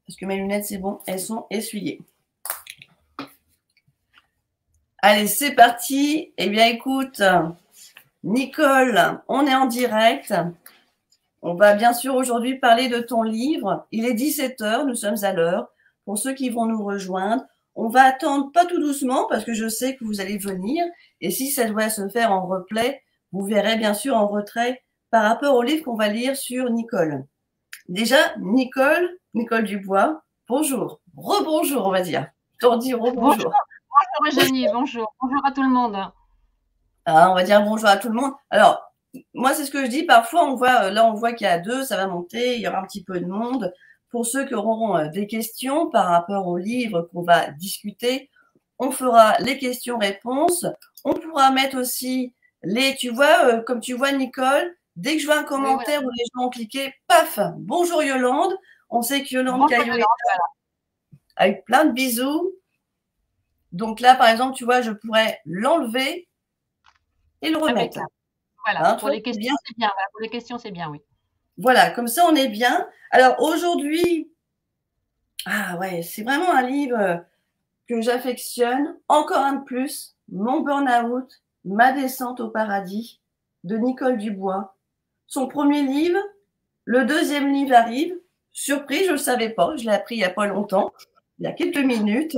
Parce que mes lunettes, c'est bon, elles sont essuyées. Allez, c'est parti. Eh bien, écoute, Nicole, on est en direct. On va bien sûr aujourd'hui parler de ton livre. Il est 17 h, nous sommes à l'heure. Pour ceux qui vont nous rejoindre, on va attendre pas tout doucement parce que je sais que vous allez venir. Et si ça doit se faire en replay, vous verrez bien sûr en retrait par rapport au livre qu'on va lire sur Nicole. Déjà, Nicole Dubois, bonjour. Rebonjour, on va dire. Je t'en dis rebonjour. Bonjour Eugénie, bonjour. Bonjour à tout le monde. On va dire bonjour à tout le monde. Alors, moi, c'est ce que je dis. Parfois, on voit qu'il y a deux, ça va monter, il y aura un petit peu de monde. Pour ceux qui auront des questions par rapport au livre qu'on va discuter, on fera les questions-réponses. On pourra mettre aussi tu vois, comme tu vois, Nicole, dès que je vois un commentaire où les gens ont cliqué, paf, bonjour Yolande. On sait que Yolande Caillot est là, avec plein de bisous. Donc là, par exemple, tu vois, je pourrais l'enlever et le remettre. Voilà, pour les questions, c'est bien. Pour les questions, c'est bien, oui. Voilà, comme ça, on est bien. Alors, aujourd'hui, c'est vraiment un livre que j'affectionne. Encore un de plus, Mon burn-out, ma descente au paradis, de Nicole Dubois. Son premier livre, le deuxième livre arrive. Surprise, je ne le savais pas. Je l'ai appris il n'y a pas longtemps, il y a quelques minutes.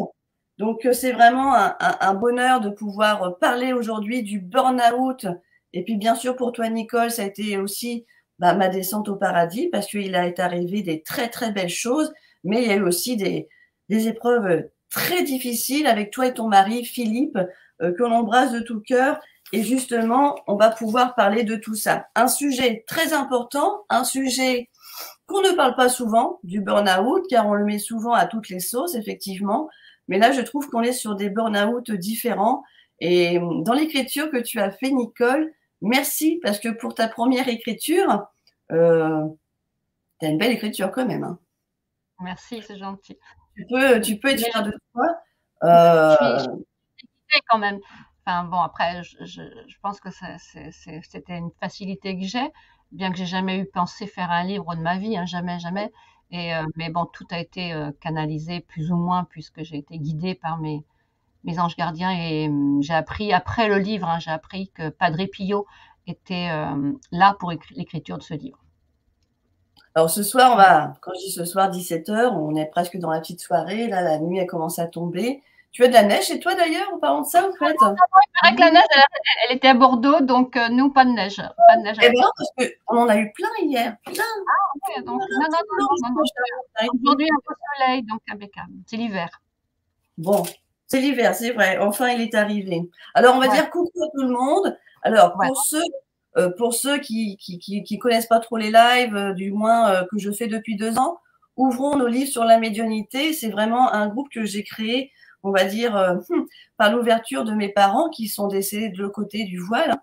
Donc, c'est vraiment un bonheur de pouvoir parler aujourd'hui du burn-out. Et puis, bien sûr, pour toi, Nicole, ça a été aussi ma descente au paradis parce qu'il a été arrivé des très, très belles choses. Mais il y a eu aussi des épreuves très difficiles avec toi et ton mari, Philippe, que l'on embrasse de tout cœur. Et justement, on va pouvoir parler de tout ça. Un sujet très important, un sujet qu'on ne parle pas souvent, du burn-out, car on le met souvent à toutes les sauces, effectivement. Mais là, je trouve qu'on est sur des burn-out différents. Et dans l'écriture que tu as fait, Nicole, merci, parce que pour ta première écriture, tu as une belle écriture quand même. Hein. Merci, c'est gentil. Tu peux être fière de toi. Je suis quand même. Enfin bon, après, je pense que c'était une facilité que j'ai, bien que j'ai jamais eu pensé faire un livre de ma vie, hein, jamais, jamais. Mais bon, tout a été canalisé plus ou moins puisque j'ai été guidée par mes anges gardiens et j'ai appris après le livre, hein, j'ai appris que Padre Pio était là pour l'écriture de ce livre. Alors ce soir, quand je dis ce soir, 17 h, on est presque dans la petite soirée. Là, la nuit a commencé à tomber. Tu as de la neige chez toi d'ailleurs, en parlant de ça, en fait? Non, il paraît que la neige, elle était à Bordeaux, donc nous, pas de neige. Pas de neige. Eh bien, parce qu'on en a eu plein hier. Plein. Ah, ouais, donc, non. Aujourd'hui, un peu de soleil, donc impeccable. C'est l'hiver. Bon, c'est l'hiver, c'est vrai. Enfin, il est arrivé. Alors, on va dire coucou à tout le monde. Alors, pour ceux qui connaissent pas trop les lives, du moins que je fais depuis 2 ans, ouvrons nos livres sur la médiumnité. C'est vraiment un groupe que j'ai créé, on va dire, par l'ouverture de mes parents qui sont décédés de l'autre côté du voile.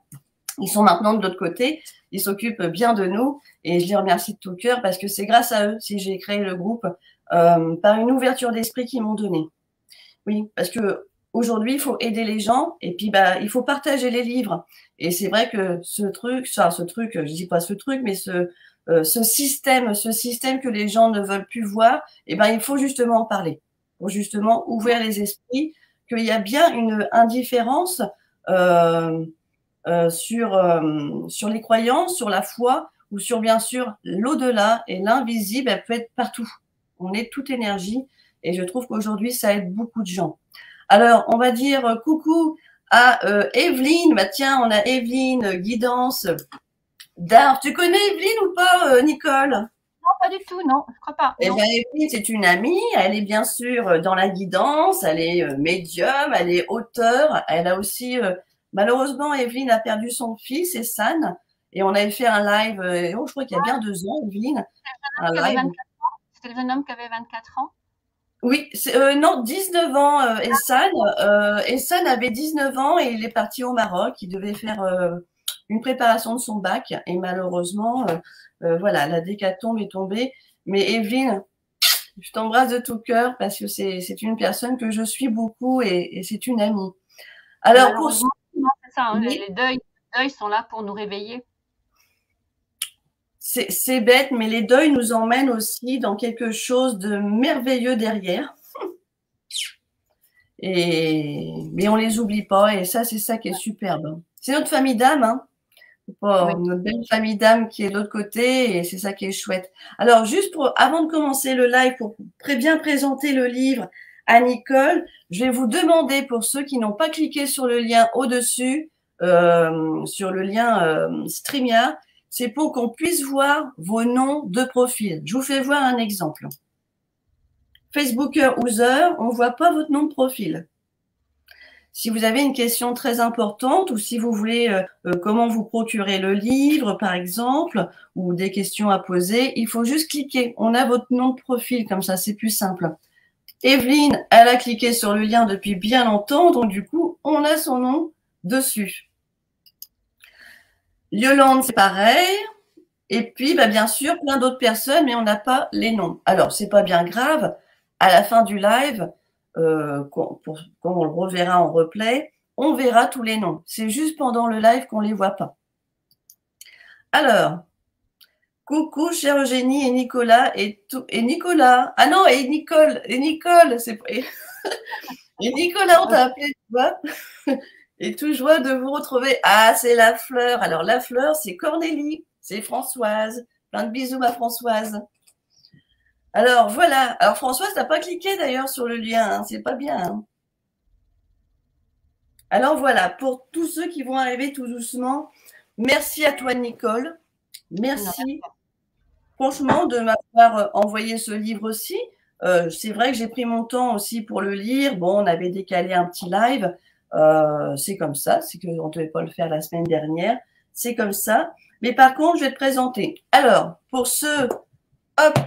Ils sont maintenant de l'autre côté. Ils s'occupent bien de nous et je les remercie de tout cœur parce que c'est grâce à eux si j'ai créé le groupe par une ouverture d'esprit qu'ils m'ont donnée. Oui, parce que aujourd'hui, il faut aider les gens et puis il faut partager les livres. Et c'est vrai que je dis pas ce truc, mais ce système que les gens ne veulent plus voir, il faut justement en parler, pour justement ouvrir les esprits, qu'il y a bien une indifférence sur les croyances, sur la foi ou sur bien sûr l'au-delà et l'invisible, elle peut être partout. On est toute énergie. Et je trouve qu'aujourd'hui, ça aide beaucoup de gens. Alors, on va dire coucou à Evelyne. Tiens, on a Evelyne, guidance d'art. Tu connais Evelyne ou pas, Nicole? Non, pas du tout, non, je crois pas. Eh bien, Evelyne, c'est une amie. Elle est bien sûr dans la guidance. Elle est médium, elle est auteure. Elle a aussi, malheureusement, Evelyne a perdu son fils, Essan. Et on avait fait un live, je crois qu'il y a bien 2 ans, Evelyne. C'était le jeune homme qui avait 24 ans. Oui, non, 19 ans, Essan. Essan avait 19 ans et il est parti au Maroc. Il devait faire une préparation de son bac. Et malheureusement, voilà, la décatombe est tombée. Mais Evelyne, je t'embrasse de tout cœur parce que c'est une personne que je suis beaucoup et c'est une amie. Alors, c'est ça, hein, les deuils sont là pour nous réveiller. c'est bête, mais les deuils nous emmènent aussi dans quelque chose de merveilleux derrière. Mais on les oublie pas, et ça, c'est ça qui est superbe. C'est notre famille d'âme, hein. Oui. Notre belle famille d'âme qui est de l'autre côté, et c'est ça qui est chouette. Alors, juste avant de commencer le live, pour très bien présenter le livre à Nicole, je vais vous demander, pour ceux qui n'ont pas cliqué sur le lien au-dessus, sur le lien StreamYard, c'est pour qu'on puisse voir vos noms de profil. Je vous fais voir un exemple. Facebooker user, on ne voit pas votre nom de profil. Si vous avez une question très importante ou si vous voulez comment vous procurer le livre, par exemple, ou des questions à poser, il faut juste cliquer. On a votre nom de profil, comme ça, c'est plus simple. Evelyne, elle a cliqué sur le lien depuis bien longtemps, donc du coup, on a son nom dessus. Yolande, c'est pareil. Et puis, bien sûr, plein d'autres personnes, mais on n'a pas les noms. Alors, c'est pas bien grave. À la fin du live, quand on le reverra en replay, on verra tous les noms. C'est juste pendant le live qu'on ne les voit pas. Alors, coucou, chère Eugénie et Nicolas et Nicolas. Ah non, et Nicole, et Nicolas, on t'a appelé, tu vois. Et tout joie de vous retrouver. Ah, c'est la fleur. Alors, la fleur, c'est Cornélie, c'est Françoise. Plein de bisous à Françoise. Alors, voilà. Alors, Françoise, tu n'as pas cliqué d'ailleurs sur le lien. Hein. C'est pas bien. Hein. Alors, voilà. Pour tous ceux qui vont arriver tout doucement, merci à toi, Nicole. Merci, franchement, de m'avoir envoyé ce livre aussi. C'est vrai que j'ai pris mon temps aussi pour le lire. Bon, on avait décalé un petit live. C'est comme ça. C'est qu'on ne devait pas le faire la semaine dernière. C'est comme ça. Mais par contre, je vais te présenter. Alors, pour ceux... Hop.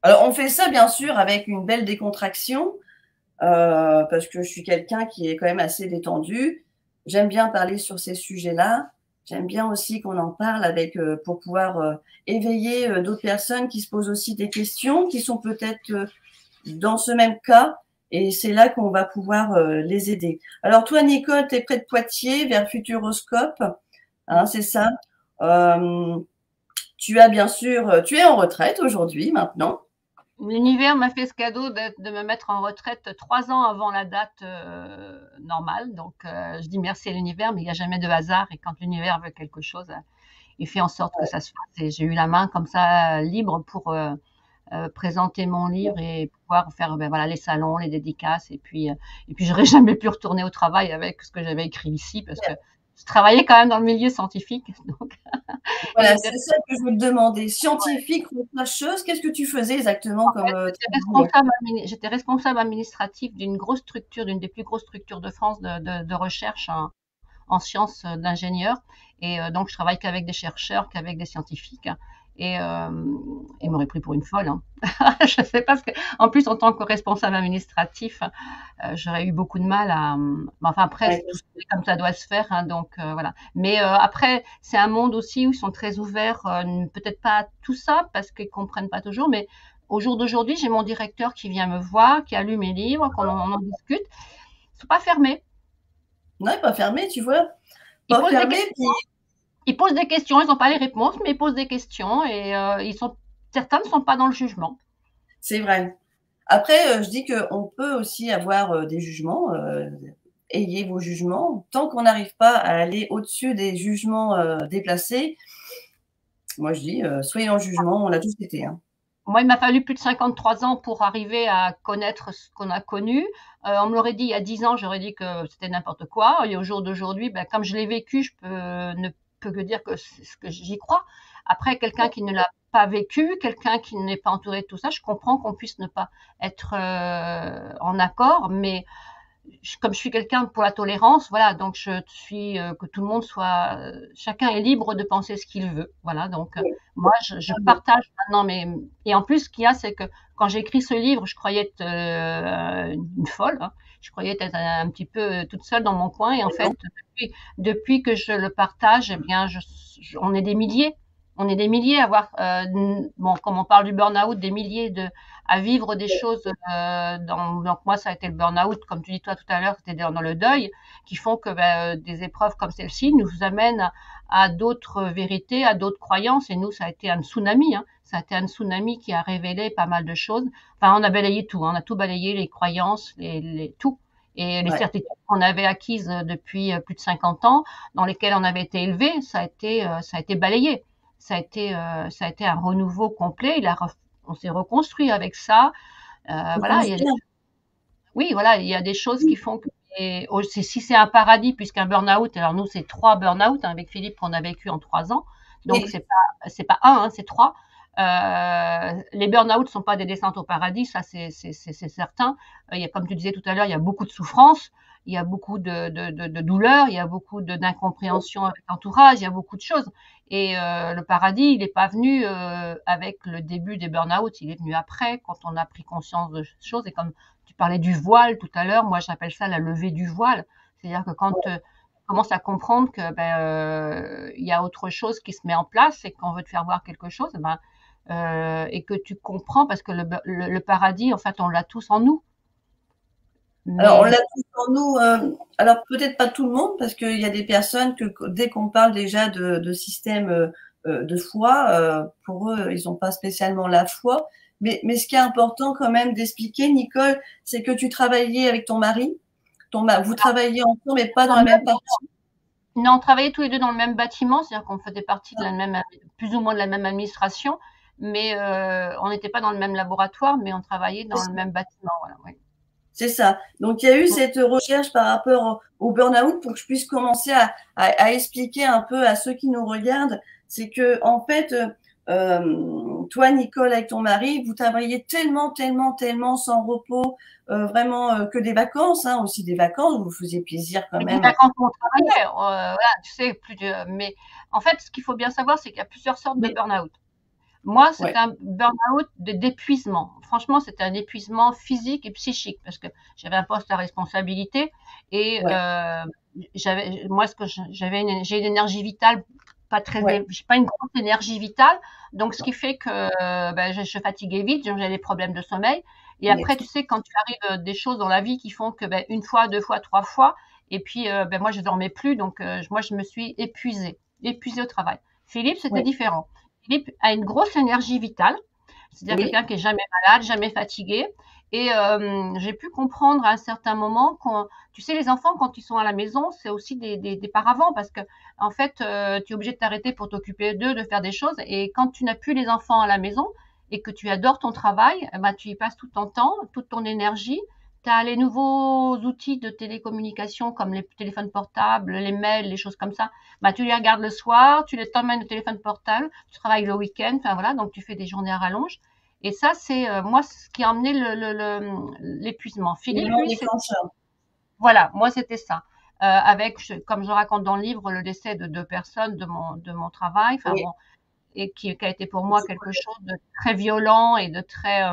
Alors, on fait ça, bien sûr, avec une belle décontraction, parce que je suis quelqu'un qui est quand même assez détendu. J'aime bien parler sur ces sujets-là. J'aime bien aussi qu'on en parle avec, pour pouvoir éveiller d'autres personnes qui se posent aussi des questions, qui sont peut-être dans ce même cas, et c'est là qu'on va pouvoir les aider. Alors, toi, Nicole, tu es près de Poitiers, vers Futuroscope, hein, c'est ça. Tu as bien sûr, tu es en retraite aujourd'hui, maintenant. L'univers m'a fait ce cadeau de me mettre en retraite 3 ans avant la date normale. Donc, je dis merci à l'univers, mais il n'y a jamais de hasard. Et quand l'univers veut quelque chose, il fait en sorte que ça se fasse. Et j'ai eu la main comme ça libre pour présenter mon livre et pouvoir faire voilà, les salons, les dédicaces. Et puis j'aurais jamais pu retourner au travail avec ce que j'avais écrit ici parce que je travaillais quand même dans le milieu scientifique. Donc, voilà, c'est ça que je voulais te demander. Scientifique, rechercheuse, qu'est-ce que tu faisais exactement comme j'étais responsable administratif d'une grosse structure, d'une des plus grosses structures de France de recherche en sciences d'ingénieurs. Et donc, je travaille qu'avec des chercheurs, qu'avec des scientifiques. Et ils m'auraient pris pour une folle. Hein. Je sais pas ce que. En plus, en tant que responsable administratif, j'aurais eu beaucoup de mal à. Enfin, après, c'est tout comme ça doit se faire. Hein, donc, voilà. Mais après, c'est un monde aussi où ils sont très ouverts. Peut-être pas à tout ça, parce qu'ils comprennent pas toujours. Mais au jour d'aujourd'hui, j'ai mon directeur qui vient me voir, qui a lu mes livres, qu'on en discute. Ils sont pas fermés. Non, pas fermés, tu vois. Pas fermés, Ils posent des questions, ils n'ont pas les réponses, mais ils posent des questions et certains ne sont pas dans le jugement. C'est vrai. Après, je dis qu'on peut aussi avoir des jugements. Ayez vos jugements. Tant qu'on n'arrive pas à aller au-dessus des jugements déplacés, moi je dis, soyez en jugement, on l'a tous été. Hein. Moi, il m'a fallu plus de 53 ans pour arriver à connaître ce qu'on a connu. On me l'aurait dit il y a 10 ans, j'aurais dit que c'était n'importe quoi. Et au jour d'aujourd'hui, comme je l'ai vécu, je ne peux que dire que c'est ce que j'y crois. Après, quelqu'un qui ne l'a pas vécu, quelqu'un qui n'est pas entouré de tout ça, je comprends qu'on puisse ne pas être en accord, mais comme je suis quelqu'un pour la tolérance, voilà, donc je suis que tout le monde soit, chacun est libre de penser ce qu'il veut, voilà. Donc moi, je partage maintenant, et en plus, ce qu'il y a, c'est que quand j'ai écrit ce livre, je croyais être une folle, hein. Je croyais être un petit peu toute seule dans mon coin, et en fait, depuis que je le partage, eh bien, on est des milliers. On est des milliers à avoir, bon, comme on parle du burn-out, des milliers à vivre des choses. Donc moi, ça a été le burn-out, comme tu dis toi tout à l'heure, c'était dans le deuil, qui font que des épreuves comme celle-ci nous amènent à d'autres vérités, à d'autres croyances. Et nous, ça a été un tsunami. Hein. Ça a été un tsunami qui a révélé pas mal de choses. Enfin, on a balayé tout. Hein. On a tout balayé, les croyances, tout. Et les certitudes qu'on avait acquises depuis plus de 50 ans, dans lesquelles on avait été élevés, ça a été balayé. Ça a été un renouveau complet. On s'est reconstruit avec ça. Voilà, oui, voilà, il y a des choses qui font que si c'est un paradis, puisqu'un burn-out, alors nous, c'est 3 burn-out, hein, avec Philippe qu'on a vécu en 3 ans. Donc, c'est pas un, hein, c'est 3. Les burn-out sont pas des descentes au paradis, ça c'est certain. Il y a, comme tu disais tout à l'heure, il y a beaucoup de souffrance, il y a beaucoup de douleur, il y a beaucoup d'incompréhension avec l'entourage, il y a beaucoup de choses. Et le paradis, il n'est pas venu avec le début des burn-out, il est venu après, quand on a pris conscience de choses. Et comme tu parlais du voile tout à l'heure, moi j'appelle ça la levée du voile. C'est-à-dire que quand tu commences à comprendre que y a autre chose qui se met en place et qu'on veut te faire voir quelque chose, et que tu comprends, parce que le paradis, en fait, on l'a tous en nous. Alors, on l'a tous en nous. Alors, peut-être pas tout le monde, parce qu'il y a des personnes que dès qu'on parle déjà de système de foi, pour eux, ils n'ont pas spécialement la foi. Mais ce qui est important quand même d'expliquer, Nicole, c'est que tu travaillais avec ton mari. Vous travailliez ensemble, mais pas dans la même partie. Non, on travaillait tous les deux dans le même bâtiment, c'est-à-dire qu'on faisait partie de la même, plus ou moins de la même administration, mais on n'était pas dans le même laboratoire, mais on travaillait dans le même bâtiment. Voilà, oui. C'est ça. Donc, il y a eu cette recherche par rapport au burn-out pour que je puisse commencer à expliquer un peu à ceux qui nous regardent. C'est que, en fait, toi, Nicole, avec ton mari, vous travaillez tellement sans repos, vraiment que des vacances, hein, aussi des vacances, vous vous faisiez plaisir quand même. Des vacances où on travaillait, voilà, tu sais, mais en fait, ce qu'il faut bien savoir, c'est qu'il y a plusieurs sortes de burn-out. Moi, c'était un burn-out d'épuisement. Franchement, c'était un épuisement physique et psychique, parce que j'avais un poste à responsabilité et j'ai une énergie vitale pas très, j'ai pas une grande énergie vitale, donc ce qui fait que je fatiguais vite, j'ai des problèmes de sommeil. Et après, tu sais, quand tu arrives des choses dans la vie qui font que une fois, 2 fois, 3 fois, et puis moi je dormais plus, donc moi je me suis épuisée au travail. Philippe, c'était différent. Philippe a une grosse énergie vitale, c'est-à-dire quelqu'un qui est jamais malade, jamais fatigué. Et j'ai pu comprendre à un certain moment tu sais, les enfants, quand ils sont à la maison, c'est aussi des paravents, parce que en fait, tu es obligé de t'arrêter pour t'occuper d'eux, de faire des choses. Et quand tu n'as plus les enfants à la maison et que tu adores ton travail, tu y passes tout ton temps, toute ton énergie. Tu as les nouveaux outils de télécommunication comme les téléphones portables, les mails, les choses comme ça. Tu les regardes le soir, tu les t'emmènes le téléphone portable, tu travailles le week-end, enfin voilà, donc tu fais des journées à rallonge. Et ça, c'est moi ce qui a emmené l'épuisement. Philippe, lui, voilà, moi c'était ça. Avec, comme je raconte dans le livre, le décès de 2 personnes de mon travail, et qui a été pour moi quelque chose de très violent et de très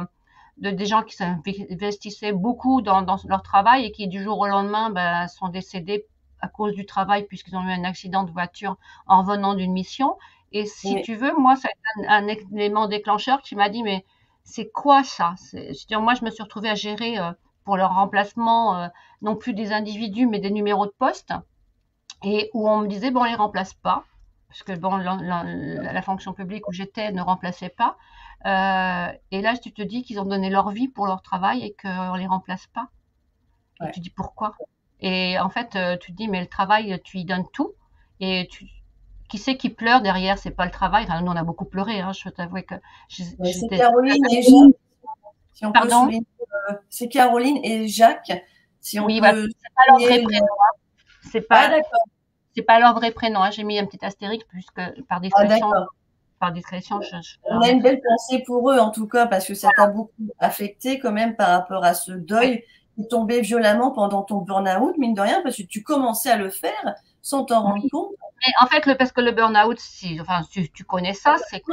des gens qui s'investissaient beaucoup dans leur travail et qui du jour au lendemain sont décédés à cause du travail, puisqu'ils ont eu un accident de voiture en revenant d'une mission. Et si tu veux, moi, ça a été un élément déclencheur qui m'a dit, mais c'est quoi ça? C'est-à-dire, moi, je me suis retrouvée à gérer pour leur remplacement, non plus des individus, mais des numéros de poste, et où on me disait, bon, on les remplace pas, parce que bon, la fonction publique où j'étais ne remplaçait pas. Et là, tu te dis qu'ils ont donné leur vie pour leur travail et qu'on les remplace pas. Et tu dis pourquoi? Et en fait, tu te dis, mais le travail, tu y donnes tout. Et qui c'est qui pleure derrière? C'est pas le travail. Enfin, nous, on a beaucoup pleuré, hein, je peux t'avouer que c'est Caroline et Jacques. Si on Pardon? C'est Caroline et Jacques. Si on oui, peut c'est pas leur vrai prénom. Hein. C'est pas, d'accord. C'est pas leur vrai prénom. Hein. J'ai mis un petit astérix puisque par discrétion. Par discrétion, on a une belle pensée pour eux, en tout cas, parce que ça t'a beaucoup affecté quand même par rapport à ce deuil qui tombait violemment pendant ton burn-out, mine de rien, parce que tu commençais à le faire sans t'en rendre compte. Mais en fait, parce que le burn-out, tu connais ça, c'est que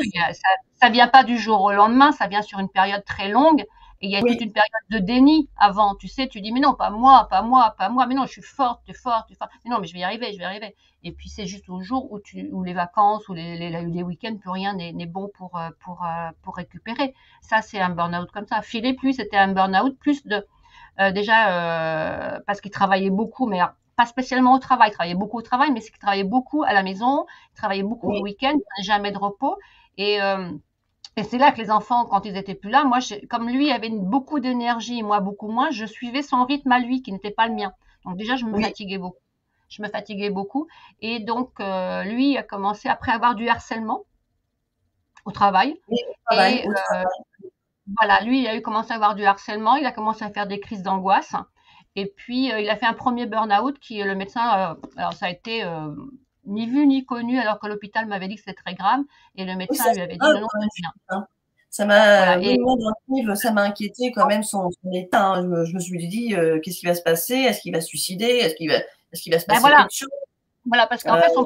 ça vient pas du jour au lendemain, ça vient sur une période très longue. Et il y a toute Oui, une période de déni avant. Tu sais, tu dis, mais non, pas moi, pas moi, pas moi. Mais non, je suis forte, tu es forte, tu es forte. Mais non, mais je vais y arriver, je vais y arriver. Et puis, c'est juste au jour où les vacances ou les week-ends, plus rien n'est bon pour récupérer. Ça, c'est un burn-out comme ça. Philippe, lui, c'était un burn-out plus de, déjà, parce qu'il travaillait beaucoup, mais pas spécialement au travail. Il travaillait beaucoup au travail, mais c'est qu'il travaillait beaucoup à la maison, il travaillait beaucoup le oui, week-end, jamais de repos. Et, euh, et c'est là que les enfants, quand ils étaient plus là, moi, comme lui avait beaucoup d'énergie et moi beaucoup moins, je suivais son rythme à lui qui n'était pas le mien. Donc déjà, je me oui, fatiguais beaucoup. Je me fatiguais beaucoup. Et donc, lui a commencé, après avoir du harcèlement au travail, oui, et au travail. voilà, lui, il a eu commencé à avoir du harcèlement, il a commencé à faire des crises d'angoisse. Et puis, il a fait un premier burn-out qui, le médecin, alors ça a été ni vu ni connu, alors que l'hôpital m'avait dit que c'était très grave. Et le Oui, ça médecin lui c'est avait dit grave non, non, quand même, c'est rien. hein. Ça m'a, Voilà. oui, Et moi dans le livre, ça m'a inquiété quand même son état, hein. Je me suis dit, qu'est-ce qui va se passer? Est-ce qu'il va se suicider? Est-ce qu'il va se ben passer voilà, quelque chose? voilà, parce qu'en Euh, fait, son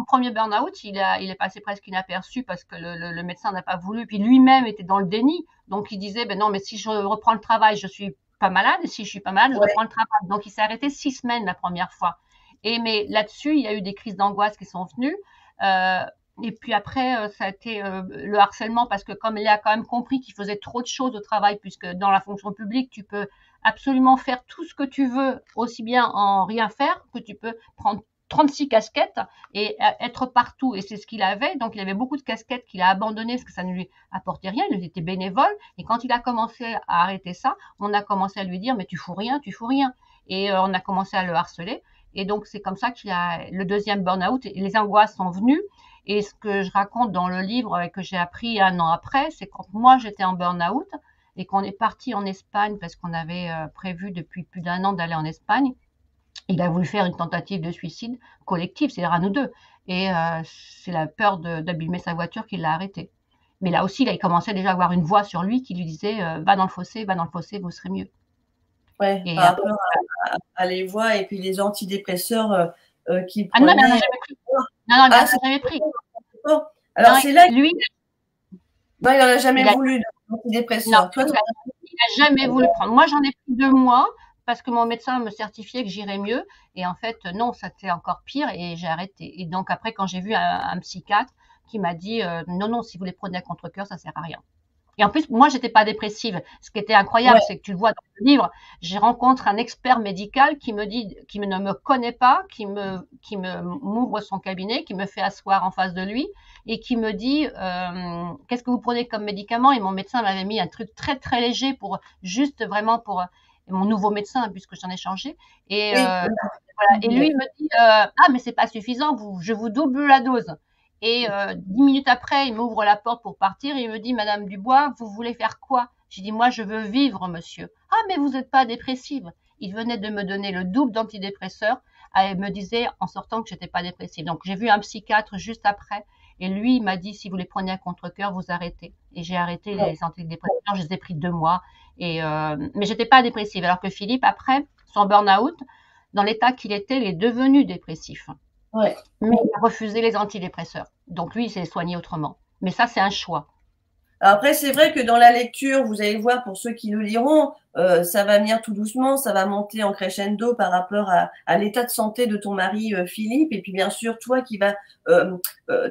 premier burn-out, il est passé presque inaperçu parce que le médecin n'a pas voulu. Puis lui-même était dans le déni. Donc, il disait, ben non, mais si je reprends le travail, je suis pas malade. Et si je suis pas malade, je ouais, reprends le travail. Donc, il s'est arrêté 6 semaines la première fois. Mais là-dessus, il y a eu des crises d'angoisse qui sont venues. Euh, et puis après, ça a été le harcèlement parce que comme il a quand même compris qu'il faisait trop de choses au travail, puisque dans la fonction publique, tu peux absolument faire tout ce que tu veux, aussi bien en rien faire que tu peux prendre 36 casquettes et être partout. Et c'est ce qu'il avait. Donc, il avait beaucoup de casquettes qu'il a abandonnées parce que ça ne lui apportait rien. Il était bénévole. Et quand il a commencé à arrêter ça, on a commencé à lui dire, mais tu fous rien, tu fous rien. Et on a commencé à le harceler. Et donc, c'est comme ça qu'il a le deuxième burn-out. Et les angoisses sont venues. Et ce que je raconte dans le livre et que j'ai appris 1 an après, c'est quand moi j'étais en burn-out et qu'on est parti en Espagne parce qu'on avait prévu depuis plus d'1 an d'aller en Espagne. Il a voulu faire une tentative de suicide collective, c'est-à-dire à nous deux. Et c'est la peur d'abîmer sa voiture qui l'a arrêté. Mais là aussi, là, il commençait déjà à avoir une voix sur lui qui lui disait va dans le fossé, vous serez mieux. ouais, Et par après, rapport à les voix et puis les antidépresseurs qu'il ah non, mais elle n'en a prenait. jamais pris. Non, non, mais elle Ah, n'en c'est a jamais pris. bon. Alors Non, c'est là, lui, non, il n'en a jamais il a, voulu non, d'antidépresseurs. Toi, il a jamais voulu prendre. Moi, j'en ai pris 2 mois parce que mon médecin me certifiait que j'irais mieux. Et en fait, non, ça c'était encore pire et j'ai arrêté. Et donc après, quand j'ai vu un psychiatre qui m'a dit non, non, si vous les prenez à contre-cœur, ça sert à rien. Et en plus, moi, j'étais pas dépressive. Ce qui était ouais, incroyable, c'est que tu le vois dans le livre, j'ai rencontré un expert médical qui me dit, qui ne me connaît pas, qui me m'ouvre son cabinet, qui me fait asseoir en face de lui et qui me dit, qu'est-ce que vous prenez comme médicament? Et mon médecin m'avait mis un truc très très léger pour juste vraiment pour mon nouveau médecin puisque j'en ai changé. Et oui, voilà. Et lui, il me dit, ah, mais c'est pas suffisant, je vous double la dose. Et 10 minutes après, il m'ouvre la porte pour partir et il me dit, Madame Dubois, vous voulez faire quoi? J'ai dit, moi, je veux vivre, monsieur. Ah, mais vous n'êtes pas dépressive. Il venait de me donner le double d'antidépresseurs et me disait en sortant que j'étais pas dépressive. Donc, j'ai vu un psychiatre juste après et lui, il m'a dit, si vous les prenez à contre-cœur, vous arrêtez. Et j'ai arrêté ouais, les antidépresseurs, je les ai pris 2 mois. Mais j'étais pas dépressive. Alors que Philippe, après son burn-out, dans l'état qu'il était, il est devenu dépressif. ouais. Mais il a refusé les antidépresseurs. Donc lui, il s'est soigné autrement. Mais ça, c'est un choix. Après, c'est vrai que dans la lecture, vous allez voir, pour ceux qui le liront, ça va venir tout doucement, ça va monter en crescendo par rapport à l'état de santé de ton mari Philippe, et puis bien sûr, toi qui vas,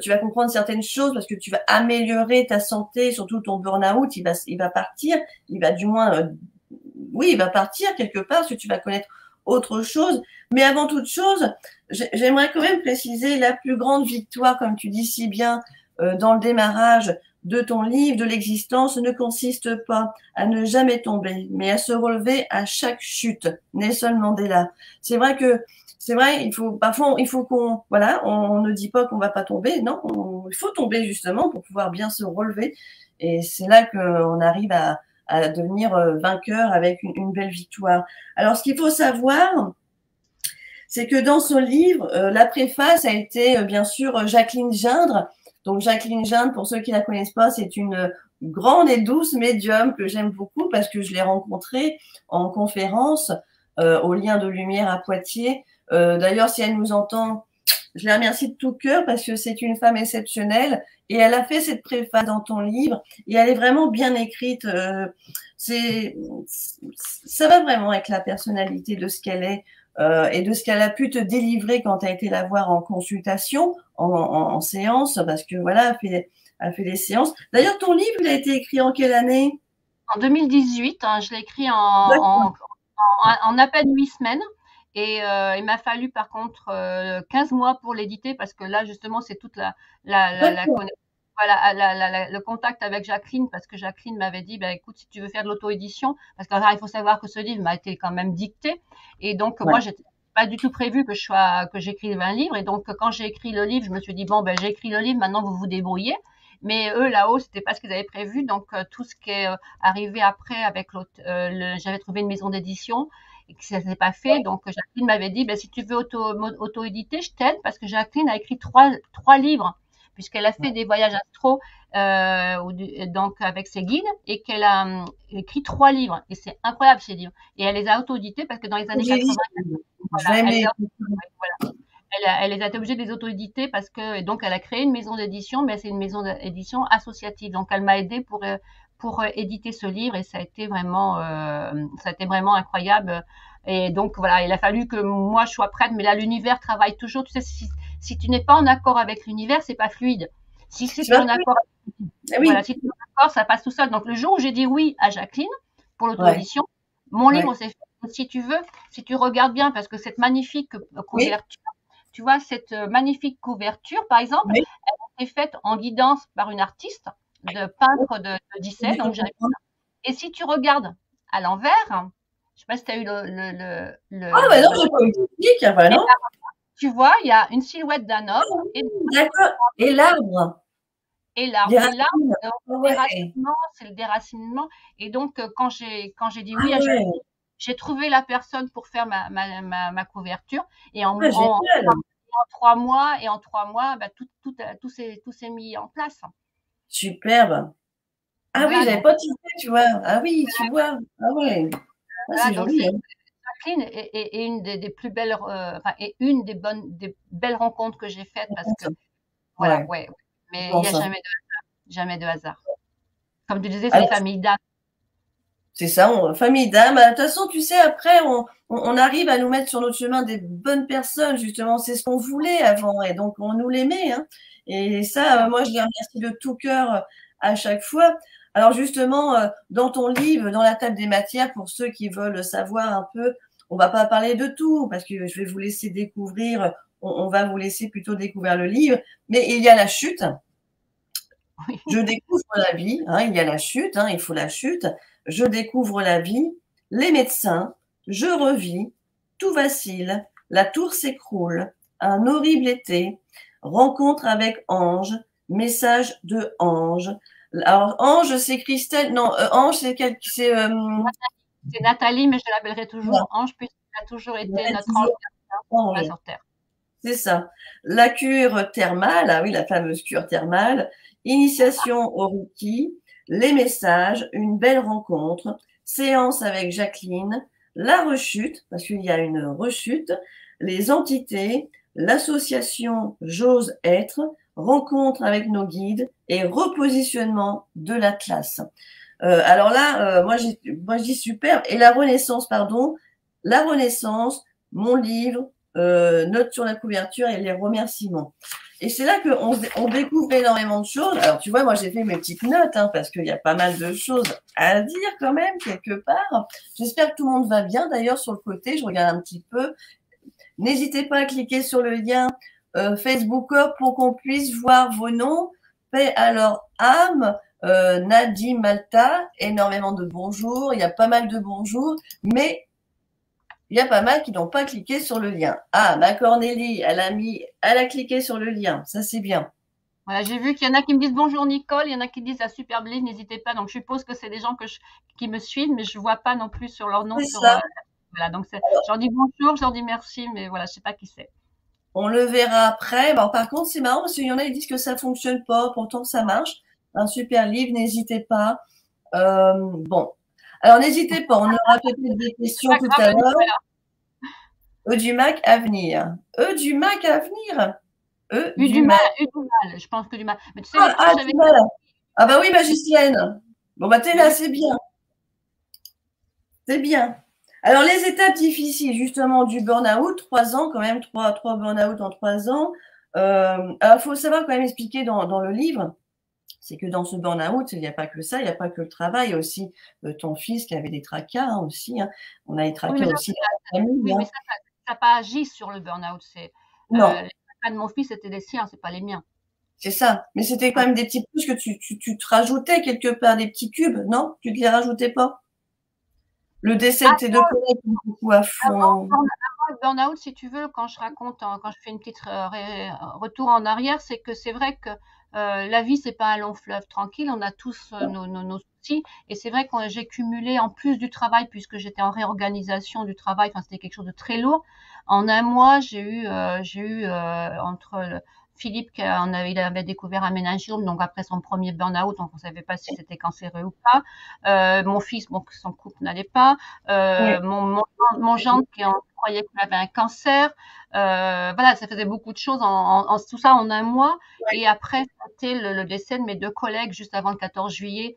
tu vas comprendre certaines choses parce que tu vas améliorer ta santé, surtout ton burn-out, il va partir, il va du moins, oui, il va partir quelque part, parce que tu vas connaître autre chose. Mais avant toute chose, j'aimerais quand même préciser la plus grande victoire, comme tu dis si bien dans le démarrage de ton livre, de l'existence, ne consiste pas à ne jamais tomber, mais à se relever à chaque chute. Nelson Mandela. C'est vrai que, c'est vrai, parfois, il faut qu'on, voilà, on ne dit pas qu'on va pas tomber, non, il faut tomber justement pour pouvoir bien se relever. Et c'est là qu'on arrive à devenir vainqueur avec une belle victoire. Alors, ce qu'il faut savoir, c'est que dans son livre, la préface a été bien sûr Jacqueline Gindre. Donc Jacqueline Gindre, pour ceux qui la connaissent pas, c'est une grande et douce médium que j'aime beaucoup parce que je l'ai rencontrée en conférence au Lien de Lumière à Poitiers. D'ailleurs, si elle nous entend, Je la remercie de tout cœur parce que c'est une femme exceptionnelle et elle a fait cette préface dans ton livre et elle est vraiment bien écrite. Ça va vraiment avec la personnalité de ce qu'elle est et de ce qu'elle a pu te délivrer quand tu as été la voir en consultation, en séance, parce que voilà, elle fait des séances. D'ailleurs, ton livre, il a été écrit en quelle année? En 2018, hein, je l'ai écrit en à peine 8 semaines. Et il m'a fallu par contre 15 mois pour l'éditer parce que là justement c'est toute le contact avec Jacqueline, parce que Jacqueline m'avait dit bah, écoute, si tu veux faire de l'auto-édition, parce que il faut savoir que ce livre m'a été quand même dicté, et donc moi j'étais pas du tout prévu que j'écrive un livre, et donc quand j'ai écrit le livre je me suis dit bon ben j'ai écrit le livre, maintenant vous vous débrouillez. Mais eux là-haut c'était pas ce qu'ils avaient prévu, donc tout ce qui est arrivé après avec l'autre, j'avais trouvé une maison d'édition et que ça s'est pas fait. Donc Jacqueline m'avait dit ben, si tu veux auto-éditer, je t'aide, parce que Jacqueline a écrit trois livres, puisqu'elle a fait des voyages astro donc avec ses guides, et qu'elle a écrit 3 livres. Et c'est incroyable ces livres. Et elle les a auto-édités parce que dans les années 80, elle les a été obligée de les auto-éditer parce que, et donc elle a créé une maison d'édition, mais c'est une maison d'édition associative. Donc elle m'a aidée pour éditer ce livre, et ça a été vraiment incroyable. Et donc voilà, il a fallu que moi je sois prête, mais là l'univers travaille toujours. Tu sais, si tu n'es pas en accord avec l'univers, c'est pas fluide. Si tu es en accord, voilà, si tu es en accord, ça passe tout seul. Donc le jour où j'ai dit oui à Jacqueline pour l'auto-édition, mon livre s'est fait. Si tu veux, si tu regardes bien, parce que cette magnifique couverture, tu vois, cette magnifique couverture, par exemple, elle a été faite en guidance par une artiste, de peintre de Dissay. Donc et si tu regardes à l'envers, je ne sais pas si tu as eu le ah, bah non, j'ai pas eu de clic, bah non. Tu vois, il y a une silhouette d'un homme. D'accord. Et l'arbre. Et l'arbre. Et l'arbre, c'est le déracinement. Et donc, quand j'ai dit oui, j'ai trouvé la personne pour faire ma couverture. Et en 3 mois, bah, tout s'est mis en place. Superbe. Ah oui, j'avais pas tilté, tu vois. Ah oui, tu vois. Ah ouais. C'est joli. Jacqueline est une des plus belles, et une des belles rencontres que j'ai faites, parce que voilà, mais il n'y a jamais de hasard. Comme tu disais, c'est les familles d'âmes. C'est ça, famille d'âmes. De toute façon, tu sais, après, on arrive à nous mettre sur notre chemin des bonnes personnes, justement. C'est ce qu'on voulait avant, et donc on nous les met. Hein. Et ça, moi, je les remercie de tout cœur à chaque fois. Alors justement, dans ton livre, dans la table des matières, pour ceux qui veulent savoir un peu, on va pas parler de tout, parce que je vais vous laisser découvrir, on va vous laisser plutôt découvrir le livre, mais il y a la chute. Je découvre la vie, hein, il y a la chute, hein, il faut la chute. Je découvre la vie, les médecins, je revis, tout vacille, la tour s'écroule, un horrible été, rencontre avec Ange, message de Ange. Alors, Ange, c'est Christelle, non, Ange, c'est quel, c'est Nathalie, mais je l'appellerai toujours Ange, puisqu'elle a toujours été notre ange sur Terre. C'est ça. La cure thermale, ah oui, la fameuse cure thermale, initiation au Reiki, les messages, une belle rencontre, séance avec Jacqueline, la rechute, parce qu'il y a une rechute, les entités, l'association J'ose être, rencontre avec nos guides et repositionnement de l'Atlas. Alors là, moi je dis super. Et la Renaissance, pardon, la Renaissance, mon livre, note sur la couverture et les remerciements. Et c'est là qu'on découvre énormément de choses. Alors, tu vois, moi, j'ai fait mes petites notes, hein, parce qu'il y a pas mal de choses à dire quand même, quelque part. J'espère que tout le monde va bien. D'ailleurs, sur le côté, je regarde un petit peu. N'hésitez pas à cliquer sur le lien Facebook pour qu'on puisse voir vos noms. Paix à leur âme. Nadi Malta, énormément de bonjours. Il y a pas mal de bonjours, mais il y a pas mal qui n'ont pas cliqué sur le lien. Ah, ma Cornélie, elle a cliqué sur le lien. Ça, c'est bien. Voilà, j'ai vu qu'il y en a qui me disent bonjour Nicole, il y en a qui disent la superbe livre, n'hésitez pas. Donc, je suppose que c'est des gens qui me suivent, mais je ne vois pas non plus sur leur nom. Voilà, donc je leur dis bonjour, je leur dis merci, mais voilà, je ne sais pas qui c'est. On le verra après. Bon, par contre, c'est marrant parce qu'il y en a qui disent que ça ne fonctionne pas, pourtant ça marche. Un super livre, n'hésitez pas. Bon, alors n'hésitez pas, on aura peut-être des questions tout à l'heure. E du Mac à venir. E du Mac à venir. E Eu du du mal, Mac. eu du mal. Je pense que du mal. Mais tu sais, les Ah, proches du avec mal. Ah bah oui, magicienne. Bon bah t'es là, oui, c'est bien. C'est bien. Alors les étapes difficiles justement du burn-out, 3 ans quand même, trois burn-out en 3 ans. Alors il faut savoir quand même expliquer dans le livre, c'est que dans ce burn-out, il n'y a pas que ça, il n'y a pas que le travail, il y a aussi ton fils qui avait des tracas aussi. Hein. On a des oui, tracas mais ça, aussi dans la famille. oui, mais Hein. ça n'a pas agi sur le burn-out. C'est Non, les tracas de mon fils, c'était les siens, c'est pas les miens. c'est ça. Mais c'était quand Ouais. même des petits plus que tu te rajoutais quelque part, des petits cubes, non? Tu ne te les rajoutais pas? Le décès de tes deux collègues, du coup, à fond. Avant le burn-out, si tu veux, quand je raconte, quand je fais une petite retour en arrière, c'est que c'est vrai que la vie, c'est pas un long fleuve tranquille. On a tous nos soucis. Et c'est vrai que j'ai cumulé, en plus du travail, puisque j'étais en réorganisation du travail, enfin, c'était quelque chose de très lourd. En un mois, j'ai eu entre Philippe, il avait découvert un méningiome, donc après son premier burn-out, donc on ne savait pas si c'était cancéreux ou pas. Mon fils, bon, son couple n'allait pas. Oui. Mon gendre qui croyait qu'il avait un cancer. Voilà, ça faisait beaucoup de choses, tout ça en un mois. Et après, c'était le décès de mes deux collègues juste avant le 14 juillet,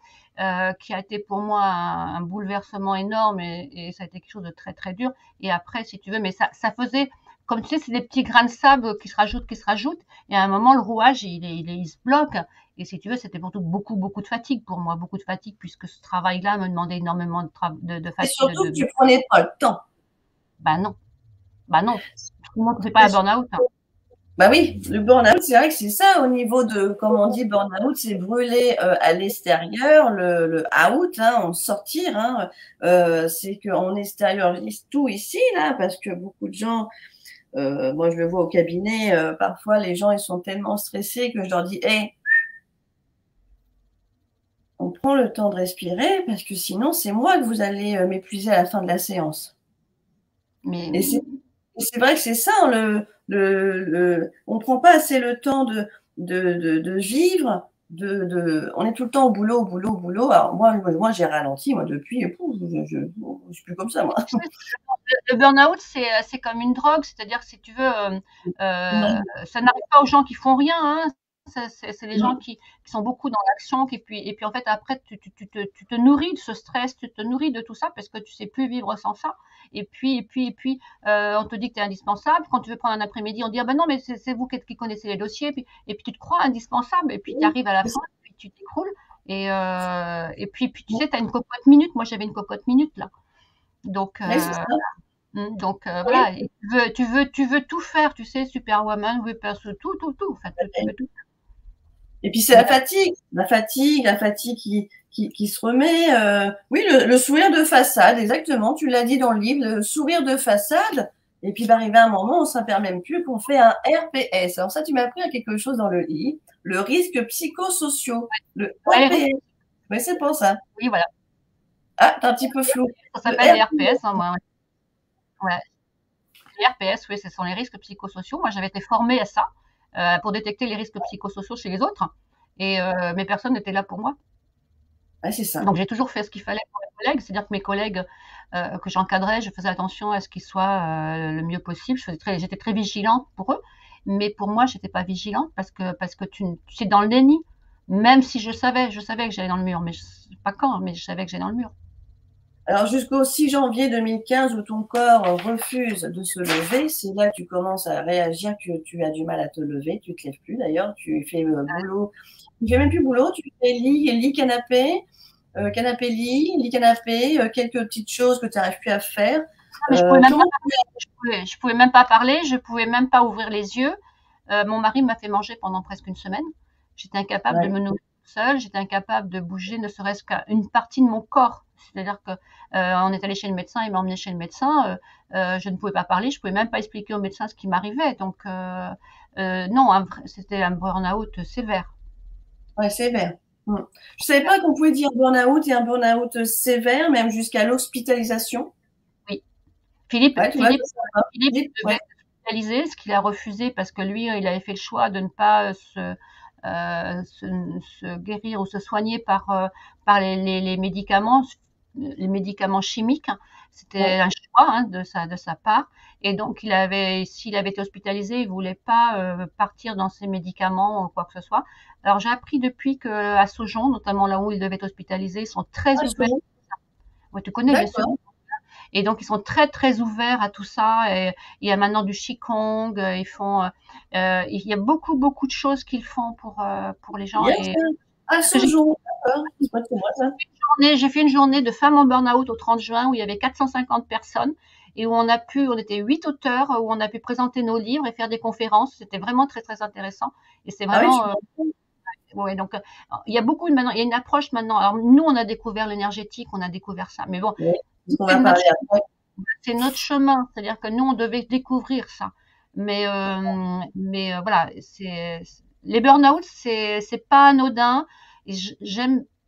qui a été pour moi un bouleversement énorme et ça a été quelque chose de très très dur. Et après, si tu veux, mais ça faisait, comme tu sais, c'est des petits grains de sable qui se rajoutent. Et à un moment, le rouage, il se bloque. Et si tu veux, c'était surtout beaucoup de fatigue pour moi, beaucoup de fatigue, puisque ce travail-là me demandait énormément de Et fatigue. surtout que tu prenais pas le temps. Bah non, bah non. Sinon, c'est pas un burn-out. Hein. Bah oui, le burn-out, c'est vrai que c'est ça au niveau de, comme on dit, burn-out, c'est brûler à l'extérieur, le out, hein, en sortir. Hein, c'est qu'on extériorise tout ici, là, parce que beaucoup de gens, moi je le vois au cabinet, parfois les gens ils sont tellement stressés que je leur dis, hey, on prend le temps de respirer parce que sinon c'est moi que vous allez m'épuiser à la fin de la séance. Mais Et c'est vrai que c'est ça, on ne prend pas assez le temps de vivre, on est tout le temps au boulot, au boulot, au boulot. Alors moi j'ai ralenti, moi depuis, je ne suis plus comme ça, moi. le burn-out, c'est comme une drogue, c'est-à-dire, si tu veux, Non, ça n'arrive pas aux gens qui font rien, hein. C'est les gens non. qui sont beaucoup dans l'action, et puis en fait, après, tu te nourris de ce stress, tu te nourris de tout ça parce que tu sais plus vivre sans ça. Et puis, on te dit que tu es indispensable. Quand tu veux prendre un après-midi, on dit, ah ben non, mais c'est vous qui connaissez les dossiers. Et puis tu te crois indispensable, et puis tu arrives à la fin, et puis tu t'écroules. Et puis, tu sais, tu as une cocotte minute. Moi, j'avais une cocotte minute, là. Donc, Oui, c'est ça. Oui. voilà, et tu veux tout faire, tu sais, Superwoman, Whippers, tout. Enfin, tu veux tout. Et puis c'est la fatigue qui se remet. Oui, le sourire de façade, exactement. Tu l'as dit dans le livre, le sourire de façade. Et puis, va arriver un moment, on ne s'aperçoit même plus qu'on fait un RPS. Alors ça, tu m'as appris à quelque chose dans le livre, le risque psychosociaux, le Ouais, RPS. Oui, c'est pour ça. oui, voilà. Ah, t'es un petit peu flou. Ça Le s'appelle les RPS. RPS, hein, moi. Ouais. Les RPS, oui, ce sont les risques psychosociaux. Moi, j'avais été formée à ça, pour détecter les risques psychosociaux chez les autres. Et mes personnes étaient là pour moi. Ouais, c'est ça. Donc, j'ai toujours fait ce qu'il fallait pour mes collègues. C'est-à-dire que mes collègues que j'encadrais, je faisais attention à ce qu'ils soient le mieux possible. J'étais très vigilante pour eux. Mais pour moi, j'étais pas vigilante parce que tu es dans le déni. Même si je savais que j'allais dans le mur. Mais pas quand, mais je savais que j'allais dans le mur. Alors jusqu'au 6 janvier 2015 où ton corps refuse de se lever, c'est là que tu commences à réagir que tu as du mal à te lever, tu te lèves plus d'ailleurs, tu fais boulot, tu fais même plus boulot, tu fais lit canapé, canapé lit canapé, quelques petites choses que tu n'arrives plus à faire. Mais je pouvais même pas Comment parler, je pouvais même pas parler, je pouvais même pas ouvrir les yeux. Mon mari m'a fait manger pendant presque une semaine. J'étais incapable de ouais. me nourrir seule, j'étais incapable de bouger ne serait-ce qu'une partie de mon corps. C'est-à-dire que on est allé chez le médecin, il m'a emmené chez le médecin. Je ne pouvais pas parler, je pouvais même pas expliquer au médecin ce qui m'arrivait. Donc non, c'était un burn-out sévère. Ouais, sévère. Je ne savais pas qu'on pouvait dire burn-out et un burn-out sévère, même jusqu'à l'hospitalisation. Oui, Philippe, Ouais, tu vois, Philippe, ça va. Philippe devait Ouais. être hospitalisé, ce qu'il a refusé parce que lui, il avait fait le choix de ne pas se guérir ou se soigner par les médicaments. les médicaments chimiques. C'était un choix de sa part. Et donc, s'il avait été hospitalisé, il voulait pas partir dans ses médicaments ou quoi que ce soit. Alors, j'ai appris depuis qu'à Saujon, notamment là où il devait être hospitalisé, ils sont très ouverts. Ouais, tu connais bien sûr. Et donc, ils sont très, très ouverts à tout ça. Et il y a maintenant du Qigong. Il y a beaucoup, beaucoup de choses qu'ils font pour les gens. Et à Saujon, d'accord. j'ai fait une journée de femmes en burn-out au 30 juin où il y avait 450 personnes et où on était 8 auteurs, où on a pu présenter nos livres et faire des conférences. C'était vraiment très, très intéressant. Et c'est vraiment, ouais, donc, il y a beaucoup maintenant, il y a une approche maintenant. Alors, nous, on a découvert l'énergétique, on a découvert ça. Mais bon, c'est notre chemin. C'est-à-dire que nous, on devait découvrir ça. Mais voilà, les burn-out, c'est pas anodin. Et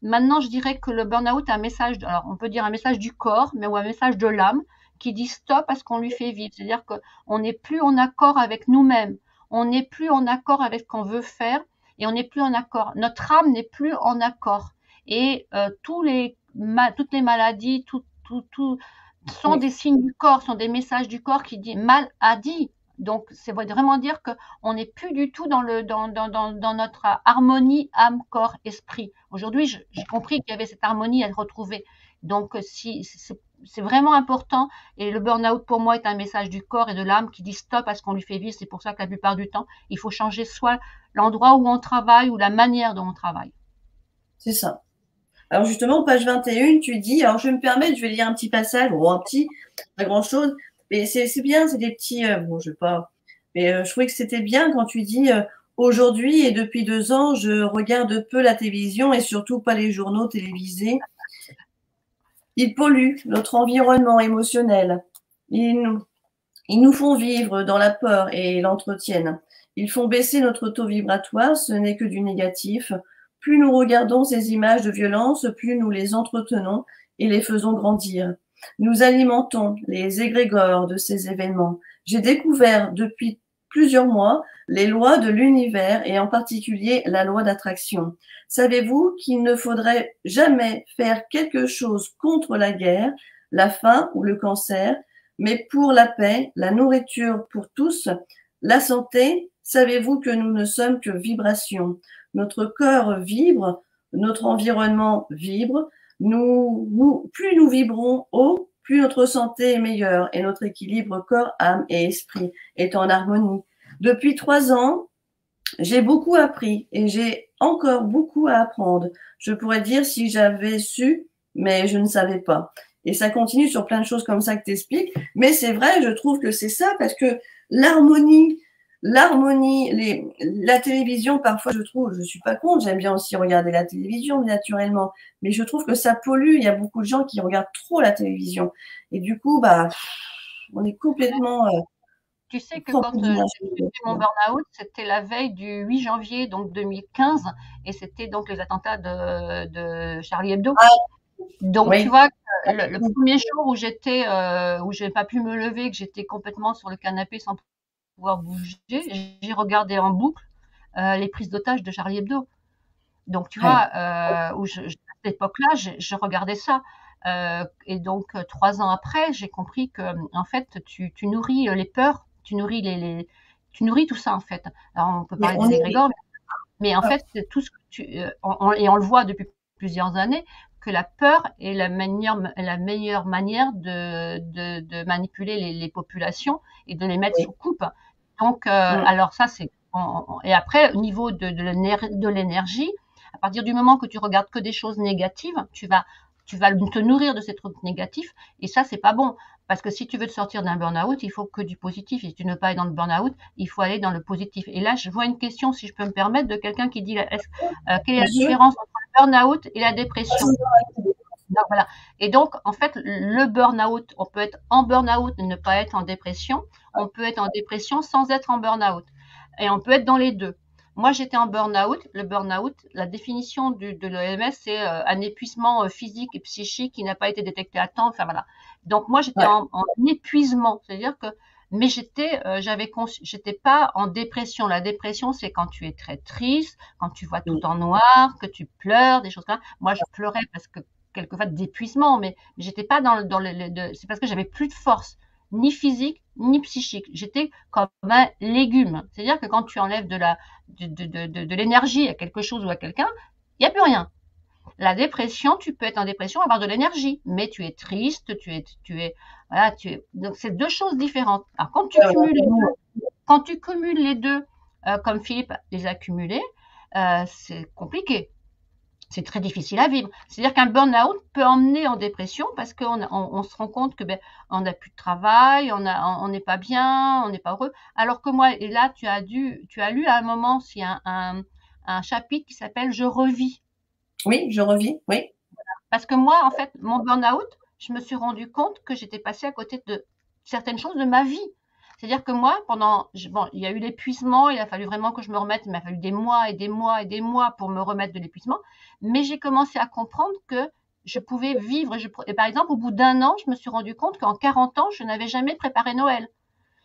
maintenant, je dirais que le burn-out a un message, alors on peut dire un message du corps, mais ou un message de l'âme qui dit stop à ce qu'on lui fait vivre. C'est-à-dire qu'on n'est plus en accord avec nous-mêmes. On n'est plus en accord avec ce qu'on veut faire et on n'est plus en accord. Notre âme n'est plus en accord. Et toutes les maladies, tout sont des signes du corps, sont des messages du corps qui dit mal a dit. Donc, c'est vraiment dire qu'on n'est plus du tout dans notre harmonie âme, corps, esprit. Aujourd'hui, j'ai compris qu'il y avait cette harmonie à retrouver. Donc, c'est vraiment important. Et le burn-out, pour moi, est un message du corps et de l'âme qui dit stop à ce qu'on lui fait vivre. C'est pour ça que la plupart du temps, il faut changer soit l'endroit où on travaille ou la manière dont on travaille. C'est ça. Alors justement, page 21, tu dis, alors je vais me permettre, je vais lire un petit passage, pas grand-chose, mais c'est bien, c'est des petits, bon, je vais pas, mais je trouvais que c'était bien quand tu dis, aujourd'hui et depuis 2 ans, je regarde peu la télévision et surtout pas les journaux télévisés. Ils polluent notre environnement émotionnel. Ils nous font vivre dans la peur et l'entretiennent. Ils font baisser notre taux vibratoire, ce n'est que du négatif. Plus nous regardons ces images de violence, plus nous les entretenons et les faisons grandir. Nous alimentons les égrégores de ces événements. J'ai découvert depuis plusieurs mois les lois de l'univers et en particulier la loi d'attraction. Savez-vous qu'il ne faudrait jamais faire quelque chose contre la guerre, la faim ou le cancer, mais pour la paix, la nourriture pour tous, la santé? Savez-vous que nous ne sommes que vibrations? Notre corps vibre, notre environnement vibre. Plus nous vibrons haut, plus notre santé est meilleure et notre équilibre corps, âme et esprit est en harmonie. Depuis 3 ans, j'ai beaucoup appris et j'ai encore beaucoup à apprendre. Je pourrais dire si j'avais su, mais je ne savais pas. Et ça continue sur plein de choses comme ça que tu expliques. Mais c'est vrai, je trouve que c'est ça parce que l'harmonie, la télévision, parfois, je trouve, je suis pas contre, j'aime bien aussi regarder la télévision, naturellement, mais je trouve que ça pollue. Il y a beaucoup de gens qui regardent trop la télévision. Et du coup, on est complètement... tu sais que quand j'ai fait mon burn-out, c'était la veille du 8 janvier donc 2015, et c'était donc les attentats de Charlie Hebdo. Donc, tu vois, le premier jour où je n'ai pas pu me lever, que j'étais complètement sur le canapé sans pouvoir bouger, j'ai regardé en boucle les prises d'otages de Charlie Hebdo. Donc, tu vois, à cette époque-là, je regardais ça. Et donc, 3 ans après, j'ai compris que, en fait, tu nourris les peurs, tu nourris tout ça, en fait. Alors, on peut parler des égrégores, mais en fait, c'est tout ce que et on le voit depuis plusieurs années, que la peur est la meilleure manière de manipuler les populations et de les mettre sous coupe. Donc, alors ça, et après, au niveau de l'énergie, à partir du moment que tu regardes que des choses négatives, tu vas te nourrir de ces trucs négatifs, et ça, c'est pas bon. Parce que si tu veux te sortir d'un burn-out, il faut que du positif. Et si tu ne veux pas aller dans le burn-out, il faut aller dans le positif. Et là, je vois une question, si je peux me permettre, de quelqu'un qui dit quelle est la différence entre le burn-out et la dépression? Donc, voilà. Et donc, en fait, le burn-out, on peut être en burn-out et ne pas être en dépression. On peut être en dépression sans être en burn-out. Et on peut être dans les deux. Moi, j'étais en burn-out. Le burn-out, la définition de l'OMS, c'est un épuisement physique et psychique qui n'a pas été détecté à temps. Enfin, voilà. Donc, moi, j'étais en épuisement. C'est-à-dire que, mais j'étais pas en dépression. La dépression, c'est quand tu es très triste, quand tu vois tout en noir, que tu pleures, des choses comme ça. Moi, je pleurais parce que quelquefois d'épuisement, mais j'étais pas c'est parce que j'avais plus de force, ni physique, ni psychique. J'étais comme un légume. C'est-à-dire que quand tu enlèves de l'énergie à quelque chose ou à quelqu'un, il n'y a plus rien. La dépression, tu peux être en dépression, avoir de l'énergie, mais tu es triste, voilà, donc c'est deux choses différentes. Alors, quand tu cumules les deux, comme Philippe les a cumulés, c'est compliqué. C'est très difficile à vivre. C'est-à-dire qu'un burn-out peut emmener en dépression parce qu'on se rend compte que on n'a plus de travail, on n'est pas bien, on n'est pas heureux. Alors que moi, et là, tu as lu à un moment, s'il y a un chapitre qui s'appelle Je revis. Oui, je revis, oui. Parce que moi, en fait, mon burn-out, je me suis rendu compte que j'étais passée à côté de certaines choses de ma vie. C'est-à-dire que moi, il y a eu l'épuisement, il a fallu vraiment que je me remette, il m'a fallu des mois et des mois et des mois pour me remettre de l'épuisement, mais j'ai commencé à comprendre que je pouvais vivre. Et par exemple, au bout d'un an, je me suis rendu compte qu'en 40 ans, je n'avais jamais préparé Noël.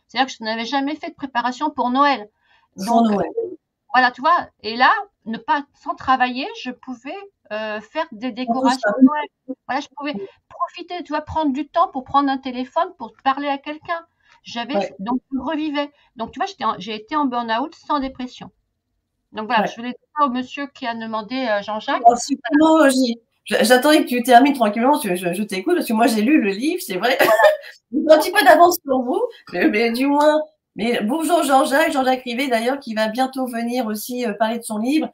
C'est-à-dire que je n'avais jamais fait de préparation pour Noël. Donc, voilà, tu vois, et là, sans travailler, je pouvais faire des décorations de Noël. Voilà, je pouvais profiter, tu vois, prendre du temps pour prendre un téléphone, pour parler à quelqu'un. Donc, je revivais. Donc, tu vois, j'ai été en burn-out sans dépression. Donc, voilà, je voulais dire ça au monsieur qui a demandé, Jean-Jacques. J'attendais que tu termines tranquillement, je t'écoute, parce que moi, j'ai lu le livre, c'est vrai. Voilà. Un petit peu d'avance pour vous, mais du moins. Mais bonjour Jean-Jacques Rivet, d'ailleurs, qui va bientôt venir aussi parler de son livre,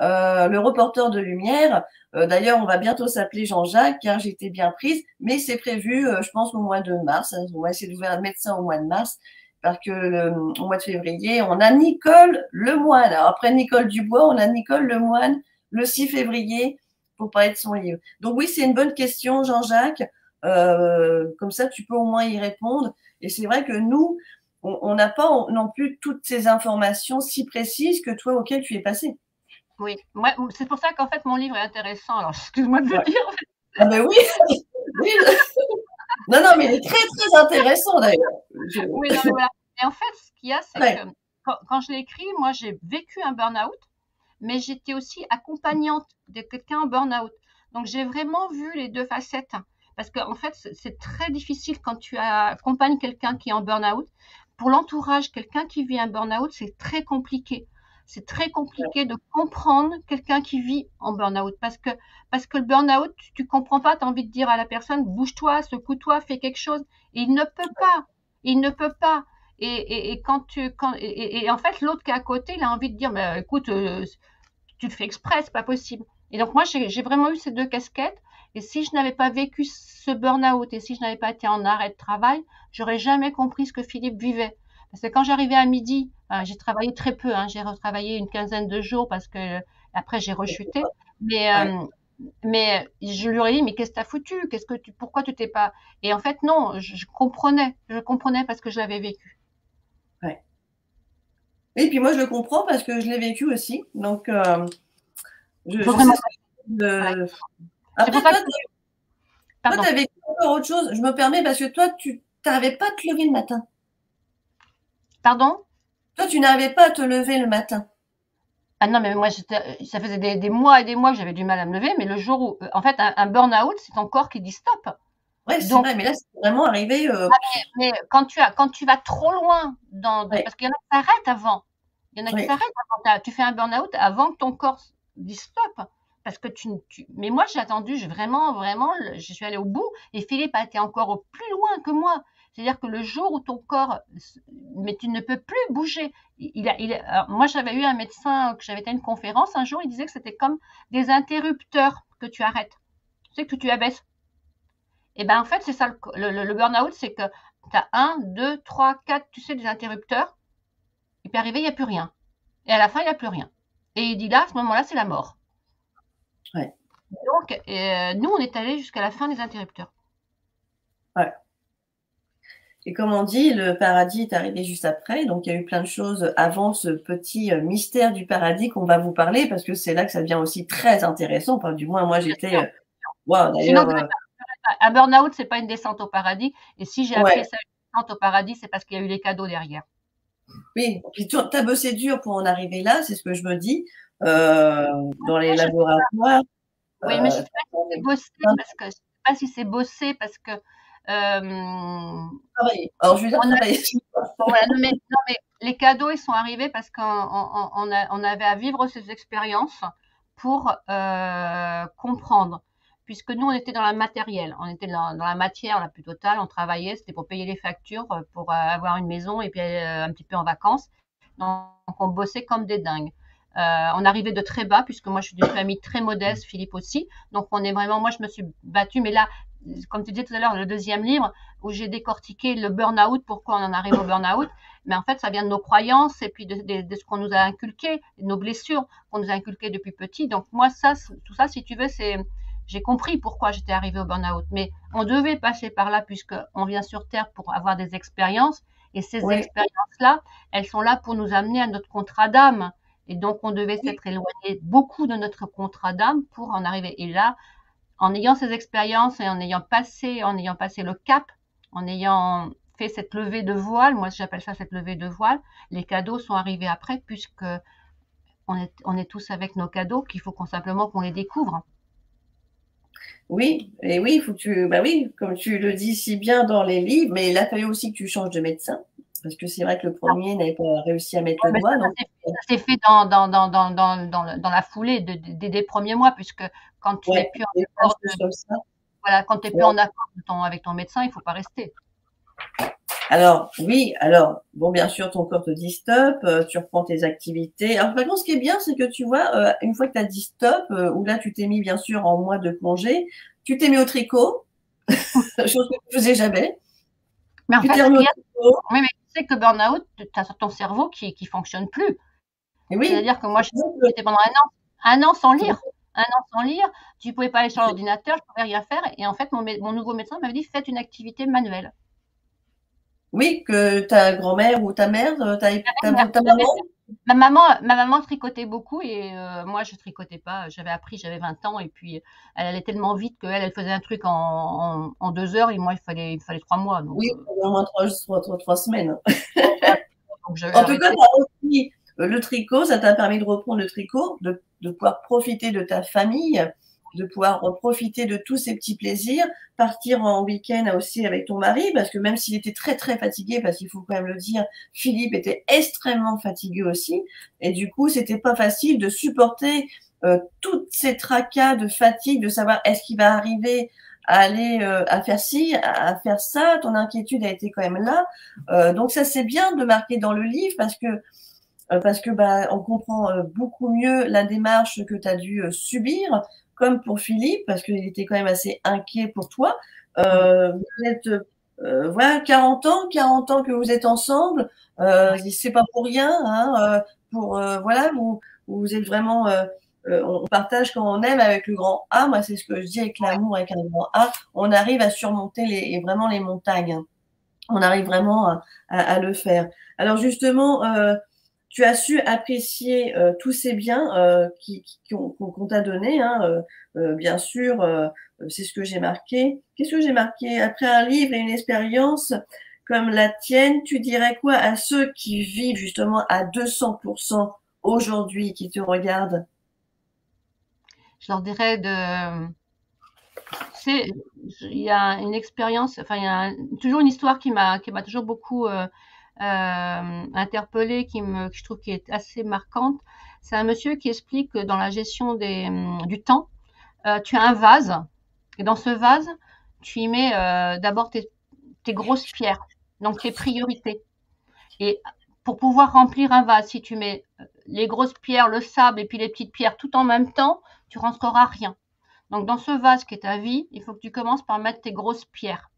Le reporter de lumière. D'ailleurs, on va bientôt s'appeler Jean-Jacques, car j'étais bien prise, mais c'est prévu, je pense, au mois de mars. On va essayer d'ouvrir un médecin au mois de mars, parce que au mois de février, on a Nicole Lemoine. Alors, après Nicole Dubois, on a Nicole Lemoine le 6 février pour parler de son livre. Donc oui, c'est une bonne question, Jean-Jacques. Comme ça, tu peux au moins y répondre. Et c'est vrai que nous, on n'a pas non plus toutes ces informations si précises que toi, auxquelles tu es passé. Oui, c'est pour ça qu'en fait, mon livre est intéressant. Alors, excuse-moi de le dire. En fait. Ah ben oui, oui. Non, mais il est très, très intéressant d'ailleurs. Oui, non, mais voilà. Et en fait, ce qu'il y a, c'est que quand je l'ai écrit, moi, j'ai vécu un burn-out, mais j'étais aussi accompagnante de quelqu'un en burn-out. Donc, j'ai vraiment vu les deux facettes. Parce qu'en fait, c'est très difficile quand tu accompagnes quelqu'un qui est en burn-out. Pour l'entourage, quelqu'un qui vit un burn-out, c'est très compliqué. C'est très compliqué de comprendre quelqu'un qui vit en burn-out. Parce que le burn-out, tu comprends pas, tu as envie de dire à la personne, bouge-toi, secoue-toi, fais quelque chose. Et il ne peut pas. Il ne peut pas. Et en fait, l'autre qui est à côté, il a envie de dire, mais écoute, tu le fais exprès, c'est pas possible. Et donc moi, j'ai vraiment eu ces deux casquettes. Et si je n'avais pas vécu ce burn-out et si je n'avais pas été en arrêt de travail, j'aurais jamais compris ce que Philippe vivait. Parce que quand j'arrivais à midi, j'ai travaillé très peu, hein, j'ai retravaillé une quinzaine de jours parce que après j'ai rechuté. Mais je lui aurais dit, mais qu'est-ce que t'as foutu? Pourquoi tu t'es pas... Et en fait, non, je comprenais parce que je l'avais vécu. Ouais. Et puis moi, je le comprends parce que je l'ai vécu aussi. Donc, je sais Après, toi, tu as vécu encore autre chose. Je me permets parce que toi, tu n'arrivais pas à te lever le matin. Pardon? Toi, tu n'arrivais pas à te lever le matin. Ah non, mais moi, ça faisait des mois et des mois que j'avais du mal à me lever, mais le jour où, en fait, un burn-out, c'est ton corps qui dit stop. Oui, c'est vrai, mais là, c'est vraiment arrivé. Mais quand tu vas trop loin, parce qu'il y en a qui s'arrêtent avant. Il y en a qui s'arrêtent avant. Tu fais un burn-out avant que ton corps dise stop. Parce que mais moi, j'ai attendu, vraiment, je suis allée au bout, et Philippe a été encore au plus loin que moi. C'est-à-dire que le jour où ton corps, mais tu ne peux plus bouger. Moi, j'avais eu un médecin, que j'avais été à une conférence un jour, il disait que c'était comme des interrupteurs que tu arrêtes. Tu sais, que tu abaisses. Et ben en fait, c'est ça le burn-out, c'est que tu as 1, 2, 3, 4, tu sais, des interrupteurs, et puis arrivé, il n'y a plus rien. Et à la fin, il n'y a plus rien. Et il dit là, à ce moment-là, c'est la mort. Ouais. Donc, nous, on est allé jusqu'à la fin des interrupteurs. Ouais. Et comme on dit, le paradis est arrivé juste après. Donc, il y a eu plein de choses avant ce petit mystère du paradis qu'on va vous parler, parce que c'est là que ça devient aussi très intéressant. Enfin, du moins, moi, j'étais... Wow, d'ailleurs... un burn-out, c'est pas une descente au paradis. Et si j'ai appelé ça une descente au paradis, c'est parce qu'il y a eu les cadeaux derrière. Oui, puis tu as bossé dur pour en arriver là, c'est ce que je me dis, dans les laboratoires. Oui, mais je sais pas si c'est bossé parce que Travailler. Alors, je veux dire on a travailler. bon, voilà, non, mais les cadeaux, ils sont arrivés parce qu'on avait à vivre ces expériences pour comprendre. Puisque nous, on était dans la matériel, on était dans la matière la plus totale, on travaillait, c'était pour payer les factures, pour avoir une maison et puis aller un petit peu en vacances. Donc, on bossait comme des dingues. On arrivait de très bas, puisque moi, je suis d'une famille très modeste, Philippe aussi. Donc, on est vraiment, moi, je me suis battue, mais là, comme tu disais tout à l'heure, le deuxième livre, où j'ai décortiqué le burn-out, pourquoi on en arrive au burn-out. Mais en fait, ça vient de nos croyances et puis de ce qu'on nous a inculqué, de nos blessures qu'on nous a inculquées depuis petit. Donc moi, tout ça, si tu veux, j'ai compris pourquoi j'étais arrivée au burn-out. Mais on devait passer par là puisqu'on vient sur Terre pour avoir des expériences. Et ces Oui, expériences-là, elles sont là pour nous amener à notre contrat d'âme. Et donc, on devait oui, s'être éloigné beaucoup de notre contrat d'âme pour en arriver. Et là, en ayant ces expériences et en ayant passé le cap, en ayant fait cette levée de voile, moi j'appelle ça cette levée de voile, les cadeaux sont arrivés après puisque on est tous avec nos cadeaux qu'il faut simplement qu'on les découvre. oui, et oui, il faut que bah oui, comme tu le dis si bien dans les livres, mais il a fallu aussi que tu changes de médecin, parce que c'est vrai que le premier n'avait pas réussi à mettre le Mais doigt, donc ça s'est fait dans la foulée des premiers mois, puisque quand tu es ouais, plus en des accord choses comme ça. voilà, quand tu es plus Ouais. en accord avec ton médecin, il faut pas rester. Alors, oui, alors, bon, bien sûr, ton corps te dit stop, tu reprends tes activités. Alors, par contre, ce qui est bien, c'est que tu vois, une fois que tu as dit stop, ou là, tu t'es mis, bien sûr, en mois de congé, tu t'es mis au tricot, chose que tu faisais jamais. Mais en Tu fait, t'es ce remis qu'il au y a, tricot, oui, mais tu sais que burn-out, tu as ton cerveau qui fonctionne plus. et oui, C'est-à-dire que moi, donc, j'étais pendant un an sans lire. Un an sans lire, tu pouvais pas aller sur l'ordinateur, je pouvais rien faire. Et en fait, mon nouveau médecin m'avait dit, faites une activité manuelle. oui, que ta grand-mère ou ta mère, ta maman, Ma maman tricotait beaucoup et moi, je tricotais pas. J'avais appris, j'avais 20 ans et puis elle allait tellement vite qu'elle, elle faisait un truc en 2 heures et moi, il fallait 3 mois. Donc, oui, au moins 3 semaines. donc j'avais En tout cas, arrêté. tu as repris le tricot, ça t'a permis de reprendre le tricot, de pouvoir profiter de ta famille, de pouvoir profiter de tous ces petits plaisirs, partir en week-end aussi avec ton mari, parce que même s'il était très très fatigué, parce qu'il faut quand même le dire, Philippe était extrêmement fatigué aussi, et du coup, c'était pas facile de supporter toutes ces tracas de fatigue, de savoir est-ce qu'il va arriver à aller à faire ci, à faire ça. Ton inquiétude a été quand même là. Donc ça c'est bien de marquer dans le livre parce que bah on comprend beaucoup mieux la démarche que tu as dû subir, comme pour Philippe parce qu'il était quand même assez inquiet pour toi. Mm. Vous êtes voilà 40 ans que vous êtes ensemble. C'est pas pour rien, hein, pour voilà vous êtes vraiment on partage quand on aime avec le grand A. Moi c'est ce que je dis avec l'amour avec un grand A. On arrive à surmonter vraiment les montagnes. On arrive vraiment à le faire. Alors justement, tu as su apprécier tous ces biens qu'on t'a donnés, hein, bien sûr, c'est ce que j'ai marqué. Qu'est-ce que j'ai marqué? Après un livre et une expérience comme la tienne, tu dirais quoi à ceux qui vivent justement à 200% aujourd'hui, qui te regardent? Je leur dirais de, c'est, il y a une expérience, enfin, il y a toujours une histoire qui m'a toujours beaucoup interpellée, que je trouve qui est assez marquante. C'est un monsieur qui explique que dans la gestion du temps, tu as un vase, et dans ce vase, tu y mets d'abord tes grosses pierres, donc tes priorités. Et pour pouvoir remplir un vase, si tu mets les grosses pierres, le sable et puis les petites pierres tout en même temps, tu rentreras rien. Donc dans ce vase qui est ta vie, il faut que tu commences par mettre tes grosses pierres.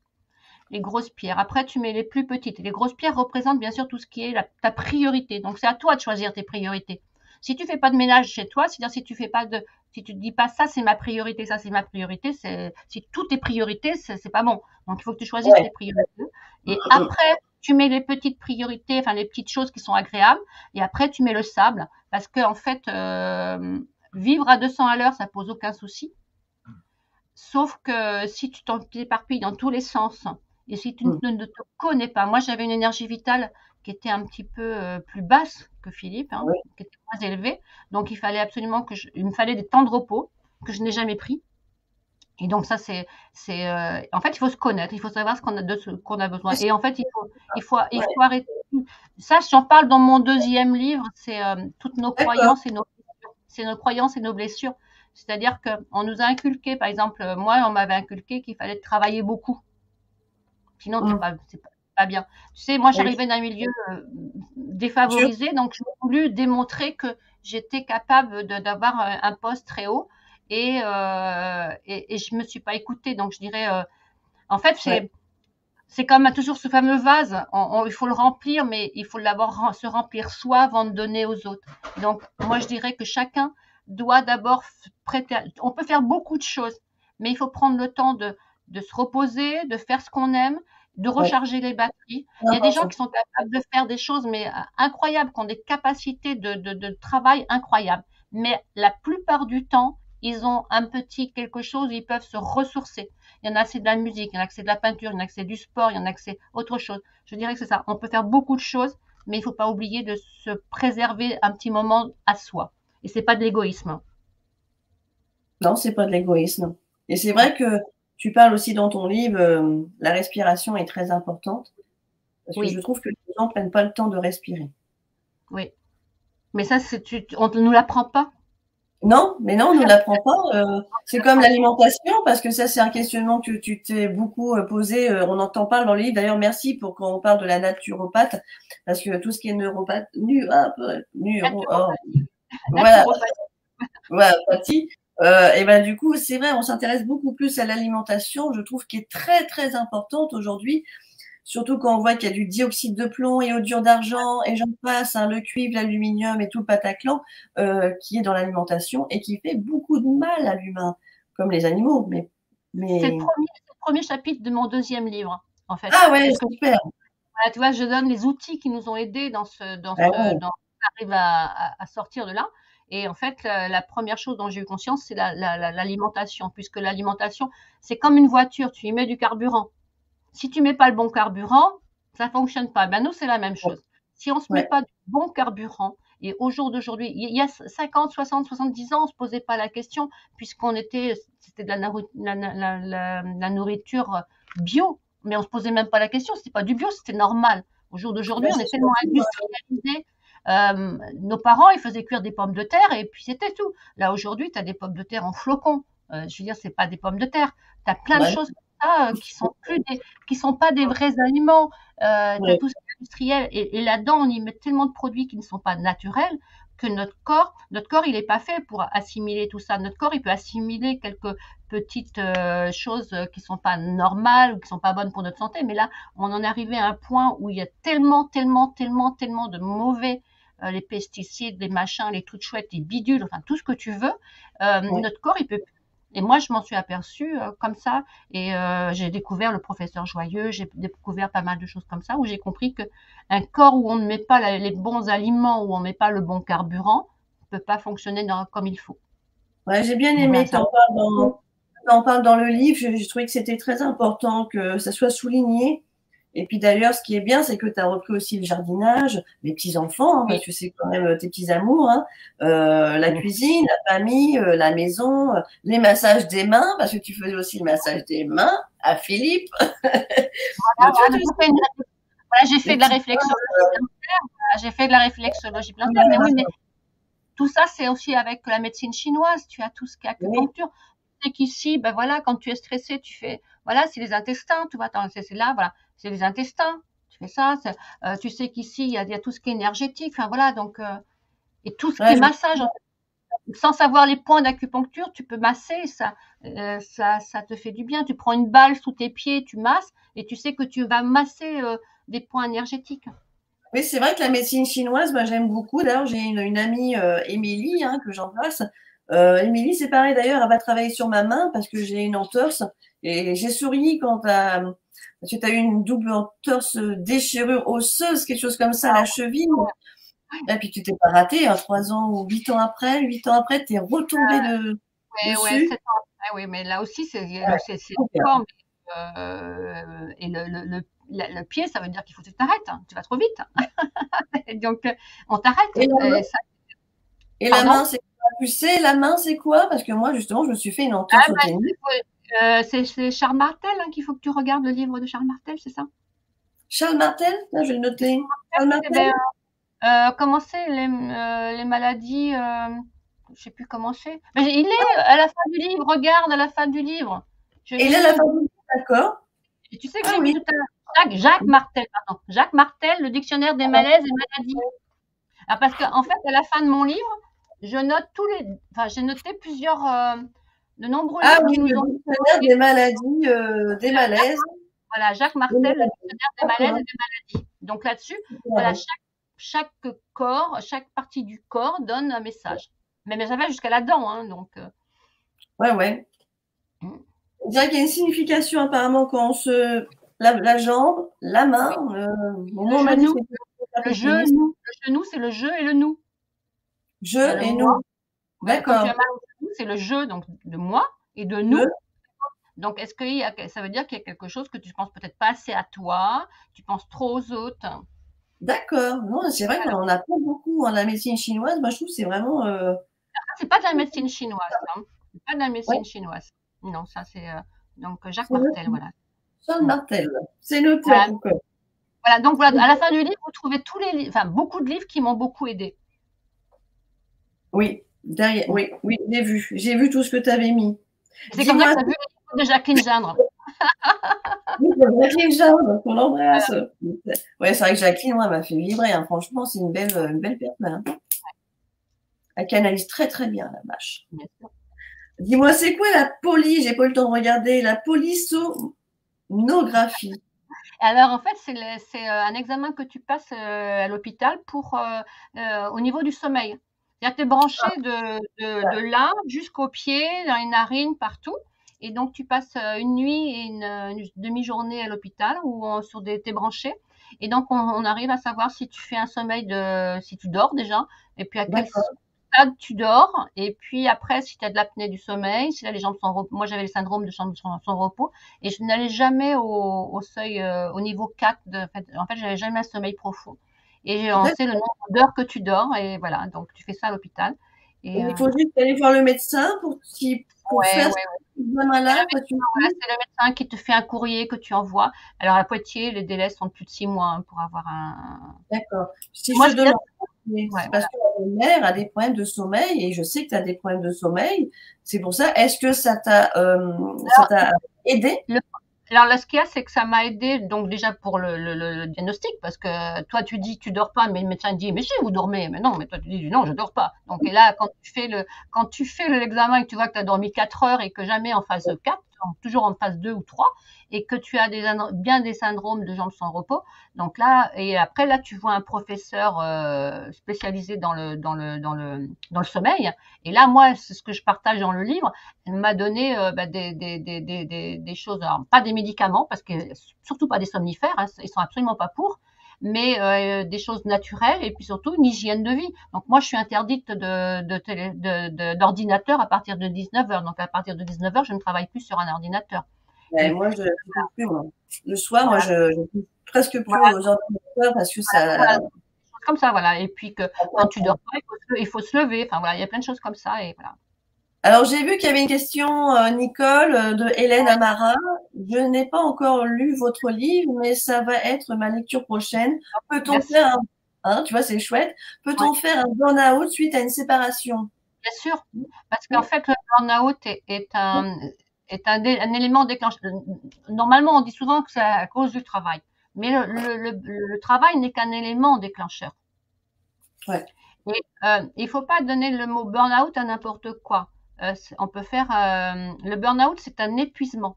Les grosses pierres. Après, tu mets les plus petites. Et les grosses pierres représentent bien sûr tout ce qui est ta priorité. Donc c'est à toi de choisir tes priorités. Si tu fais pas de ménage chez toi, c'est-à-dire si tu te dis pas ça c'est ma priorité, ça c'est ma priorité, si tout est priorité, c'est pas bon. Donc il faut que tu choisisses tes Ouais. priorités. Et après, tu mets les petites priorités, enfin les petites choses qui sont agréables. Et après, tu mets le sable parce que en fait, vivre à 200 à l'heure, ça pose aucun souci. Sauf que si tu t'éparpilles dans tous les sens et si tu Mm. ne te connais pas, moi j'avais une énergie vitale qui était un petit peu plus basse que Philippe, hein, Oui. qui était moins élevée, donc il fallait absolument il me fallait des temps de repos. que je n'ai jamais pris. Et donc ça, en fait, il faut se connaître, il faut savoir de ce qu'on a besoin. Et en fait, il faut arrêter. Ça, j'en parle dans mon deuxième livre, c'est toutes nos croyances et nos croyances et nos blessures. C'est-à-dire qu'on nous a inculqué, par exemple, moi, on m'avait inculqué qu'il fallait travailler beaucoup. Sinon, c'est pas bien. Tu sais, moi, j'arrivais d'un milieu défavorisé, donc j'ai voulu démontrer que j'étais capable d'avoir un poste très haut. Et je me suis pas écoutée. Donc, je dirais, en fait, c'est comme toujours ce fameux vase. Il faut le remplir, mais il faut d'abord se remplir soi avant de donner aux autres. Donc, moi, je dirais que chacun doit d'abord prêter. On peut faire beaucoup de choses, mais il faut prendre le temps de se reposer, de faire ce qu'on aime, de recharger les batteries. Il y a des gens qui sont capables de faire des choses, mais incroyables, qui ont des capacités de travail incroyables. Mais la plupart du temps, ils ont un petit quelque chose où ils peuvent se ressourcer. Il y en a c'est de la musique, il y en a que c'est de la peinture, il y en a que c'est du sport, il y en a que c'est autre chose. Je dirais que c'est ça. On peut faire beaucoup de choses, mais il ne faut pas oublier de se préserver un petit moment à soi. Et c'est pas de l'égoïsme. Non, c'est pas de l'égoïsme. Et c'est vrai que tu parles aussi dans ton livre, la respiration est très importante. Parce que je trouve que les gens ne prennent pas le temps de respirer. Oui. Mais ça, on ne nous l'apprend pas. Non, mais non, on ne nous l'apprend pas. C'est comme l'alimentation, parce que ça, c'est un questionnement que tu t'es beaucoup posé. On en parle dans le livre. D'ailleurs, merci pour quand on parle de la naturopathe, parce que tout ce qui est naturopathie. Et ben du coup, c'est vrai, on s'intéresse beaucoup plus à l'alimentation. Je trouve qu'elle est très très importante aujourd'hui. Surtout quand on voit qu'il y a du dioxyde de plomb, iodure d'argent, et j'en passe, hein, le cuivre, l'aluminium et tout le pataclan qui est dans l'alimentation et qui fait beaucoup de mal à l'humain, comme les animaux. Mais... C'est le premier chapitre de mon deuxième livre, en fait. Ah ouais, super. Voilà, tu vois, je donne les outils qui nous ont aidés dans arrive à sortir de là. Et en fait, la première chose dont j'ai eu conscience, c'est l'alimentation, puisque l'alimentation, c'est comme une voiture, tu y mets du carburant. Si tu mets pas le bon carburant, ça fonctionne pas. Ben nous, c'est la même chose. Si on se met pas du bon carburant, et au jour d'aujourd'hui, il y a 50, 60, 70 ans, on se posait pas la question, c'était de la nourriture bio, mais on se posait même pas la question, c'était pas du bio, c'était normal. Au jour d'aujourd'hui, on est tellement industrialisé. Nos parents, ils faisaient cuire des pommes de terre et puis c'était tout. Là, aujourd'hui, tu as des pommes de terre en flocons. Je veux dire, c'est pas des pommes de terre. Tu as plein de choses qui sont pas des vrais aliments. T'as tout ce qui est industriel et là-dedans on y met tellement de produits qui ne sont pas naturels que notre corps il est pas fait pour assimiler tout ça. Notre corps il peut assimiler quelques petites choses qui sont pas normales ou qui sont pas bonnes pour notre santé, mais là on en est arrivé à un point où il y a tellement de mauvais les pesticides, les machins, les trucs chouettes, les bidules, enfin tout ce que tu veux. Notre corps il peut. Et moi, je m'en suis aperçue comme ça. Et j'ai découvert le professeur Joyeux, j'ai découvert pas mal de choses comme ça, où j'ai compris qu'un corps où on ne met pas les bons aliments, où on ne met pas le bon carburant, ne peut pas fonctionner comme il faut. Ouais, j'ai bien aimé que tu en parles dans le livre. J'ai trouvé que c'était très important que ça soit souligné. Et puis d'ailleurs, ce qui est bien, c'est que tu as repris aussi le jardinage, les petits-enfants, hein, parce que c'est quand même tes petits amours, hein, la cuisine, la famille, la maison, les massages des mains, parce que tu faisais aussi le massage des mains à Philippe. J'ai fait de la réflexologie plantaire. Mais oui, mais tout ça, c'est aussi avec la médecine chinoise. Tu as tout ce qui est acupuncture. Tu sais qu'ici, ben voilà, quand tu es stressé, tu fais, voilà, c'est les intestins, tu vois, c'est là, voilà, c'est les intestins, tu fais ça. Tu sais qu'ici, il y a tout ce qui est énergétique, enfin voilà, donc, et tout ce qui est massage, sans savoir les points d'acupuncture, tu peux masser, ça te fait du bien. Tu prends une balle sous tes pieds, tu masses, et tu sais que tu vas masser des points énergétiques. Oui, c'est vrai que la médecine chinoise, moi j'aime beaucoup. D'ailleurs, j'ai une amie, Émilie, hein, que j'embrasse. Émilie, c'est pareil d'ailleurs, elle va travailler sur ma main parce que j'ai une entorse. Et j'ai souri parce que tu as eu une double entorse, déchirure osseuse, quelque chose comme ça, à la cheville. Et puis tu t'es pas raté, hein, 3 ans ou 8 ans après, tu es retombé dessus. Ouais, 7 ans. Oui, mais là aussi, c'est fort. Et le pied, ça veut dire qu'il faut que tu t'arrêtes. Hein. Tu vas trop vite. Donc, on t'arrête. Et la main, c'est Tu sais, la main, c'est quoi? Parce que moi, justement, je me suis fait une entorse au tennis. C'est Charles Martel hein, qu'il faut que tu regardes le livre de Charles Martel, c'est ça? Charles Martel? Là, je vais le noter. Charles Eh Martel? ben, comment c'est les maladies, je sais plus comment c'est. Mais il est à la fin du livre, regarde à la fin du livre. Je Et l'ai là, la lu. fin du livre, d'accord. Et tu sais que Ah j'ai mis oui. tout à l'heure Jacques Martel, pardon. Jacques Martel, le dictionnaire des malaises et maladies. Ah, parce qu'en fait, à la fin de mon livre, je note enfin, j'ai noté de nombreux Ah livres oui, qui nous le ont. dictionnaire des maladies, des malaises. Voilà, Jacques Des Martel, le maladies. dictionnaire des malaises D'accord. et des maladies. Donc là-dessus, voilà, chaque corps, chaque partie du corps donne un message. Mais ça va jusqu'à la dent, hein, donc. Ouais, ouais. On dirait qu'il y a une signification apparemment quand on se lave la jambe, la main. Moi, on m'a dit que c'était Le perfectionniste. genou, c'est le je et le nous. Je Le et moi, nous. quand tu D'accord. as mal au genou, c'est le je, donc de moi, et de Je. nous. Donc, ça veut dire qu'il y a quelque chose que tu penses peut-être pas assez à toi, tu penses trop aux autres. D'accord. Non, c'est vrai qu'on en apprend beaucoup en la médecine chinoise. Moi, je trouve que c'est vraiment. C'est pas de la médecine chinoise, hein. C'est pas de la Ouais, médecine chinoise. Non, ça c'est donc Jacques c'est Martel, noté. voilà. Charles Mm. Martel. C'est noté en Voilà. tout cas. Voilà, donc voilà, à la fin du livre, vous trouvez tous les livres, enfin beaucoup de livres qui m'ont beaucoup aidé. Oui, derrière. Mm. Oui, oui, j'ai vu. J'ai vu tout ce que tu avais mis. C'est comme ça Dis-moi. que tu as vu les livres de Jacqueline Gindre. Oui, Jacqueline Jarre, on l'embrasse. Ouais, c'est vrai que Jacqueline, moi, m'a fait vibrer. Hein. Franchement, c'est une belle personne. Hein. Elle canalise très très bien la vache. Dis-moi, c'est quoi la j'ai pas eu le temps de regarder, la polysonographie. Alors en fait, c'est un examen que tu passes à l'hôpital au niveau du sommeil. C'est-à-dire que tu es branché de là jusqu'aux pieds, dans les narines, partout. Et donc tu passes une nuit et une demi-journée à l'hôpital où t'es branché. Et donc on arrive à savoir si tu fais un sommeil si tu dors déjà, et puis à quel stade tu dors, et puis après si tu as de l'apnée du sommeil, si là les jambes sont en repos. Moi j'avais le syndrome de jambes sans repos, et je n'allais jamais au seuil, au niveau 4. En fait, j'avais jamais un sommeil profond. Et on sait le nombre d'heures que tu dors, et voilà, donc tu fais ça à l'hôpital. Et, il faut juste aller voir le médecin pour faire ce examen-là. c'est le médecin qui te fait un courrier que tu envoies. Alors à Poitiers, les délais sont de plus de 6 mois hein, pour avoir un. D'accord. Si Moi, je demande, c'est parce voilà. que ma mère a des problèmes de sommeil et je sais que tu as des problèmes de sommeil. C'est pour ça. Est-ce que ça t'a aidé? Alors là, ce qu'il y a, c'est que ça m'a aidé, donc déjà pour le diagnostic, parce que toi tu dis tu dors pas, mais le médecin dit mais si vous dormez, mais non, mais toi tu dis non je dors pas. Donc et là quand tu fais l'examen et que tu vois que tu as dormi 4 heures et que jamais en phase 4, donc toujours en phase 2 ou 3, et que tu as bien des syndromes de jambes sans repos, donc là et après là tu vois un professeur spécialisé dans le sommeil, et là moi c'est ce que je partage dans le livre. Elle m'a donné des choses, alors, pas des médicaments, parce que surtout pas des somnifères, hein, ils sont absolument pas pour, mais des choses naturelles et puis surtout une hygiène de vie. Donc moi, je suis interdite d'ordinateur à partir de 19h. Donc à partir de 19h, je ne travaille plus sur un ordinateur. Ouais, moi, je ne touche plus. Moi. Le soir, moi, je ne touche presque plus Voilà. aux ordinateurs parce que ça. Voilà. Comme ça, voilà. Et puis que quand tu dors pas, il faut se lever. Enfin voilà, il y a plein de choses comme ça et voilà. Alors, j'ai vu qu'il y avait une question, Nicole, de Hélène Amara. Je n'ai pas encore lu votre livre, mais ça va être ma lecture prochaine. Peut-on faire tu vois, c'est chouette. Peut-on faire un burn-out suite à une séparation? Bien sûr, parce qu'en fait, le burn-out est un élément déclencheur. Normalement, on dit souvent que c'est à cause du travail, mais le travail n'est qu'un élément déclencheur. Ouais. Et il ne faut pas donner le mot burn-out à n'importe quoi. On peut faire le burn-out, c'est un épuisement.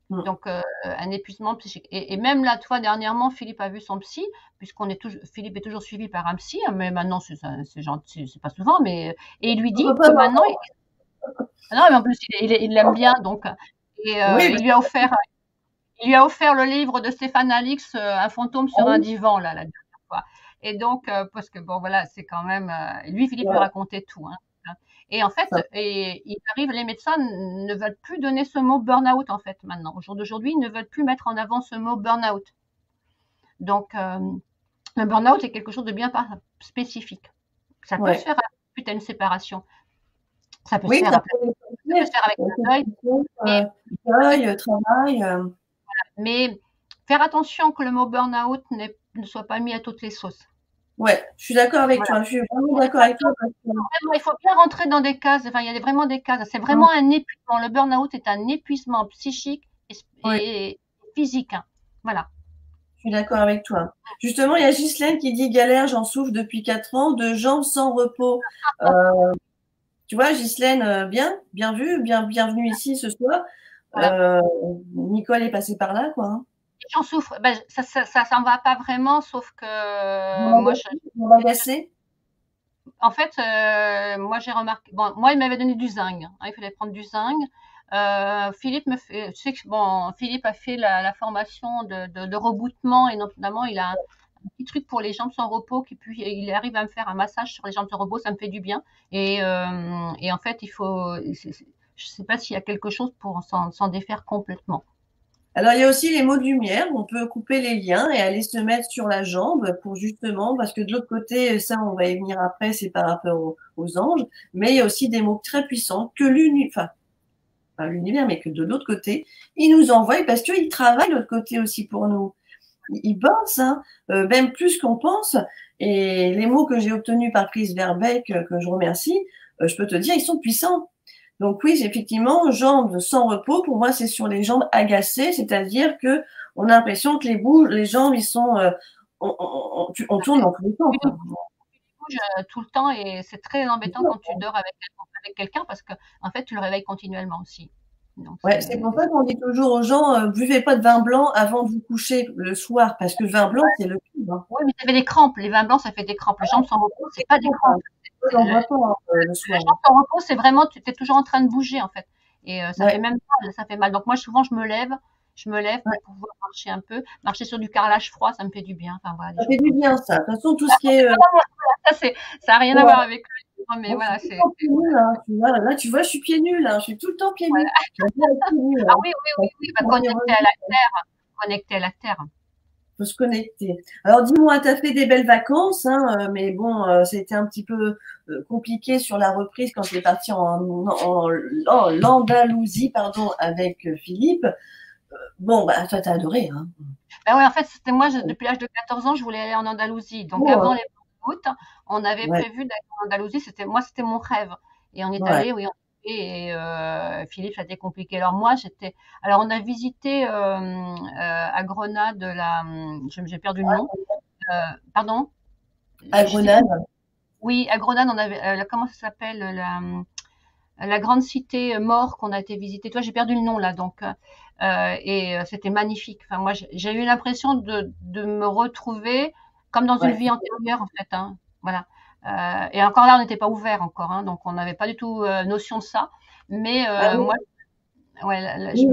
Donc un épuisement psychique. Et même là, toi, dernièrement, Philippe a vu son psy, Philippe est toujours suivi par un psy, hein, mais maintenant c'est gentil, c'est pas souvent, mais et il lui dit que maintenant, non, mais en plus il l'aime bien, donc et Oui, il lui a offert le livre de Stéphane Alix, Un fantôme sur un divan là la dernière fois. Et donc parce que bon voilà, c'est quand même lui Philippe lui racontait tout. Hein. Et en fait, les médecins ne veulent plus donner ce mot burn-out en fait maintenant. Au jour d'aujourd'hui, ils ne veulent plus mettre en avant ce mot burn-out. Donc, le burn-out est quelque chose de bien spécifique. Ça peut se faire puis tu as une séparation. Ça peut se Oui, faire ça à peut ça peut se faire avec un deuil, mais deuil, travail. mais faire attention que le mot burn-out ne soit pas mis à toutes les sauces. Ouais, je suis d'accord avec Voilà. toi. Je suis vraiment d'accord avec toi parce que Vraiment, il faut bien rentrer dans des cases. Enfin, il y a vraiment des cases. C'est vraiment un épuisement. Le burn-out est un épuisement psychique oui, et physique, hein. Voilà. je suis d'accord avec toi. Justement, il y a Ghislaine qui dit galère, j'en souffre depuis 4 ans, de jambes sans repos. Tu vois, Ghislaine, bien vu, bienvenue ici ce soir. Voilà. Nicole est passée par là, quoi. Hein. J'en souffre. Ben, ça s'en va pas vraiment, sauf que moi, en fait, moi, j'ai remarqué. Bon, moi, il m'avait donné du zinc. Hein, il fallait prendre du zinc. Philippe me fait. Tu sais que bon, Philippe a fait la formation de rebootement et notamment, il a un petit truc pour les jambes sans repos qui puis il arrive à me faire un massage sur les jambes sans repos, ça me fait du bien. Et en fait, il faut. Je sais pas s'il y a quelque chose pour s'en défaire complètement. Alors, il y a aussi les mots de lumière. On peut couper les liens et aller se mettre sur la jambe pour justement, parce que de l'autre côté, ça, on va y venir après, c'est par rapport aux anges. Mais il y a aussi des mots très puissants que l'univers, pas l'univers, mais que de l'autre côté, ils nous envoient parce qu'ils travaillent de l'autre côté aussi pour nous. Ils bossent, hein, même plus qu'on pense. Et les mots que j'ai obtenus par Chris Verbeek, que je remercie, je peux te dire, ils sont puissants. Donc oui, effectivement, jambes sans repos, pour moi, c'est sur les jambes agacées, c'est-à-dire que on a l'impression que les jambes, ils sont, on tourne dans tous les sens. Tu bouges tout le temps et c'est très embêtant quand tu dors avec quelqu'un parce que en fait, tu le réveilles continuellement aussi. Donc Ouais, c'est pour ça qu'on dit toujours aux gens, buvez pas de vin blanc avant de vous coucher le soir, parce que le vin blanc, c'est le pire. Hein. Oui, mais tu avais des crampes. Les vins blancs, ça fait des crampes. Les jambes sans repos, c'est pas des crampes. J'en vois pas le Les soir. jambes sans repos, c'est vraiment, tu es toujours en train de bouger en fait. Et ça Ouais. fait même mal, ça fait mal. Donc moi, souvent, je me lève Ouais. pour pouvoir marcher un peu. Marcher sur du carrelage froid, ça me fait du bien. Enfin voilà, des Ça choses fait du comme ça. bien, ça. De toute façon, tout ce qui est. Ça n'a rien à Ouais. voir avec le livre, mais Moi, je voilà, suis tout c'est. le temps pieds nus, hein. Tu vois, là, tu vois, je suis pieds nus, là. Je suis tout le temps pieds nus. Voilà. J'aime bien être pieds nus, Ah hein. oui, oui, Ça oui, fait oui, bah, mon connecté à biologie, la terre. Connecté à la terre. faut se connecter. Alors, dis-moi, tu as fait des belles vacances, hein, mais bon, c'était un petit peu compliqué sur la reprise quand tu es parti en l'Andalousie, pardon, avec Philippe. Bon, bah, toi, t'as adoré, hein. Ben ouais, en fait, c'était moi, depuis l'âge de 14 ans, je voulais aller en Andalousie. Donc, Bon, avant les août, on avait ouais, prévu d'aller en Andalousie. C'était mon rêve. Et on est ouais. allé, oui, et Philippe, ça a été compliqué. Alors, moi, alors, on a visité à Grenade j'ai perdu le nom. Pardon? À Je sais Grenade. plus. Oui, à Grenade, on avait, comment ça s'appelle, la grande cité mort qu'on a été visiter. Toi, j'ai perdu le nom là, donc et c'était magnifique. Enfin, moi, j'ai eu l'impression de me retrouver comme dans une Ouais. vie antérieure, en fait. Hein. Voilà. Et encore là, on n'était pas ouvert encore, hein, donc on n'avait pas du tout notion de ça. Mais Ah oui, moi, ouais, oui.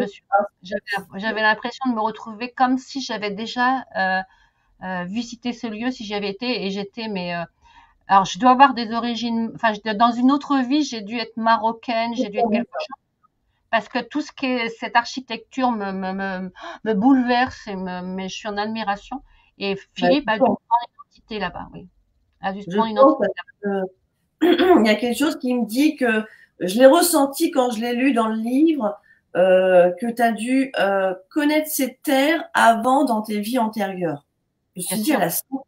j'avais l'impression de me retrouver comme si j'avais déjà visité ce lieu, si j'y avais été, et j'étais, mais alors, je dois avoir des origines. Enfin, dans une autre vie, j'ai dû être marocaine, j'ai dû être quelque chose. Parce que tout ce qui est cette architecture me bouleverse mais je suis en admiration. Et Bah, Philippe a dû prendre une identité là-bas, oui. A dû se je prendre une pense identité. que il y a quelque chose qui me dit que je l'ai ressenti quand je l'ai lu dans le livre, que tu as dû connaître ces terres avant dans tes vies antérieures. Je me Bien suis dit, sûr. elle a senti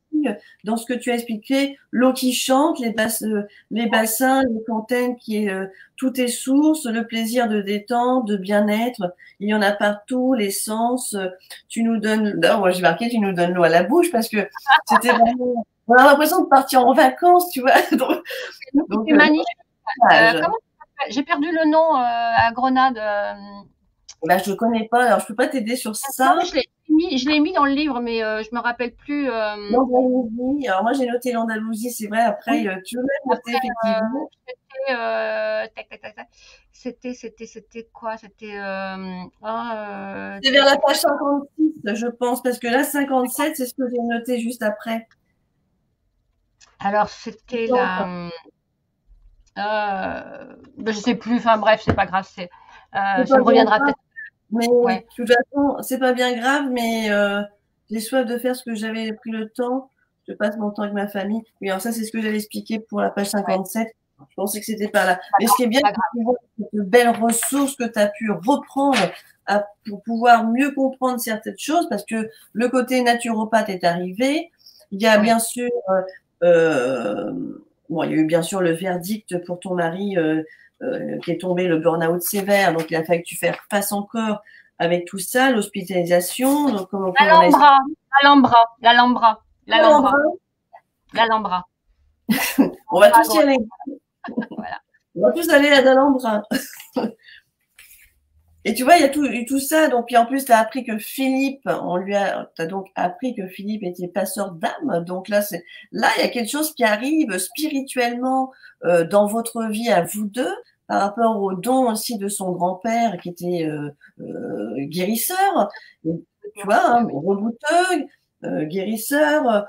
dans ce que tu as expliqué, l'eau qui chante, les bassins, les fontaines qui est, tout est source, le plaisir de détente, de bien-être. Il y en a partout, les sens. Tu nous donnes, moi j'ai marqué, tu nous donnes l'eau à la bouche parce que c'était vraiment, on a l'impression de partir en vacances, tu vois. Donc, C'est magnifique. dommage. Comment ça s'appelle? J'ai perdu le nom à Grenade. Bah, je connais pas, alors je peux pas t'aider sur Non, ça. mais je l'ai mis dans le livre, mais je me rappelle plus. L'Andalousie, alors moi j'ai noté l'Andalousie, c'est vrai, après, Oui. tu veux même noter effectivement. C'était, tac, tac, tac, tac. C'était quoi? C'était, C'est vers la page 56, je pense, parce que là, 57, c'est ce que j'ai noté juste après. alors c'était je sais plus. Enfin bref, c'est pas grave. C'est Ça pas me bien reviendra grave, peut-être. mais Ouais. de toute façon, c'est pas bien grave, mais j'ai soif de faire ce que j'avais pris le temps. Je passe mon temps avec ma famille. Oui, alors ça, c'est ce que j'avais expliqué pour la page Ouais. 57. Je pensais que c'était pas là. Mais ce qui est bien, c'est que tu vois de belles ressources que tu as pu reprendre pour pouvoir mieux comprendre certaines choses, parce que le côté naturopathe est arrivé. Il y a bien sûr, bon, il y a eu bien sûr le verdict pour ton mari qui est tombé, le burn-out sévère. Donc, il a fallu que tu fasses face encore avec tout ça, l'hospitalisation. Donc, l'Alhambra. On va tous y aller. Voilà. On va tous aller à l'Alhambra. Et tu vois, il y a tout ça. Donc, puis en plus, tu as appris que Philippe, t'as donc appris que Philippe était passeur d'âme. Donc là, il y a quelque chose qui arrive spirituellement dans votre vie à vous deux, par rapport au don aussi de son grand-père qui était guérisseur. Et, tu vois, hein, rebouteux, guérisseur,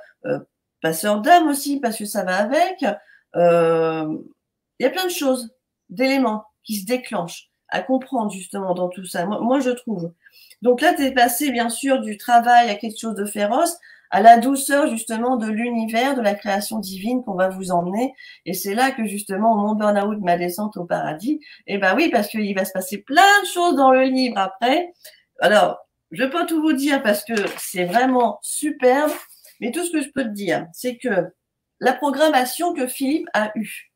passeur d'âme aussi, parce que ça va avec. Il y a plein de choses, d'éléments qui se déclenchent à comprendre justement dans tout ça. Moi je trouve. Donc là, tu es passé bien sûr du travail à quelque chose de féroce, à la douceur justement de l'univers, de la création divine qu'on va vous emmener. Et c'est là que justement, mon burn-out, ma descente au paradis, et ben oui, parce qu'il va se passer plein de choses dans le livre après. Alors, je peux pas tout vous dire parce que c'est vraiment superbe, mais tout ce que je peux te dire, c'est que la programmation que Philippe a eue,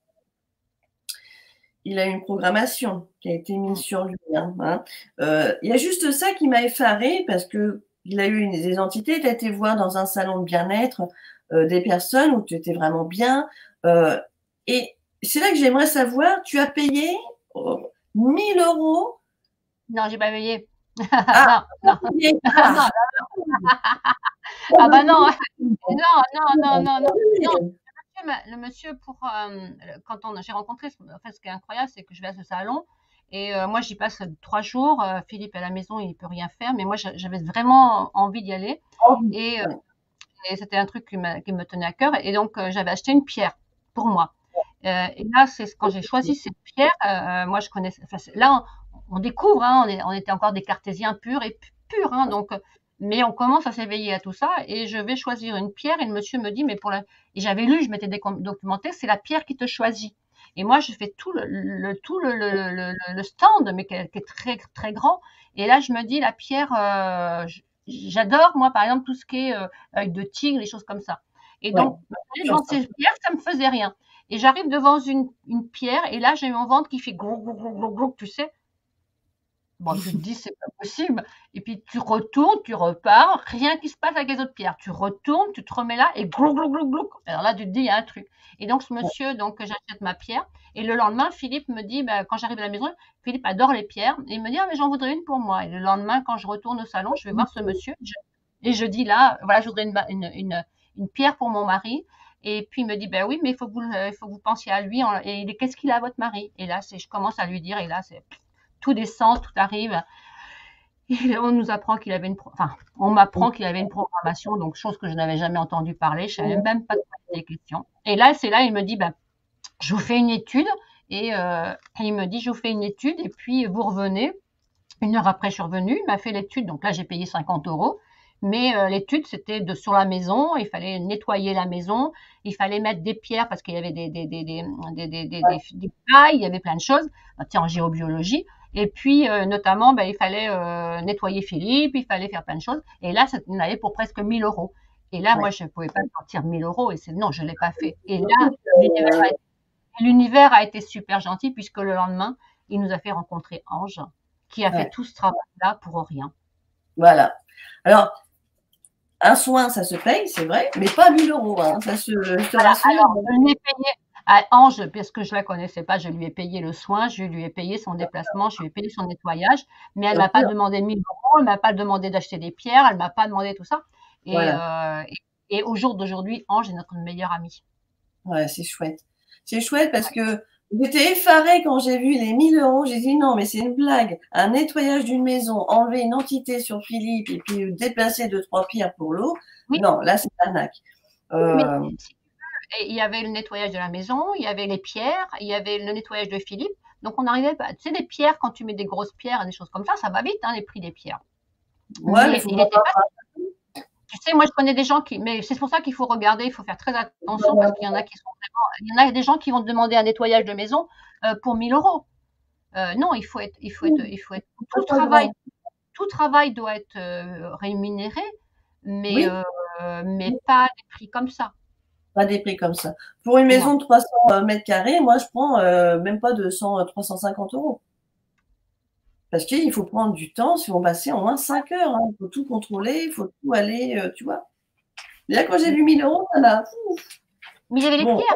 il a une programmation qui a été mise sur lui. Hein. Il y a juste ça qui m'a effarée parce que il a eu des entités. Tu as été voir dans un salon de bien-être des personnes où tu étais vraiment bien. Et c'est là que j'aimerais savoir, tu as payé 1000 €? Non, j'ai pas payé. Ah, non. Ah bah non. Non. Le monsieur, quand j'ai rencontré, en fait, ce qui est incroyable, c'est que je vais à ce salon et moi j'y passe 3 jours. Philippe est à la maison, il peut rien faire, mais moi j'avais vraiment envie d'y aller et c'était un truc qui me tenait à cœur et donc j'avais acheté une pierre pour moi. Et là, c'est quand j'ai choisi cette pierre, moi je connaissais. Enfin, là, on découvre, hein, on était encore des cartésiens purs, hein, donc. Mais on commence à s'éveiller à tout ça et je vais choisir une pierre et le monsieur me dit, mais et j'avais lu, je m'étais documenté, c'est la pierre qui te choisit. Et moi, je fais tout le stand, mais qui est très, très grand. Et là, je me dis, la pierre, j'adore, moi, par exemple, tout ce qui est œil de tigre, les choses comme ça. Et donc, devant ces pierres, ça me faisait rien. Et j'arrive devant une pierre et là, j'ai mon ventre qui fait gros, gros, gros, gros, gros, tu sais. Bon, tu te dis, c'est pas possible. Et puis, tu retournes, tu repars, rien qui se passe avec les autres pierres. Tu retournes, tu te remets là et glou, glou, glou, glou. Alors là, tu te dis, il y a un truc. Et donc, ce monsieur, donc, j'achète ma pierre. Et le lendemain, Philippe me dit, quand j'arrive à la maison, Philippe adore les pierres. Et il me dit, ah, mais j'en voudrais une pour moi. Et le lendemain, quand je retourne au salon, je vais voir ce monsieur. Et je dis là, voilà, je voudrais une pierre pour mon mari. Et puis il me dit, ben oui, mais il faut que vous pensiez à lui. Et qu'est-ce qu'il a, votre mari? Et là, je commence à lui dire, et là, tout descend, tout arrive. Et on nous apprend qu'il avait on m'apprend qu'il avait une programmation, donc chose que je n'avais jamais entendu parler, je savais même pas de quoi c'était question. Et là, il me dit, je vous fais une étude, et il me dit, je vous fais une étude, et puis vous revenez. 1 heure après, je suis revenue, il m'a fait l'étude, donc là, j'ai payé 50 €. Mais l'étude, c'était sur la maison, il fallait nettoyer la maison, il fallait mettre des pierres parce qu'il y avait des pailles, il y avait plein de choses, en géobiologie. Et puis, notamment, il fallait nettoyer Philippe, il fallait faire plein de choses. Et là, ça en allait pour presque 1000 €. Et là, moi, je ne pouvais pas sortir 1000 € et non, je ne l'ai pas fait. Et là, l'univers a été super gentil puisque le lendemain, il nous a fait rencontrer Ange qui a fait tout ce travail-là pour rien. Voilà. Alors, un soin, ça se paye, c'est vrai, mais pas 1000 €. Hein. Ça je te rassure. Alors, je lui ai payé à Ange, parce que je ne la connaissais pas, je lui ai payé le soin, je lui ai payé son déplacement, je lui ai payé son nettoyage, mais elle ne m'a pas demandé 1000 €, elle ne m'a pas demandé d'acheter des pierres, elle ne m'a pas demandé tout ça. Et au jour d'aujourd'hui, Ange est notre meilleure amie. Ouais, c'est chouette. C'est chouette parce que j'étais effarée quand j'ai vu les 1000 €. J'ai dit non, mais c'est une blague. Un nettoyage d'une maison, enlever une entité sur Philippe et puis déplacer 2-3 pierres pour l'eau. Oui. Non, là, c'est arnaque. Il y avait le nettoyage de la maison, il y avait les pierres, il y avait le nettoyage de Philippe. Donc, on arrivait, tu sais, des pierres, quand tu mets des grosses pierres, des choses comme ça va vite, hein, les prix des pierres. Ouais, mais il n'était pas... Tu sais, moi, je connais des gens qui, mais c'est pour ça qu'il faut regarder, il faut faire très attention parce qu'il y en a qui sont vraiment, il y en a des gens qui vont te demander un nettoyage de maison pour 1000 euros. Non, tout travail doit être rémunéré, mais, Oui, mais pas à des prix comme ça. pas des prix comme ça. Pour une Non. maison de 300 mètres carrés, moi, je prends même pas 350 euros. Parce qu'il faut prendre du temps, si on passer au moins 5 heures. Hein. Il faut tout contrôler, il faut tout aller, tu vois. Là, quand j'ai vu 1000 euros, ça m'a. Mais il y avait les Bon, pierres,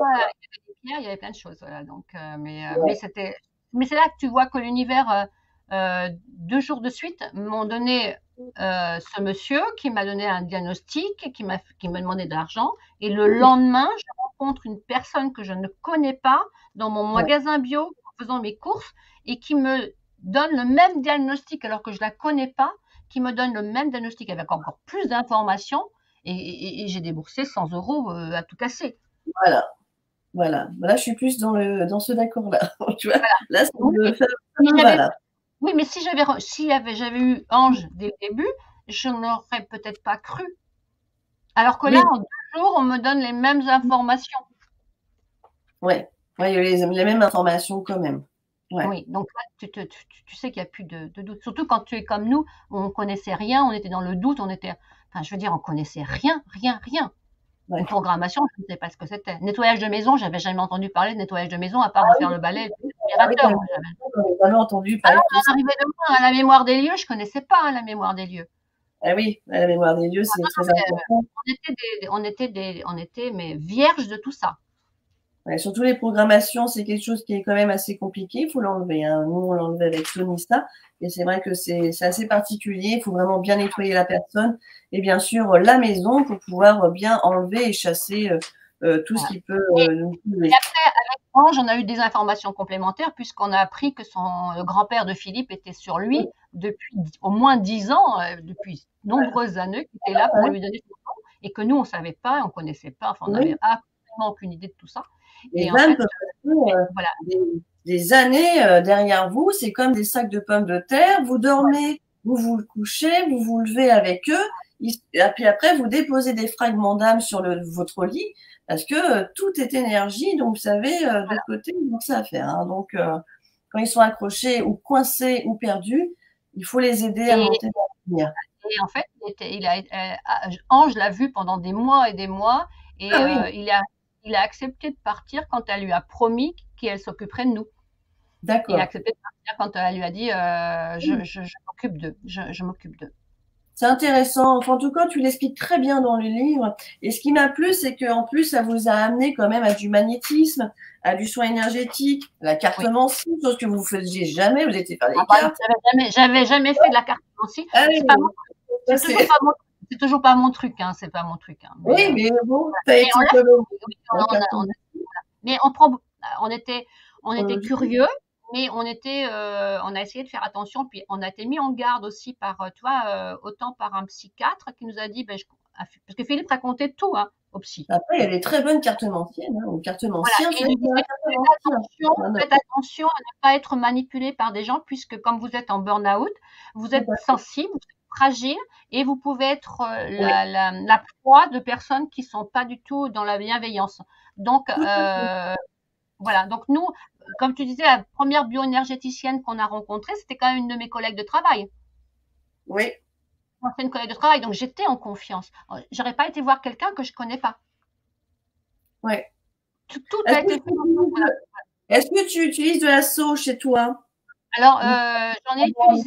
il y avait plein de choses, voilà. Donc, mais c'était, mais c'est là que tu vois que l'univers, 2 jours de suite, m'ont donné ce monsieur qui m'a donné un diagnostic, qui m'a demandé de l'argent, et le lendemain, je rencontre une personne que je ne connais pas dans mon ouais, magasin bio en faisant mes courses et qui me donne le même diagnostic alors que je la connais pas, qui me donne le même diagnostic avec encore plus d'informations et j'ai déboursé 100 euros à tout casser. voilà. Voilà. Là, je suis plus dans ce d'accord-là. Tu vois, là, ça Oui, me, mais ça si me va, j'avais, là. oui, mais si j'avais eu Ange dès le début, je n'aurais peut-être pas cru. Alors que là, Oui, en 2 jours, on me donne les mêmes informations. ouais. Ouais, il y a les mêmes informations quand même. Ouais. Oui, donc là, tu sais qu'il n'y a plus de doute. Surtout quand tu es comme nous, où on connaissait rien, on était dans le doute, enfin, je veux dire, on connaissait rien, rien, rien. Une Ouais. programmation, je ne sais pas ce que c'était. Nettoyage de maison, j'avais jamais entendu parler de nettoyage de maison, à Ah part de oui, faire le balai et ah oui, l'aspirateur. Moi, j'avais jamais entendu ah parler non, de tout on ça. arrivait de loin, à la mémoire des lieux, je connaissais pas la mémoire des lieux. Ah oui, la mémoire des lieux, c'est très important. On était mais vierges de tout ça. Ouais, surtout les programmations, c'est quelque chose qui est quand même assez compliqué. Il faut l'enlever. Hein. Nous, on l'enlevait avec Sonista. Et c'est vrai que c'est assez particulier. Il faut vraiment bien nettoyer la personne et bien sûr la maison pour pouvoir bien enlever et chasser tout ce Voilà. qui peut Et, nous et tuer. après, avec Ange, on a eu des informations complémentaires puisqu'on a appris que le grand-père de Philippe était sur lui depuis au moins 10 ans, depuis nombreuses années, qui était là pour Ouais. lui donner son nom et que nous, on savait pas, on connaissait pas, enfin, on n'avait Oui, absolument aucune idée de tout ça. Et les en âmes fait, peuvent rester voilà. des, des années derrière vous. C'est comme des sacs de pommes de terre. Vous dormez, vous vous couchez, vous vous levez avec eux. Et puis après, vous déposez des fragments d'âme sur votre lit parce que tout est énergie. Donc, vous savez, de l'autre côté, ils ont que ça à faire. Hein. Donc, quand ils sont accrochés ou coincés ou perdus, il faut les aider à Et, monter dans l'avenir. et en fait, Ange l'a vu pendant des mois et des mois et Ah oui, il a accepté de partir quand elle lui a promis qu'elle s'occuperait de nous. Il a d'accord. accepté de partir quand elle lui a dit je m'occupe d'eux, je m'occupe d'eux. C'est intéressant. Enfin, en tout cas, tu l'expliques très bien dans le livre. Et ce qui m'a plu, c'est qu'en plus, ça vous a amené quand même à du magnétisme, à du soin énergétique, la Oui. cartomancie, chose que vous ne faisiez jamais. Vous étiez faire Ah les bah non, cartes. j'avais jamais fait de la cartomancie. Ah C'est pas oui, ça, c'est toujours pas mon, c'est toujours pas mon truc, hein, c'est pas mon truc. Hein. oui, mais bon, ça a Mais on été l'a quand même fait, oui, la cartomancie. mais on était curieux, mais on a essayé de faire attention, puis on a été mis en garde aussi par, tu vois, autant par un psychiatre qui nous a dit, parce que Philippe racontait tout, hein, au psy. Après, il y a des très bonnes cartomanciennes, hein, ou Voilà, cartomanciens, et c'est il nous la disait, cartomancie. Hein. faites attention à ne pas être manipulé par des gens, puisque comme vous êtes en burn-out, vous êtes sensible, vous êtes fragile, et vous pouvez être Oui, la proie de personnes qui sont pas du tout dans la bienveillance. Donc, tout à fait. voilà. Donc nous, comme tu disais, la première bioénergéticienne qu'on a rencontrée, c'était quand même une de mes collègues de travail. Oui, Ancienne collègue de travail, donc j'étais en confiance. J'aurais pas été voir quelqu'un que je connais pas. oui. Tout Est-ce a que été fait. est-ce que tu utilises de la sauge chez toi? Alors, Ou-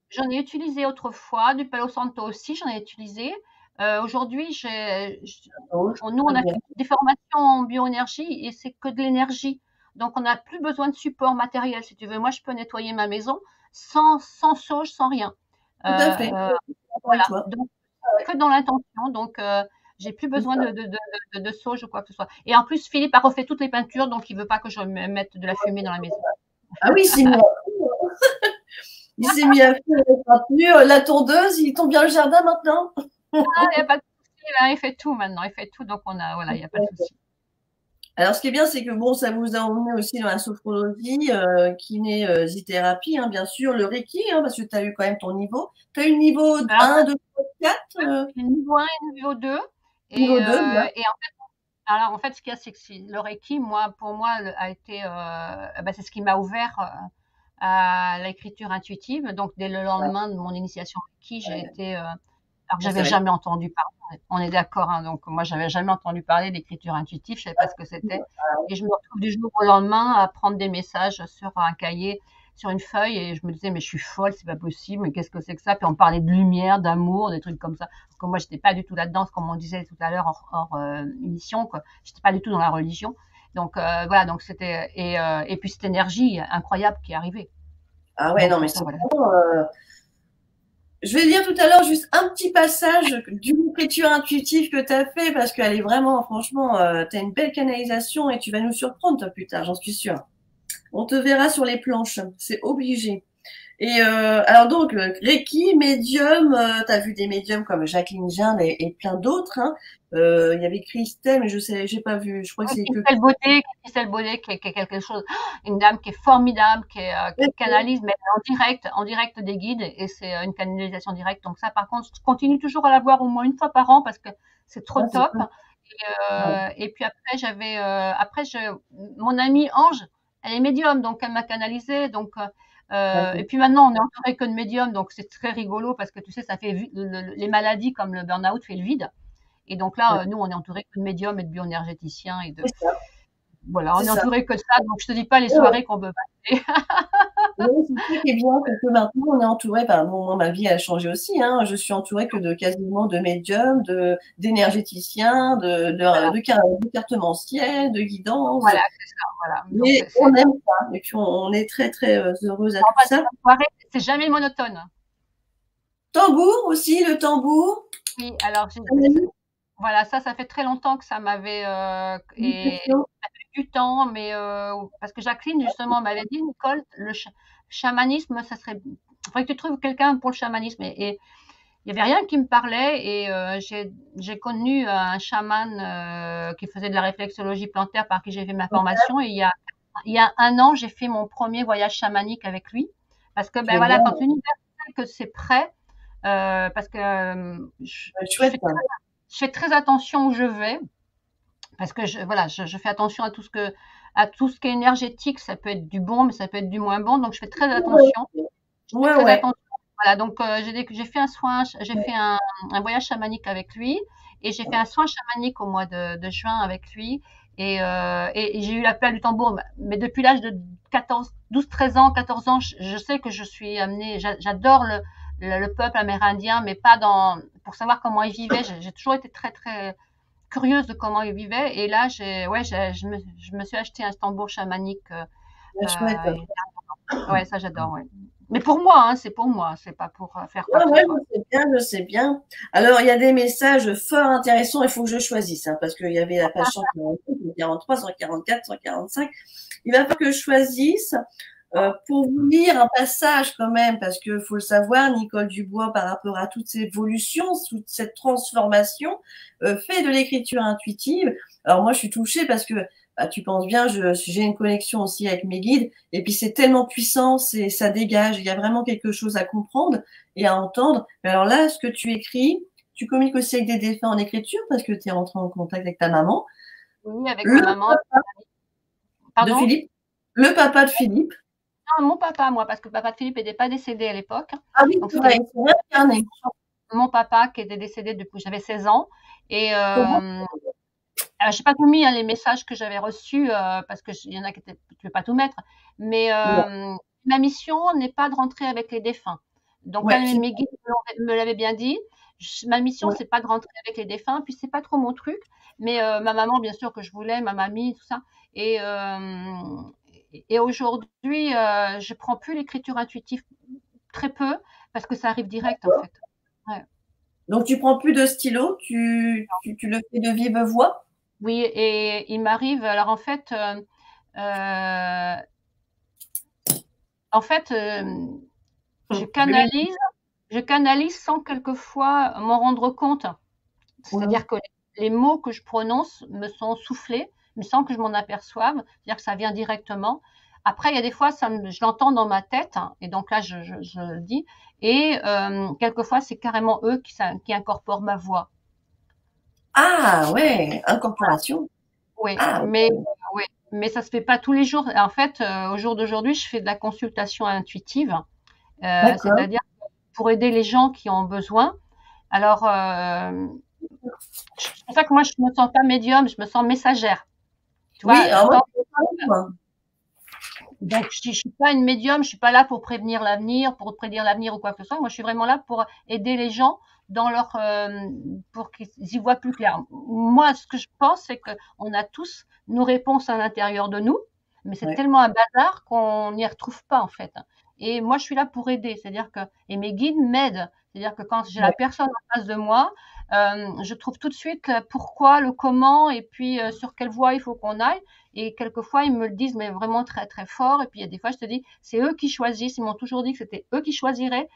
j'en ai utilisé autrefois, du Palo Santo aussi, j'en ai utilisé. Aujourd'hui, Sauge, nous, très on a bien. fait des formations en bioénergie et c'est que de l'énergie. Donc, on n'a plus besoin de support matériel, si tu veux. Moi, je peux nettoyer ma maison sans sauge, sans rien. Tout à fait. Euh, D'accord avec voilà. toi. Donc, que dans l'intention. Donc, j'ai plus C'est besoin ça. de sauge ou quoi que ce soit. Et en plus, Philippe a refait toutes les peintures, donc il veut pas que je mette de la fumée dans la maison. Ah oui, il s'est mis à faire les peintures, la tondeuse, il tombe bien le jardin maintenant. Ah, il n'y a pas de souci, là, il fait tout maintenant, il fait tout, donc voilà, il n'y a pas de souci. Alors, ce qui est bien, c'est que bon, ça vous a emmené aussi dans la sophrologie, kinésithérapie, hein, bien sûr, le Reiki, hein, parce que tu as eu quand même ton niveau. Tu as eu le niveau Alors, 1, 2. 4, niveau 1 et niveau 2. niveau 2, bien. Et alors, en fait, ce qu'il y a, c'est que le Reiki, pour moi, a été, c'est ce qui m'a ouvert à l'écriture intuitive. Donc, dès le lendemain de mon initiation Reiki, j'ai été, alors que Ça j'avais va être- jamais entendu parler. On est d'accord, hein, donc moi, j'avais jamais entendu parler d'écriture intuitive. Je savais pas ce que c'était. Et je me retrouve du jour au lendemain à prendre des messages sur un cahier, sur une feuille, et je me disais, mais je suis folle, c'est pas possible, mais qu'est-ce que c'est que ça? Puis on parlait de lumière, d'amour, des trucs comme ça. Parce que moi, j'étais pas du tout là-dedans, comme on disait tout à l'heure hors émission, quoi. J'étais pas du tout dans la religion. Donc voilà, donc c'était et puis cette énergie incroyable qui est arrivée. Ah ouais, non, Donc mais ça, c'est voilà. vraiment, je vais dire tout à l'heure juste un petit passage d'une écriture intuitive que tu as fait parce qu'elle est vraiment, franchement, tu as une belle canalisation et tu vas nous surprendre toi, plus tard, j'en suis sûre. On te verra sur les planches, c'est obligé. Et alors donc, Reiki, médium, tu as vu des médiums comme Jacqueline Jeanne et plein d'autres. Hein. Il y avait Christelle, mais je sais, j'ai pas vu. Je crois que c'est que Christelle Baudet qui est quelque chose, une dame qui est formidable, qui canalise, mais en direct des guides, et c'est une canalisation directe. Donc ça, par contre, je continue toujours à la voir au moins une fois par an parce que c'est trop ah, c'est top. cool. Et puis après, mon amie Ange, elle est médium, donc elle m'a canalisée. Donc, et puis maintenant, on est entouré que de médiums, donc c'est très rigolo parce que tu sais, ça fait les maladies comme le burn-out fait le vide. Et donc là, nous, on est entouré que de médiums et de bioénergéticiens C'est ça. voilà, on C'est est ça. entouré que de ça. Donc je te dis pas les soirées qu'on peut passer. Oui, c'est ça qui est bien, parce que maintenant on est entouré, bon, moi ma vie a changé aussi, hein. Je suis entourée que de quasiment de médiums, d'énergéticiens, de cartomanciels, de guidances. Voilà, c'est ça. Voilà. Donc Mais on aime ça, et puis on est très très heureuse à tout ça. soirée, c'est jamais monotone. Tambour aussi, le tambour. Oui, alors voilà, ça fait très longtemps que ça m'avait et ça fait du temps, mais parce que Jacqueline justement m'avait dit, Nicole, le chamanisme, ça serait, il faudrait que tu trouves quelqu'un pour le chamanisme. Et il y avait rien qui me parlait, et j'ai connu un chaman qui faisait de la réflexologie plantaire par qui j'ai fait ma formation. Et il y a un an, j'ai fait mon premier voyage chamanique avec lui, parce que ben voilà, quand l'univers sait que c'est prêt, parce que je fais très attention où je vais, parce que je fais attention à tout ce qui est énergétique. Ça peut être du bon, mais ça peut être du moins bon, donc je fais très attention. Attention. Voilà, donc j'ai fait un voyage chamanique avec lui, et j'ai fait un soin chamanique au mois de juin avec lui, et j'ai eu l'appel du tambour. Mais depuis l'âge de 13 ans, 14 ans, je sais que je suis amenée. J'adore le peuple amérindien, mais pas pour savoir comment ils vivaient. J'ai toujours été très très curieuse de comment ils vivaient, et là je me suis acheté un tambour chamanique. Ouais, ça j'adore. Ouais. Mais pour moi, hein, c'est pour moi, c'est pas pour faire quoi que ce soit. Je sais bien. Alors, il y a des messages fort intéressants, il faut que je choisisse, hein, parce qu'il y avait la page 143, 144, 145. Il va falloir que je choisisse pour vous lire un passage quand même, parce que faut le savoir, Nicole Dubois, par rapport à toute cette évolution, toute cette transformation, fait de l'écriture intuitive. Alors moi, je suis touchée parce que tu penses bien, j'ai une connexion aussi avec mes guides, et puis c'est tellement puissant, ça dégage, il y a vraiment quelque chose à comprendre et à entendre. Mais alors là, ce que tu écris, tu communiques aussi avec des défunts en écriture parce que tu es rentré en contact avec ta maman. Oui, avec ma maman. De Philippe. Le papa de Philippe. Non, mon papa, moi, parce que le papa de Philippe n'était pas décédé à l'époque. Ah oui, c'est vrai, c'est incarné. Mon papa qui était décédé depuis j'avais 16 ans. Et je n'ai pas tout mis, hein, les messages que j'avais reçus, parce qu'il y en a qui étaient, tu ne peux pas tout mettre. Mais ma mission n'est pas de rentrer avec les défunts. Donc, mes guides me l'avaient bien dit. Ma mission, c'est pas de rentrer avec les défunts, puis c'est pas trop mon truc. Mais ma maman, bien sûr, que je voulais, ma mamie, tout ça. Et aujourd'hui, je prends plus l'écriture intuitive, très peu, parce que ça arrive direct, en fait. Ouais. Donc, tu prends plus de stylo, tu le fais de vive voix? Oui, et il m'arrive, alors en fait, je canalise sans quelquefois m'en rendre compte. C'est-à-dire que les mots que je prononce me sont soufflés, mais sans que je m'en aperçoive. C'est-à-dire que ça vient directement. Après, il y a des fois, je l'entends dans ma tête, hein, et donc là, je le dis. Et quelquefois, c'est carrément eux qui incorporent ma voix. Ah ouais, incorporation. Oui, Ah oui, mais ça se fait pas tous les jours. En fait, au jour d'aujourd'hui, je fais de la consultation intuitive, d'accord. c'est-à-dire pour aider les gens qui ont besoin. Alors, c'est pour ça que moi, je me sens pas médium, je me sens messagère. Tu Oui, vois, alors moi, je sais pas, moi. donc je suis pas une médium, je suis pas là pour prévenir l'avenir, pour prédire l'avenir ou quoi que ce soit. Moi, je suis vraiment là pour aider les gens dans leur, pour qu'ils y voient plus clair. Moi, ce que je pense, c'est qu'on a tous nos réponses à l'intérieur de nous, mais c'est Ouais, tellement un bazar qu'on n'y retrouve pas en fait. Et moi, je suis là pour aider, c'est-à-dire que et mes guides m'aident, c'est-à-dire que quand j'ai la ouais, personne en face de moi, je trouve tout de suite le pourquoi, le comment, et puis sur quelle voie il faut qu'on aille. Et quelquefois, ils me le disent, mais vraiment très, très fort. Et puis, il y a des fois, je te dis, c'est eux qui choisissent. Ils m'ont toujours dit que c'était eux qui choisiraient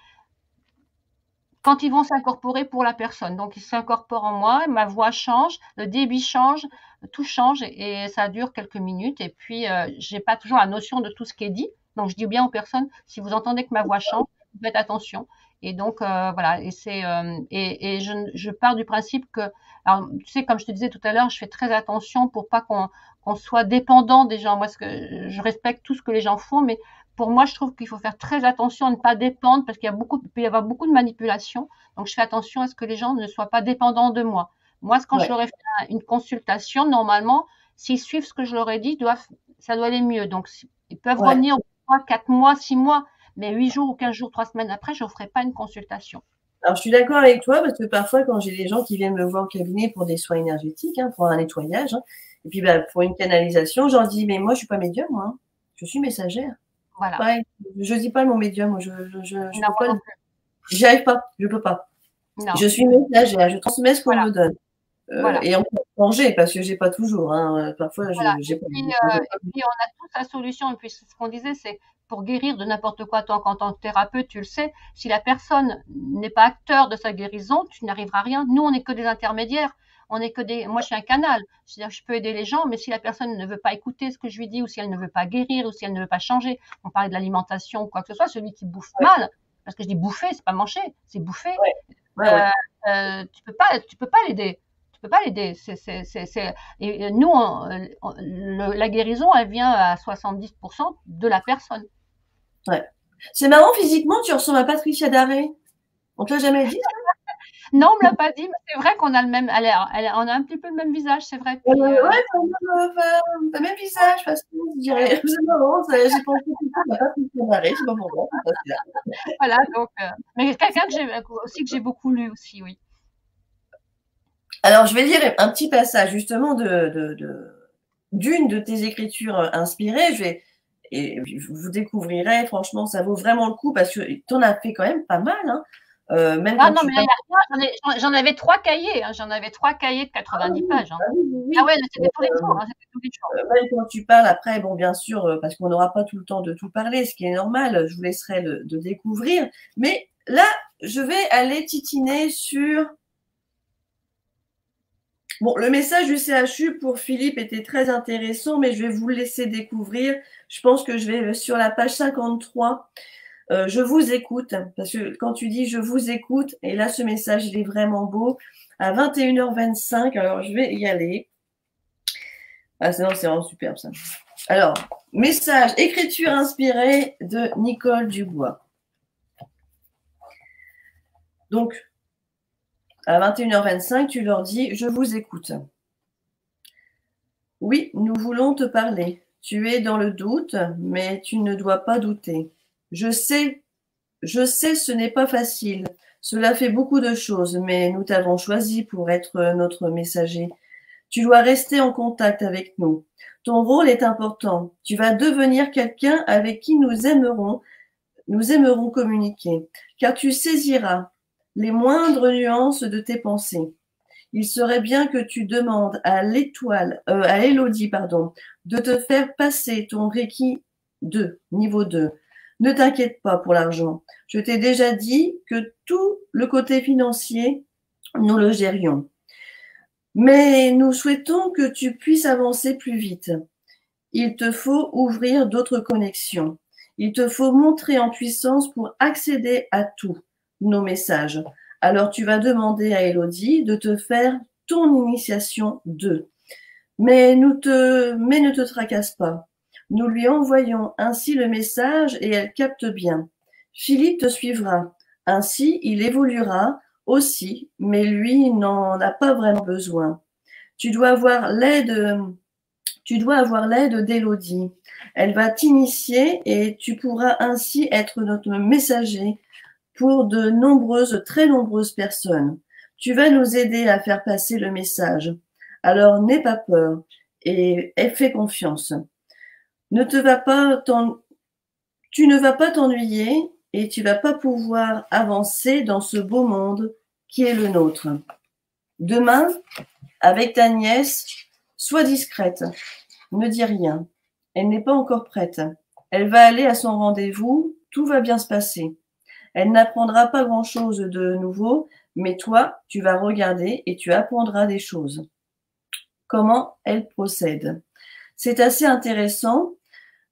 quand ils vont s'incorporer pour la personne. Donc, ils s'incorporent en moi, ma voix change, le débit change, tout change et ça dure quelques minutes. Et puis, j'ai pas toujours la notion de tout ce qui est dit. Donc, je dis bien aux personnes, si vous entendez que ma voix change, faites attention. Et donc, voilà. Et c'est, et je pars du principe que, alors, tu sais, comme je te disais tout à l'heure, je fais très attention pour pas qu'on soit dépendant des gens. Moi, ce que je respecte tout ce que les gens font, mais pour moi, je trouve qu'il faut faire très attention à ne pas dépendre parce qu'il y a beaucoup, il peut y avoir beaucoup de manipulation. Donc, je fais attention à ce que les gens ne soient pas dépendants de moi. Moi, quand je ouais. leur ai fait une consultation, normalement, s'ils suivent ce que je leur ai dit, ça doit aller mieux. Donc, ils peuvent Ouais. revenir 3, 4 mois, 6 mois, mais 8 jours ou 15 jours, 3 semaines après, je ne ferai pas une consultation. Alors, je suis d'accord avec toi parce que parfois, quand j'ai des gens qui viennent me voir au cabinet pour des soins énergétiques, hein, pour un nettoyage, hein, et puis bah, pour une canalisation, j'en dis, mais moi, je suis pas médium, moi, hein. Je suis messagère. Voilà. Pareil, je dis pas mon médium, moi, je Non, peux moi pas, non plus. j'y arrive pas, je peux pas. Non. Je suis messagère, je transmets ce qu'on Voilà. me donne. Voilà. Et on peut changer parce que j'ai pas toujours, hein. Parfois, Voilà. j'ai pas. Et puis, on a tous la solution. Et puis, ce qu'on disait, c'est pour guérir de n'importe quoi. Toi, en tant que thérapeute, tu le sais, si la personne n'est pas acteur de sa guérison, tu n'arriveras à rien. Nous, on n'est que des intermédiaires. On est que des. Moi, je suis un canal. C'est-à-dire, je peux aider les gens, mais si la personne ne veut pas écouter ce que je lui dis, ou si elle ne veut pas guérir, ou si elle ne veut pas changer, on parlait de l'alimentation ou quoi que ce soit, celui qui bouffe Ouais, mal, parce que je dis bouffer, c'est pas manger, c'est bouffer. ouais, ouais, ouais. Euh, tu peux pas l'aider. Tu peux pas l'aider. Et nous, la guérison, elle vient à 70% de la personne. Ouais. C'est marrant, physiquement, tu ressembles à Patricia Daré. On te l'a jamais dit, ça? Non, on me l'a pas dit, mais c'est vrai qu'on a le même, on a un petit peu le même visage, c'est vrai. Puis, Ouais, t'as le même visage, façon, je dirais. C'est marrant, j'ai pensé tout de suite à Patricia Daré, je sais pas pourquoi. voilà, donc, mais quelqu'un aussi que j'ai beaucoup lu aussi, oui. Alors, je vais lire un petit passage justement d'une de tes écritures inspirées. Et vous découvrirez, franchement, ça vaut vraiment le coup parce que tu en as fait quand même pas mal, hein. Même Ah quand non, tu mais là, parles. il y a rien, j'en avais 3 cahiers, hein, j'en avais 3 cahiers de Ah 90 oui, pages. Hein. ah oui, oui, Ah oui. ouais, c'était tous les jours, hein, c'était tous les jours. Même quand tu parles après, bon, bien sûr, parce qu'on n'aura pas tout le temps de tout parler, ce qui est normal, je vous laisserai de découvrir. Mais là, je vais aller titiner sur. Bon, le message du CHU pour Philippe était très intéressant, mais je vais vous le laisser découvrir. Je pense que je vais sur la page 53. Je vous écoute, parce que quand tu dis je vous écoute, et là, ce message, il est vraiment beau. À 21h25, alors je vais y aller. Ah, c'est vraiment superbe, ça. Alors, message, écriture inspirée de Nicole Dubois. Donc, à 21h25, tu leur dis, je vous écoute. Oui, nous voulons te parler. Tu es dans le doute, mais tu ne dois pas douter. Je sais, ce n'est pas facile. Cela fait beaucoup de choses, mais nous t'avons choisi pour être notre messager. Tu dois rester en contact avec nous. Ton rôle est important. Tu vas devenir quelqu'un avec qui nous aimerons communiquer, car tu saisiras les moindres nuances de tes pensées. Il serait bien que tu demandes à Élodie, de te faire passer ton Reiki 2, niveau 2. Ne t'inquiète pas pour l'argent. Je t'ai déjà dit que tout le côté financier, nous le gérions. Mais nous souhaitons que tu puisses avancer plus vite. il te faut ouvrir d'autres connexions. Il te faut montrer en puissance pour accéder à tous nos messages. Alors tu vas demander à Elodie de te faire ton initiation 2. Mais ne te tracasse pas. Nous lui envoyons ainsi le message et elle capte bien. Philippe te suivra. Ainsi, il évoluera aussi, mais lui n'en a pas vraiment besoin. Tu dois avoir l'aide d'Élodie. Elle va t'initier et tu pourras ainsi être notre messager pour de nombreuses, très nombreuses personnes. Tu vas nous aider à faire passer le message. Alors n'aie pas peur et fais confiance. Tu ne vas pas t'ennuyer et tu vas pas pouvoir avancer dans ce beau monde qui est le nôtre. Demain, avec ta nièce, sois discrète. Ne dis rien. Elle n'est pas encore prête. Elle va aller à son rendez-vous. Tout va bien se passer. Elle n'apprendra pas grand-chose de nouveau, mais toi, tu vas regarder et tu apprendras des choses. Comment elle procède. C'est assez intéressant.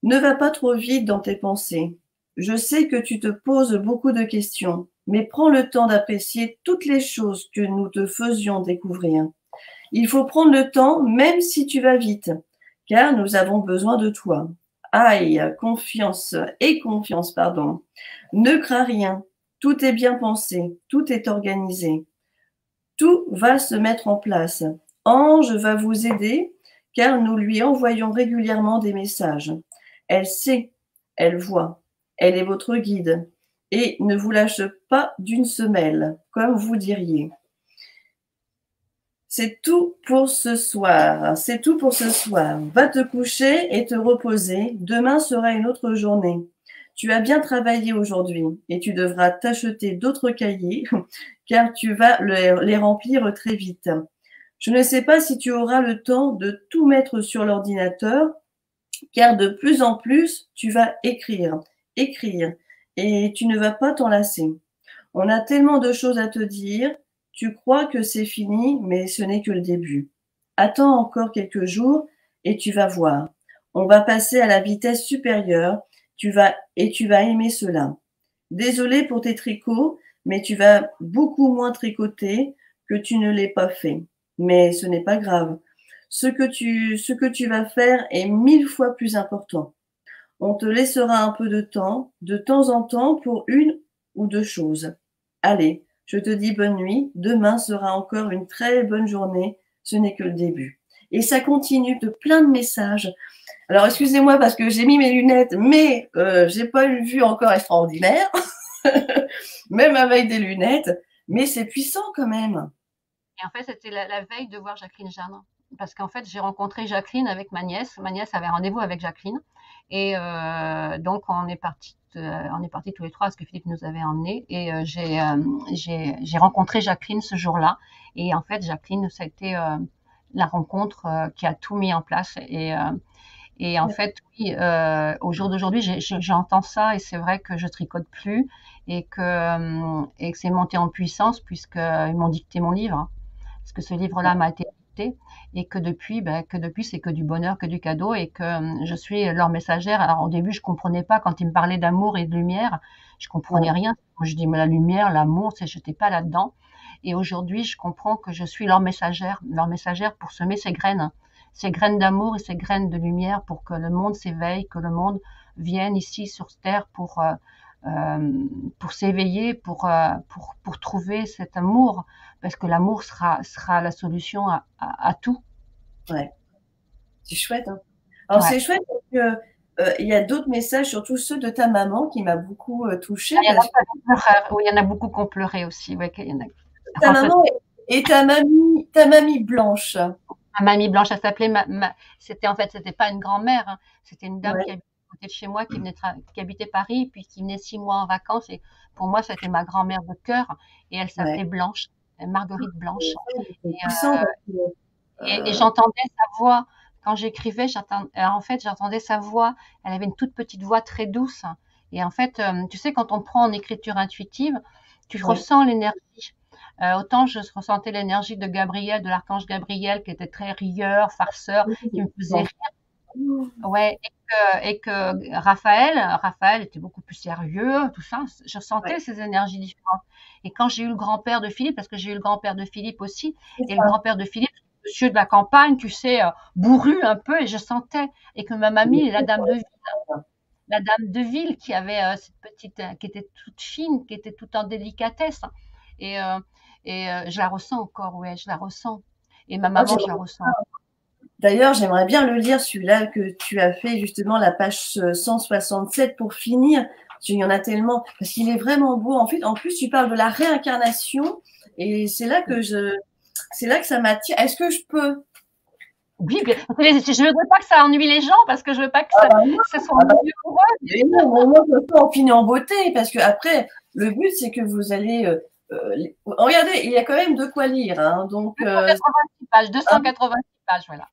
Ne va pas trop vite dans tes pensées. Je sais que tu te poses beaucoup de questions, mais prends le temps d'apprécier toutes les choses que nous te faisions découvrir. Il faut prendre le temps, même si tu vas vite, car nous avons besoin de toi. Aïe, confiance, pardon. Ne crains rien. Tout est bien pensé, tout est organisé. Tout va se mettre en place. Ange va vous aider, car nous lui envoyons régulièrement des messages. Elle sait, elle voit, elle est votre guide et ne vous lâche pas d'une semelle, comme vous diriez. C'est tout pour ce soir. C'est tout pour ce soir. Va te coucher et te reposer. Demain sera une autre journée. Tu as bien travaillé aujourd'hui et tu devras t'acheter d'autres cahiers car tu vas les remplir très vite. Je ne sais pas si tu auras le temps de tout mettre sur l'ordinateur car de plus en plus, tu vas écrire et tu ne vas pas t'en lasser. On a tellement de choses à te dire. Tu crois que c'est fini, mais ce n'est que le début. Attends encore quelques jours et tu vas voir. On va passer à la vitesse supérieure. Tu vas aimer cela. Désolé pour tes tricots, mais tu vas beaucoup moins tricoter que tu ne l'es pas fait. Mais ce n'est pas grave. Ce que tu vas faire est 1000 fois plus important. On te laissera un peu de temps en temps, pour une ou deux choses. Allez, je te dis bonne nuit. Demain sera encore une très bonne journée. Ce n'est que le début. Et ça continue de plein de messages. Alors, excusez-moi parce que j'ai mis mes lunettes, mais j'ai pas une vue encore extraordinaire, même avec des lunettes. Mais c'est puissant quand même. Et en fait, c'était la veille de voir Jacqueline Jeanne. Parce qu'en fait, j'ai rencontré Jacqueline avec ma nièce. Ma nièce avait rendez-vous avec Jacqueline. Et donc, on est partis tous les trois parce que Philippe nous avait emmenés. Et j'ai rencontré Jacqueline ce jour-là. Et en fait, Jacqueline, ça a été la rencontre qui a tout mis en place. Et en fait, oui, au jour d'aujourd'hui, j'entends ça et c'est vrai que je tricote plus et que c'est monté en puissance puisqu'ils m'ont dicté mon livre. Parce que ce livre-là m'a été dicté et que depuis, c'est que du bonheur, que du cadeau et que je suis leur messagère. Alors au début, je comprenais pas quand ils me parlaient d'amour et de lumière, je comprenais rien. Je dis mais la lumière, l'amour, je n'étais pas là-dedans. Et aujourd'hui, je comprends que je suis leur messagère pour semer ces graines d'amour et ces graines de lumière pour que le monde s'éveille, que le monde vienne ici sur terre pour s'éveiller, pour trouver cet amour, parce que l'amour sera la solution à tout. Ouais, c'est chouette. Hein. Alors Ouais. c'est chouette parce que il y a d'autres messages, surtout ceux de ta maman, qui m'a beaucoup touchée. Il y en a beaucoup qui ont pleuré aussi. Ouais, ta maman et ta mamie Blanche. Ma mamie Blanche, elle s'appelait c'était pas une grand-mère, hein, c'était une dame qui habitait à côté de chez moi, qui habitait Paris, puis qui venait 6 mois en vacances. Et pour moi, c'était ma grand-mère de cœur. Et elle s'appelait Blanche, Marguerite Blanche. Et j'entendais sa voix quand j'écrivais. En fait, j'entendais sa voix. Elle avait une toute petite voix très douce. Et en fait, tu sais, quand on prend en écriture intuitive, tu ressens l'énergie. Autant je ressentais l'énergie de Gabriel, de l'archange Gabriel, qui était très rieur, farceur, qui me faisait rire. Ouais, et que Raphaël était beaucoup plus sérieux, tout ça. Je sentais Ouais, ces énergies différentes. Et quand j'ai eu le grand-père de Philippe, parce que j'ai eu le grand-père de Philippe aussi, c'est et le ça. grand-père de Philippe, monsieur de la campagne, tu sais, bourru un peu, et je sentais, et que ma mamie, la dame de ville qui avait cette petite, qui était toute fine, qui était toute en délicatesse, hein. Et, euh, je la ressens encore, ouais, je la ressens. Et ma Moi, maman, je la ressens. d'ailleurs, j'aimerais bien le lire, celui-là que tu as fait, justement, la page 167 pour finir. Parce qu'il y en a tellement, parce qu'il est vraiment beau. En fait, en plus, tu parles de la réincarnation et c'est là que ça m'attire. Est-ce que je peux? Oui, bien, je ne veux pas que ça ennuie les gens parce que je veux pas que Ah bah non, ça soit ah bah, ennuyeux pour eux. mais non, au moins, comme ça, on finit en beauté. Parce que après, le but, c'est que vous allez, regardez, il y a quand même de quoi lire, hein. Donc, 286 pages, 286 pages, voilà.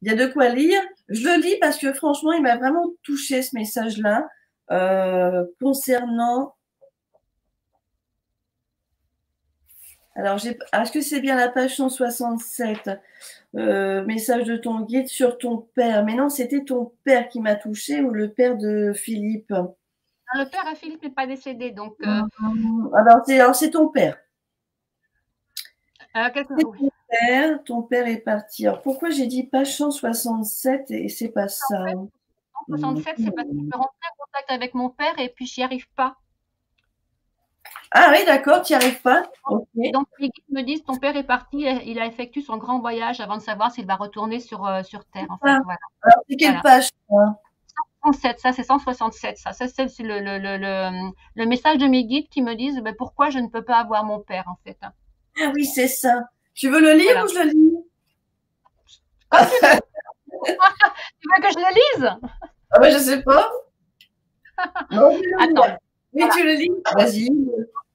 il y a de quoi lire. Je le lis parce que franchement, il m'a vraiment touché ce message-là concernant. Alors, est-ce que c'est bien la page 167 message de ton guide sur ton père. Mais non, c'était ton père qui m'a touché ou le père de Philippe. Le père à Philippe n'est pas décédé, donc Alors c'est ton père. C'est oui. ton père. Ton père est parti. Alors pourquoi j'ai dit page 167 et c'est pas ça? 167, c'est parce que je veux rentrer en contact avec mon père et puis j'y arrive pas. Ah oui, d'accord, tu n'y arrives pas. Ok. Et donc les guides me disent ton père est parti, il a effectué son grand voyage avant de savoir s'il va retourner sur Terre, en fait. Ah, Voilà. alors c'est quelle Voilà. page ça? 167, ça c'est 167, ça. Ça c'est le message de mes guides qui me disent ben, pourquoi je ne peux pas avoir mon père, en fait, hein. Ah oui, c'est ça. Tu veux le lire Voilà. ou je le lis? Comme tu veux. Tu veux que je le lise? Ah ben, je sais pas. Non, je vais le Attends. lire. Oui, Voilà. tu le lis? Vas-y.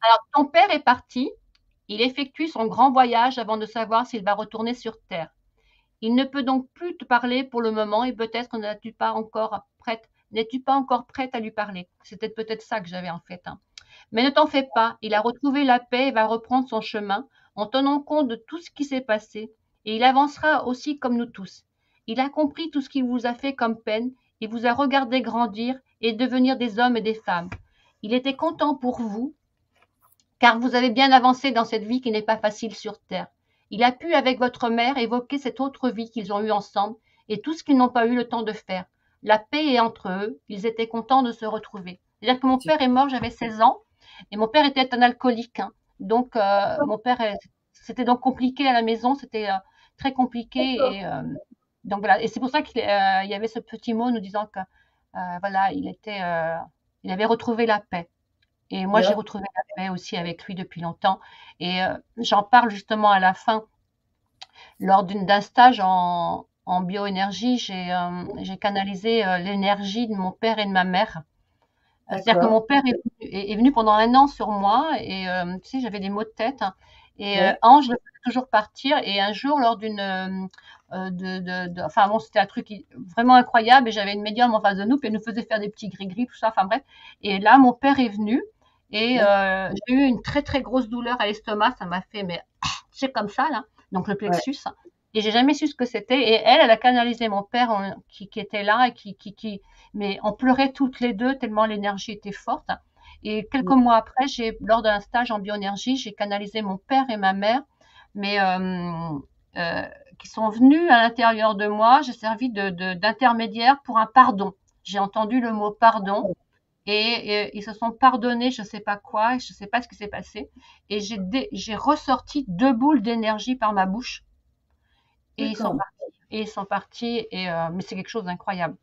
Alors, ton père est parti. Il effectue son grand voyage avant de savoir s'il va retourner sur Terre. Il ne peut donc plus te parler pour le moment et peut-être n'es-tu pas encore prête à lui parler. C'était peut-être ça que j'avais en fait, hein. Mais ne t'en fais pas, il a retrouvé la paix et va reprendre son chemin en tenant compte de tout ce qui s'est passé et il avancera aussi comme nous tous. Il a compris tout ce qui vous a fait comme peine et vous a regardé grandir et devenir des hommes et des femmes. Il était content pour vous car vous avez bien avancé dans cette vie qui n'est pas facile sur Terre. Il a pu, avec votre mère, évoquer cette autre vie qu'ils ont eue ensemble et tout ce qu'ils n'ont pas eu le temps de faire. La paix est entre eux, ils étaient contents de se retrouver. C'est-à-dire que mon père est mort, j'avais 16 ans, et mon père était un alcoolique, hein. Donc, c'était donc compliqué à la maison, c'était très compliqué. Et donc voilà, et c'est pour ça qu'il y avait ce petit mot nous disant que voilà, il avait retrouvé la paix. Et moi, j'ai retrouvé la paix aussi avec lui depuis longtemps. Et j'en parle justement à la fin, lors d'un stage en bioénergie, j'ai canalisé l'énergie de mon père et de ma mère. C'est-à-dire que D'accord. mon père est venu pendant un an sur moi et tu sais, j'avais des maux de tête, hein. Et Ouais. Ange le faisait toujours partir. Et un jour, lors enfin bon, c'était un truc vraiment incroyable. Et j'avais une médium en face de nous, puis elle nous faisait faire des petits gris-gris, tout ça. Enfin bref. Et là, mon père est venu et D'accord. j'ai eu une très très grosse douleur à l'estomac. Ça m'a fait, mais c'est comme ça là, donc le Ouais. plexus. Et j'ai jamais su ce que c'était. Et elle a canalisé mon père qui était là et mais on pleurait toutes les deux tellement l'énergie était forte. Et quelques mois après, lors d'un stage en bioénergie, j'ai canalisé mon père et ma mère, mais euh, qui sont venus à l'intérieur de moi. J'ai servi d'intermédiaire pour un pardon. J'ai entendu le mot pardon et ils se sont pardonnés, je ne sais pas quoi, je ne sais pas ce qui s'est passé. Et j'ai ressorti 2 boules d'énergie par ma bouche et ils sont D'accord. partis. Et ils sont partis, mais c'est quelque chose d'incroyable.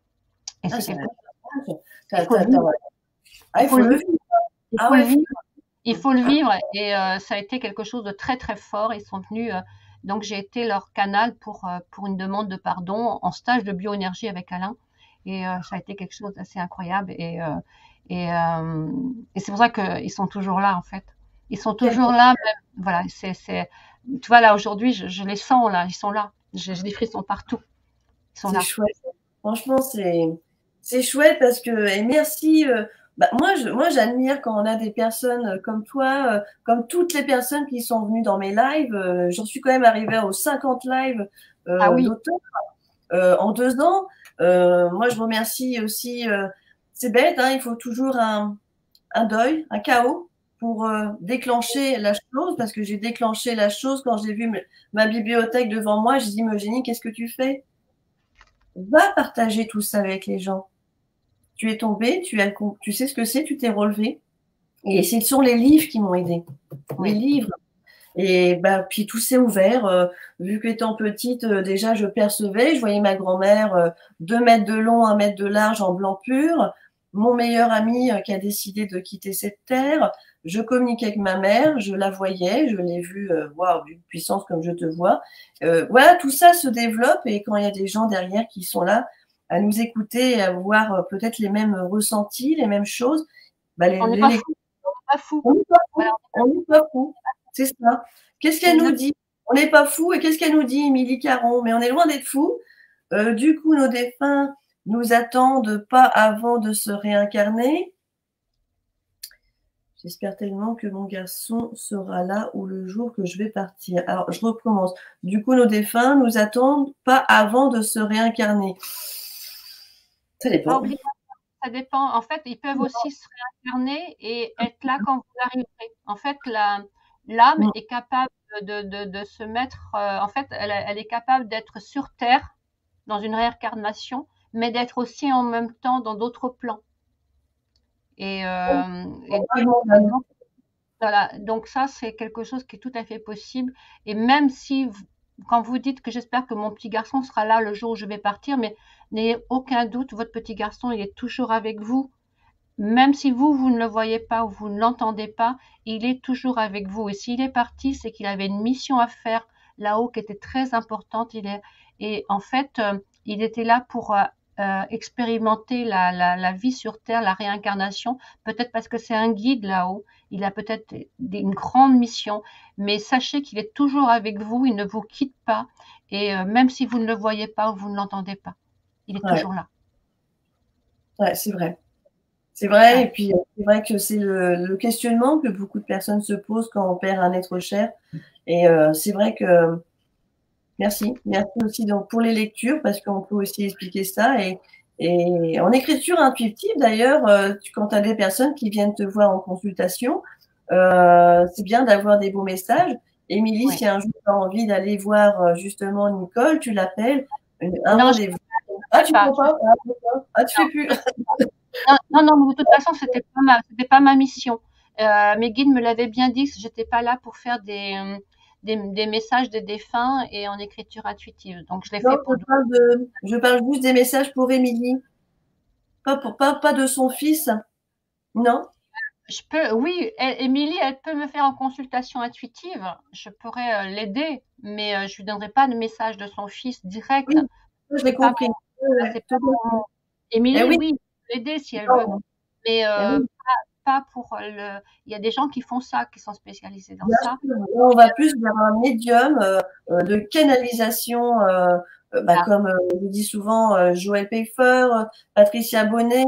Et Ah, c'est c'est quelque intéressant. il faut le vivre. Ouais. Ah, Il il faut faut le le vivre. vivre. Il Ah faut le ouais, vivre. Il faut le vivre. Et ça a été quelque chose de très très fort. Ils sont venus. Donc j'ai été leur canal pour une demande de pardon en stage de bioénergie avec Alain. Et ça a été quelque chose d'assez incroyable. Et, euh, et c'est pour ça qu'ils sont toujours là en fait. Ils sont quel- toujours là. Même, voilà. Tu vois là aujourd'hui, je les sens là. Ils sont là. J'ai des frissons partout. Ils sont c'est là. chouette. Franchement, c'est chouette parce que et merci. Bah, moi, j'admire quand on a des personnes comme toi, comme toutes les personnes qui sont venues dans mes lives. J'en suis quand même arrivée aux 50 lives Ah oui. d'auteur en 2 ans. Moi, je remercie aussi, c'est bête, hein, il faut toujours un deuil, un chaos pour déclencher la chose, parce que j'ai déclenché la chose quand j'ai vu ma bibliothèque devant moi. J'ai dit, mais Eugénie, qu'est-ce que tu fais? Va partager tout ça avec les gens. Tu es tombé, tu sais ce que c'est, tu t'es relevé. Et ce sont les livres qui m'ont aidé. Les livres. Et bah, puis tout s'est ouvert. Vu qu'étant petite, déjà, je percevais. Je voyais ma grand-mère 2 mètres de long, 1 mètre de large en blanc pur. Mon meilleur ami qui a décidé de quitter cette terre. Je communiquais avec ma mère, je la voyais, je l'ai vue, waouh, d'une puissance comme je te vois. Voilà, tout ça se développe et quand il y a des gens derrière qui sont là à nous écouter et à avoir peut-être les mêmes ressentis, les mêmes choses, bah, on n'est pas fou. Pas fou. On n'est pas fou. Voilà. On n'est pas fou. C'est ça. Qu'est-ce qu'elle nous dit? On n'est pas fou. Et qu'est-ce qu'elle nous dit, Émilie Caron? Mais on est loin d'être fou. Du coup, nos défunts nous attendent pas avant de se réincarner. J'espère tellement que mon garçon sera là ou le jour que je vais partir. Alors, je recommence. Du coup, nos défunts nous attendent pas avant de se réincarner. Ça dépend. Ça dépend. En fait, ils peuvent aussi se réincarner et être là quand vous arriverez. En fait, l'âme est capable de se mettre. En fait, elle est capable d'être sur Terre dans une réincarnation, mais d'être aussi en même temps dans d'autres plans. Et voilà. Donc ça, c'est quelque chose qui est tout à fait possible. Et même si quand vous dites que j'espère que mon petit garçon sera là le jour où je vais partir, mais n'ayez aucun doute, votre petit garçon, il est toujours avec vous. Même si vous ne le voyez pas ou vous ne l'entendez pas, il est toujours avec vous. Et s'il est parti, c'est qu'il avait une mission à faire là-haut qui était très importante. Et en fait, il était là pour expérimenter la vie sur Terre, la réincarnation, peut-être parce que c'est un guide là-haut. Il a peut-être une grande mission, mais sachez qu'il est toujours avec vous, il ne vous quitte pas. Et même si vous ne le voyez pas ou vous ne l'entendez pas, il est toujours là. Ouais, c'est vrai. C'est vrai, et puis c'est vrai que c'est le questionnement que beaucoup de personnes se posent quand on perd un être cher. Et c'est vrai que merci aussi donc pour les lectures, parce qu'on peut aussi expliquer ça. Et en écriture intuitive, d'ailleurs, quand tu as des personnes qui viennent te voir en consultation, c'est bien d'avoir des beaux messages. Émilie, si un jour tu as envie d'aller voir justement Nicole, tu l'appelles, un rendez-vous. Ah, tu ne fais pas? Ah, tu fais plus? Non, mais de toute façon, c'était pas ma mission. Mes guides me l'avaient bien dit, que j'étais pas là pour faire des messages des défunts et en écriture intuitive. Donc, je l'ai fait pour je parle juste des messages pour Émilie. Pas de son fils. Non? Oui, Émilie, elle peut me faire en consultation intuitive. Je pourrais l'aider, mais je lui donnerai pas de message de son fils direct. Oui, je l'ai compris. Émilie, oui, l'aider si elle veut, mais pas pour il y a des gens qui font ça, qui sont spécialisés dans ça. On va plus vers un médium de canalisation, comme je dis souvent Joël Peffer, Patricia Bonnet,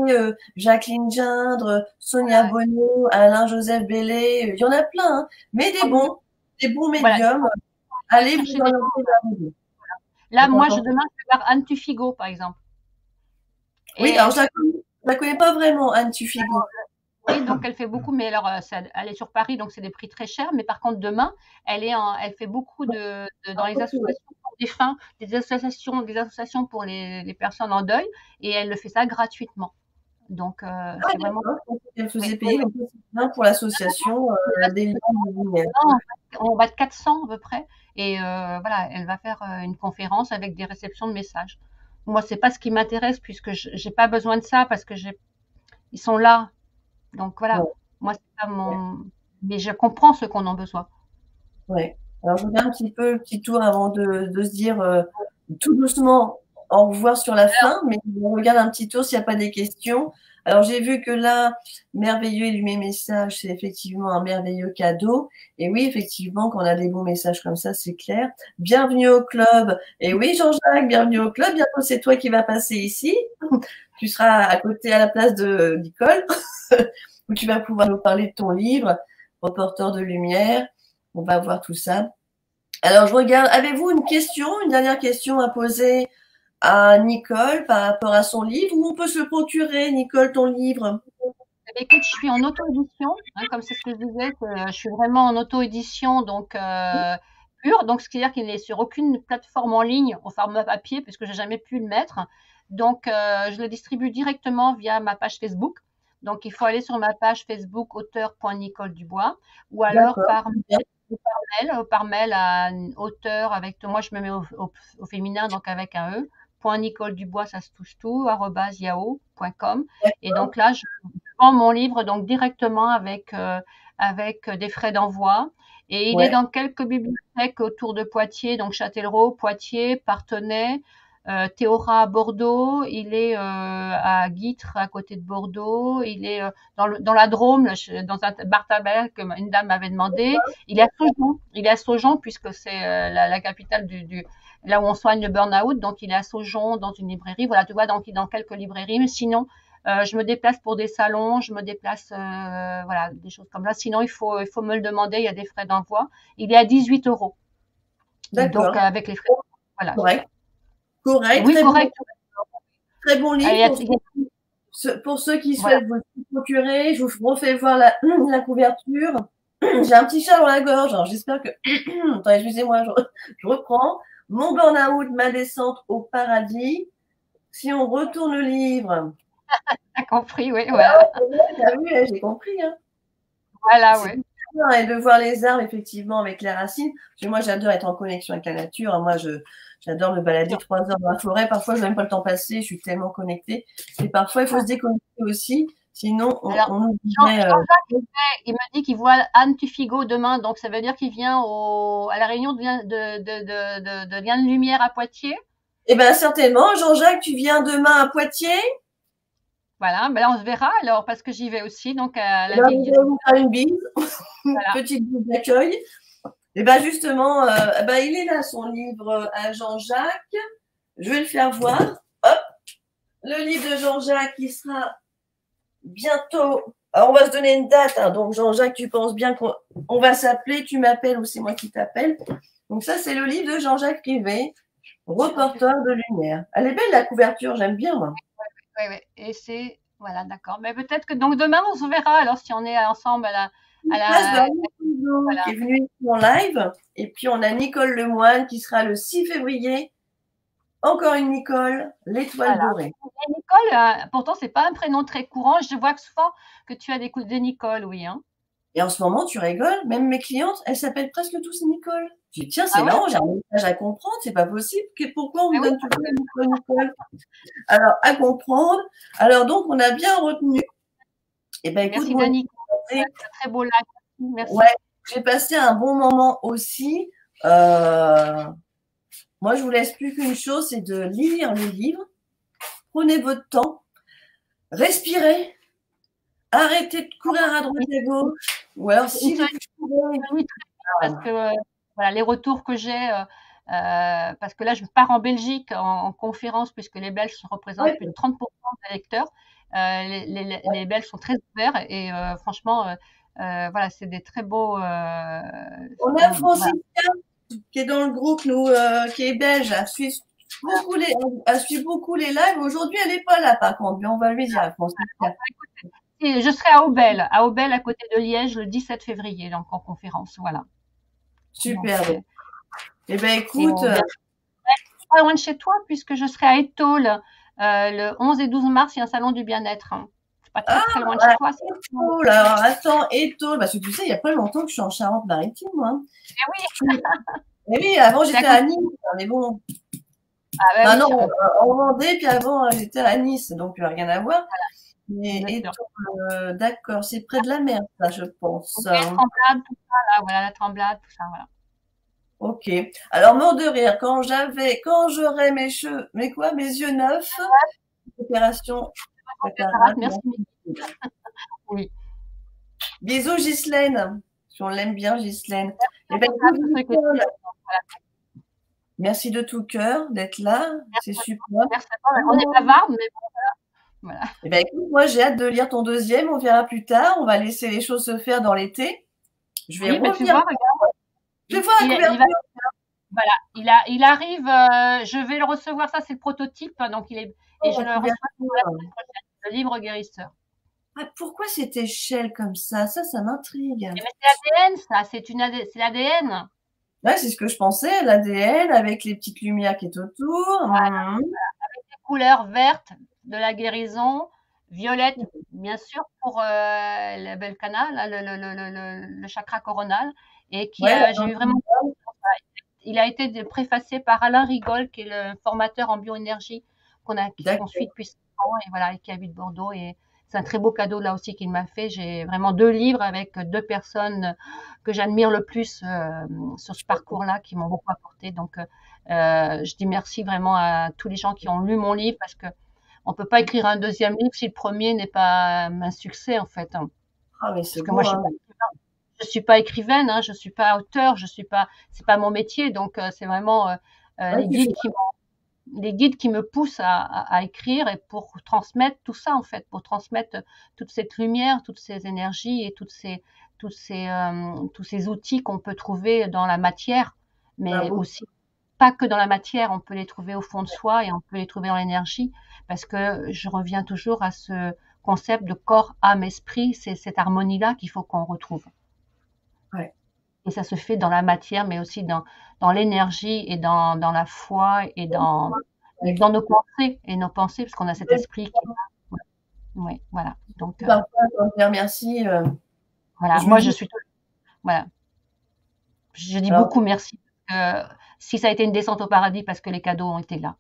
Jacqueline Gindre, Sonia Bonneau, Alain-Joseph Bellé, il y en a plein, hein, mais des bons médiums. Allez vous orienter vers vous. Là, moi, demain, je vais voir Anne Tufigo, par exemple. Oui, alors je la connais pas vraiment, Anne Tufigo. Oui, donc elle fait beaucoup, mais alors elle est sur Paris, donc c'est des prix très chers. Mais par contre, demain, elle fait beaucoup dans les associations pour des fins, des associations pour les personnes en deuil, et elle le fait ça gratuitement. Donc c'est vraiment. Elle faisait payer pour l'association des liens de lumière. On va de 400 à peu près, et voilà, elle va faire une conférence avec des réceptions de messages. Moi, c'est pas ce qui m'intéresse puisque j'ai pas besoin de ça parce que ils sont là. Donc voilà, moi c'est pas mais je comprends ceux qu'on en besoin. Ouais. Alors je regarde un petit peu le petit tour avant de se dire tout doucement au revoir sur la fin, mais on regarde un petit tour s'il n'y a pas des questions. Alors j'ai vu que là, merveilleux illuminé message, c'est effectivement un merveilleux cadeau. Et oui, effectivement, quand on a des bons messages comme ça, c'est clair. Bienvenue au club. Et oui, Jean-Jacques, bienvenue au club. Bientôt, c'est toi qui vas passer ici. Tu seras à côté, à la place de Nicole, où tu vas pouvoir nous parler de ton livre, Reporter de lumière. On va voir tout ça. Alors, je regarde. Avez-vous une question, une dernière question à poser à Nicole par rapport à son livre, ou on peut se le procurer, Nicole, ton livre? Écoute, je suis en auto-édition, hein, comme c'est ce que je disais, que je suis vraiment en auto-édition, donc pure. Donc, ce qui veut dire qu'il n'est sur aucune plateforme en ligne au format papier, puisque j'ai jamais pu le mettre. Donc, je le distribue directement via ma page Facebook. Donc, il faut aller sur ma page Facebook auteur.Nicole Dubois, ou alors par mail à auteur avec, moi je me mets au féminin, donc avec un E, .Nicole Dubois, ça se touche tout, @yahoo.com. Et donc là, je vends mon livre donc directement avec des frais d'envoi. Et il est dans quelques bibliothèques autour de Poitiers, donc Châtellerault, Poitiers, Parthenay, Théora à Bordeaux, il est à Guîtres à côté de Bordeaux, il est dans la Drôme, là, dans un bar tabac que une dame m'avait demandé. Il est à Saujon puisque c'est la capitale là où on soigne le burn-out, donc il est à Saujon dans une librairie. Voilà, tu vois, donc il est dans quelques librairies. Mais sinon, je me déplace pour des salons, je me déplace, voilà, des choses comme ça. Sinon, il faut me le demander, il y a des frais d'envoi. Il est à 18 €. D'accord. Donc avec les frais, voilà. Correct. Oui, correct. Très bon livre pour ceux qui souhaitent vous procurer. Je vous refais voir la couverture. J'ai un petit chat dans la gorge. J'espère que... Attends, excusez-moi, je reprends. Mon burn-out, ma descente au paradis. Si on retourne le livre... T'as compris, oui. Voilà. T'as vu, j'ai compris. Hein. Voilà, oui. Et de voir les arbres, effectivement, avec les racines. Parce que moi, j'adore être en connexion avec la nature. Moi, j'adore me balader 3 heures dans la forêt. Parfois, je n'ai même pas le temps passer. Je suis tellement connectée. Et parfois, il faut se déconnecter aussi. Sinon, on oublie. Il me dit qu'il voit Anne Tufigo demain. Donc, ça veut dire qu'il vient à la réunion de Liens de Lumière à Poitiers. Eh bien, certainement. Jean-Jacques, tu viens demain à Poitiers? Voilà, ben là, on se verra alors, parce que j'y vais aussi. Donc, à la ville. Je vais vous faire une bise. Voilà. Petite bise d'accueil. Et bien, justement, il est là, son livre à Jean-Jacques. Je vais le faire voir. Hop. Le livre de Jean-Jacques, qui sera bientôt. Alors, on va se donner une date. Hein. Donc, Jean-Jacques, tu penses bien qu'on va s'appeler? Tu m'appelles ou c'est moi qui t'appelle? Donc, ça, c'est le livre de Jean-Jacques Privé, Reporter de lumière. Elle est belle, la couverture. J'aime bien, moi. Oui. Et c'est... Voilà, d'accord. Mais peut-être que donc demain, on se verra alors si on est ensemble à la... Voilà. Qui est venue en live. Et puis, on a Nicole Lemoine qui sera le 6 février. Encore une Nicole, l'étoile dorée. Et Nicole, pourtant, c'est pas un prénom très courant. Je vois que souvent que tu as des Nicole, oui. Hein. Et en ce moment, tu rigoles, même mes clientes, elles s'appellent presque tous Nicole. Je dis, tiens, c'est marrant, j'ai un message à comprendre, c'est pas possible. Pourquoi on me donne toujours Nicole? Alors, à comprendre. Alors, donc, on a bien retenu. Eh ben, écoute, merci, Nicole. C'est très beau live. Merci. Ouais, j'ai passé un bon moment aussi. Moi, je vous laisse plus qu'une chose, c'est de lire le livre. Prenez votre temps. Respirez. Arrêtez de courir à droite et à gauche. Ou alors, si vous parce que voilà, les retours que j'ai, parce que là, je pars en Belgique en conférence, puisque les Belges représentent plus de 30% des lecteurs. Les Belges sont très ouverts et franchement, voilà, c'est des très beaux. On a Francisca qui est dans le groupe, qui est belge, elle suit beaucoup les lives. Aujourd'hui, elle n'est pas là, par contre, mais on va lui dire, Francisca. Et je serai à Aubel, à côté de Liège, le 17 février, donc en conférence, voilà. Super. Eh bien, écoute. Pas loin de chez toi, puisque je serai à Étole le 11 et 12 mars, il y a un salon du bien-être. C'est pas très loin de chez toi. Étole, alors attends, Étole, parce que tu sais, il n'y a pas longtemps que je suis en Charente-Maritime, moi. Oui. Oui, avant j'étais à Nice, mais bon. Non, en Vendée, puis avant j'étais à Nice, donc rien à voir. Mais Étole, d'accord, c'est près de la mer, ça, je pense. La Tremblade, tout ça, là, voilà, la Tremblade, tout ça, voilà. Ok. Alors, mort de rire, quand j'aurai mes yeux neufs, opération. Merci. Oui. Bisous, Ghislaine. On l'aime bien, Ghislaine. Merci de tout cœur d'être là. C'est super. Merci à toi. On est bavarde, mais voilà. Eh ben, écoute, moi, j'ai hâte de lire ton deuxième. On verra plus tard. On va laisser les choses se faire dans l'été. Je vais revenir. Tu vois, regarde. Je vais voir la couverture. il arrive, je vais le recevoir, ça c'est le prototype, donc et je le reçois la semaine prochaine, le livre guérisseur. Ah, pourquoi cette échelle comme ça? Ça m'intrigue. Mais c'est l'ADN, ça, c'est l'ADN. Ouais, c'est ce que je pensais, l'ADN avec les petites lumières qui est autour. Voilà. Avec les couleurs vertes de la guérison, violette, bien sûr, pour le bel canal, le chakra coronal, et qui j'ai eu vraiment. Il a été préfacé par Alain Rigol, qui est le formateur en bioénergie qu'on suit depuis 5 ans, et voilà, et qui habite Bordeaux. Et c'est un très beau cadeau là aussi qu'il m'a fait. J'ai vraiment 2 livres avec 2 personnes que j'admire le plus sur ce parcours-là, qui m'ont beaucoup apporté. Donc, je dis merci vraiment à tous les gens qui ont lu mon livre, parce que on peut pas écrire un deuxième livre si le premier n'est pas un succès, en fait. Ah, mais c'est Parce que beau, moi, je suis pas écrivaine, hein, je suis pas auteur, c'est pas mon métier. Donc, c'est vraiment les guides qui me poussent à écrire, et pour transmettre tout ça, en fait, pour transmettre toute cette lumière, toutes ces énergies et tous ces outils qu'on peut trouver dans la matière, mais aussi pas que dans la matière, on peut les trouver au fond de soi, et on peut les trouver dans l'énergie, parce que je reviens toujours à ce concept de corps, âme, esprit, c'est cette harmonie-là qu'il faut qu'on retrouve. Ouais. Et ça se fait dans la matière, mais aussi dans l'énergie, et dans la foi, et dans nos pensées, parce qu'on a cet esprit qui... Oui, voilà. Donc, merci. Voilà, moi, je suis... Voilà. Je dis beaucoup merci. Si ça a été une descente au paradis, parce que les cadeaux ont été là.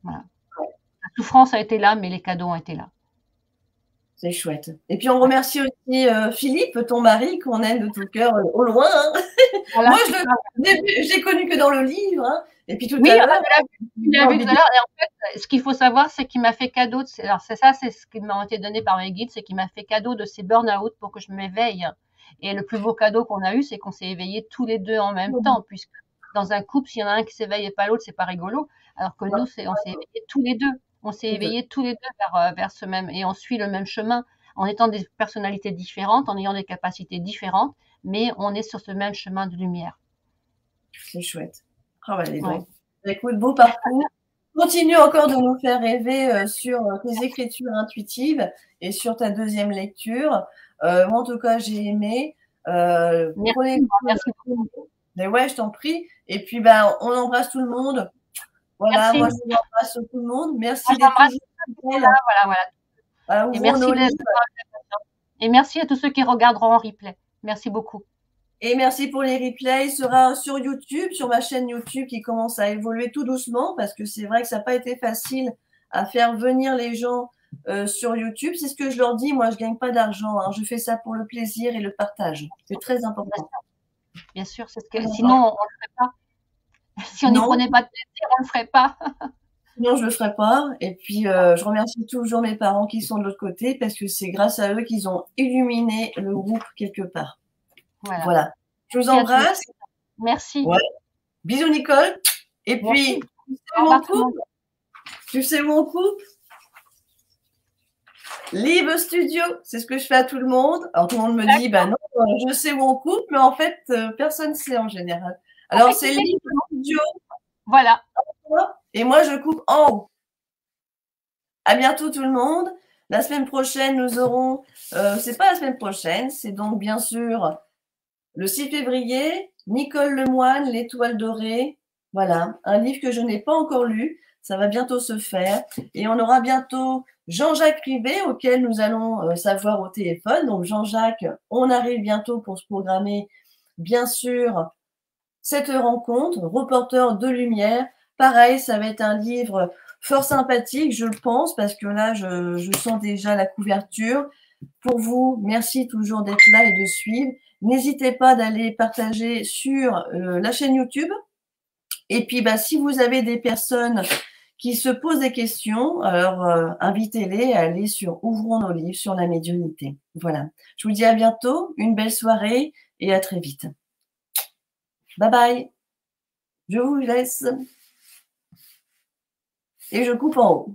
Voilà. La souffrance a été là, mais les cadeaux ont été là. C'est chouette. Et puis on remercie aussi Philippe, ton mari, qu'on aime de tout cœur au loin. Hein. Voilà, moi, j'ai connu que dans le livre. Hein. Et puis tout à l'heure. Tu l'as vu tout à l'heure. Et en fait, ce qu'il faut savoir, c'est qu'il m'a fait cadeau. Alors, c'est ce qui m'a été donné par mes guides, c'est qu'il m'a fait cadeau de ces burn-out pour que je m'éveille. Et le plus beau cadeau qu'on a eu, c'est qu'on s'est éveillés tous les deux en même temps, puisque dans un couple, s'il y en a un qui s'éveille et pas l'autre, c'est pas rigolo. Alors que nous, on s'est éveillés tous les deux. On s'est éveillés tous les deux vers ce même, et on suit le même chemin, en étant des personnalités différentes, en ayant des capacités différentes, mais on est sur ce même chemin de lumière. C'est chouette. Ah ouais, écoute, beau parcours. Continue encore de nous faire rêver sur tes écritures intuitives et sur ta deuxième lecture. Moi, en tout cas, j'ai aimé. Merci. Mais ouais, je t'en prie. Et puis, on embrasse tout le monde. Voilà, moi, je vous embrasse tout le monde. Merci d'être toujours là. Voilà. Et merci à tous ceux qui regarderont en replay. Merci beaucoup. Et merci pour les replays. Il sera sur YouTube, sur ma chaîne YouTube qui commence à évoluer tout doucement, parce que c'est vrai que ça n'a pas été facile à faire venir les gens sur YouTube. C'est ce que je leur dis. Moi, je ne gagne pas d'argent. Hein. Je fais ça pour le plaisir et le partage. C'est très important. Bien sûr, c'est ce que... sinon, on ne le ferait pas. Si on n'y prenait pas de plaisir, on ne le ferait pas. Sinon, je ne le ferais pas. Et puis, je remercie toujours mes parents qui sont de l'autre côté, parce que c'est grâce à eux qu'ils ont illuminé le groupe quelque part. Voilà. Je vous embrasse. Merci. Ouais. Bisous, Nicole. Et puis, tu sais où on coupe Live Studio, c'est ce que je fais à tout le monde. Alors, tout le monde me dit, non, je sais où on coupe, mais en fait, personne ne sait en général. Alors, c'est Live Studio. Voilà. Et moi, je coupe en haut. À bientôt, tout le monde. La semaine prochaine, nous aurons, c'est pas la semaine prochaine, c'est donc bien sûr le 6 février, Nicole Lemoine, L'Étoile dorée. Voilà, un livre que je n'ai pas encore lu. Ça va bientôt se faire. Et on aura bientôt Jean-Jacques Rivet, auquel nous allons savoir au téléphone. Donc, Jean-Jacques, on arrive bientôt pour se programmer, bien sûr, cette rencontre, Reporter de lumière. Pareil, ça va être un livre fort sympathique, je le pense, parce que là, je sens déjà la couverture. Pour vous, merci toujours d'être là et de suivre. N'hésitez pas d'aller partager sur la chaîne YouTube. Et puis, si vous avez des personnes qui se posent des questions, alors invitez-les à aller sur Ouvrons nos livres sur la médiumnité. Voilà. Je vous dis à bientôt, une belle soirée et à très vite. Bye bye. Je vous laisse. Et je coupe en haut.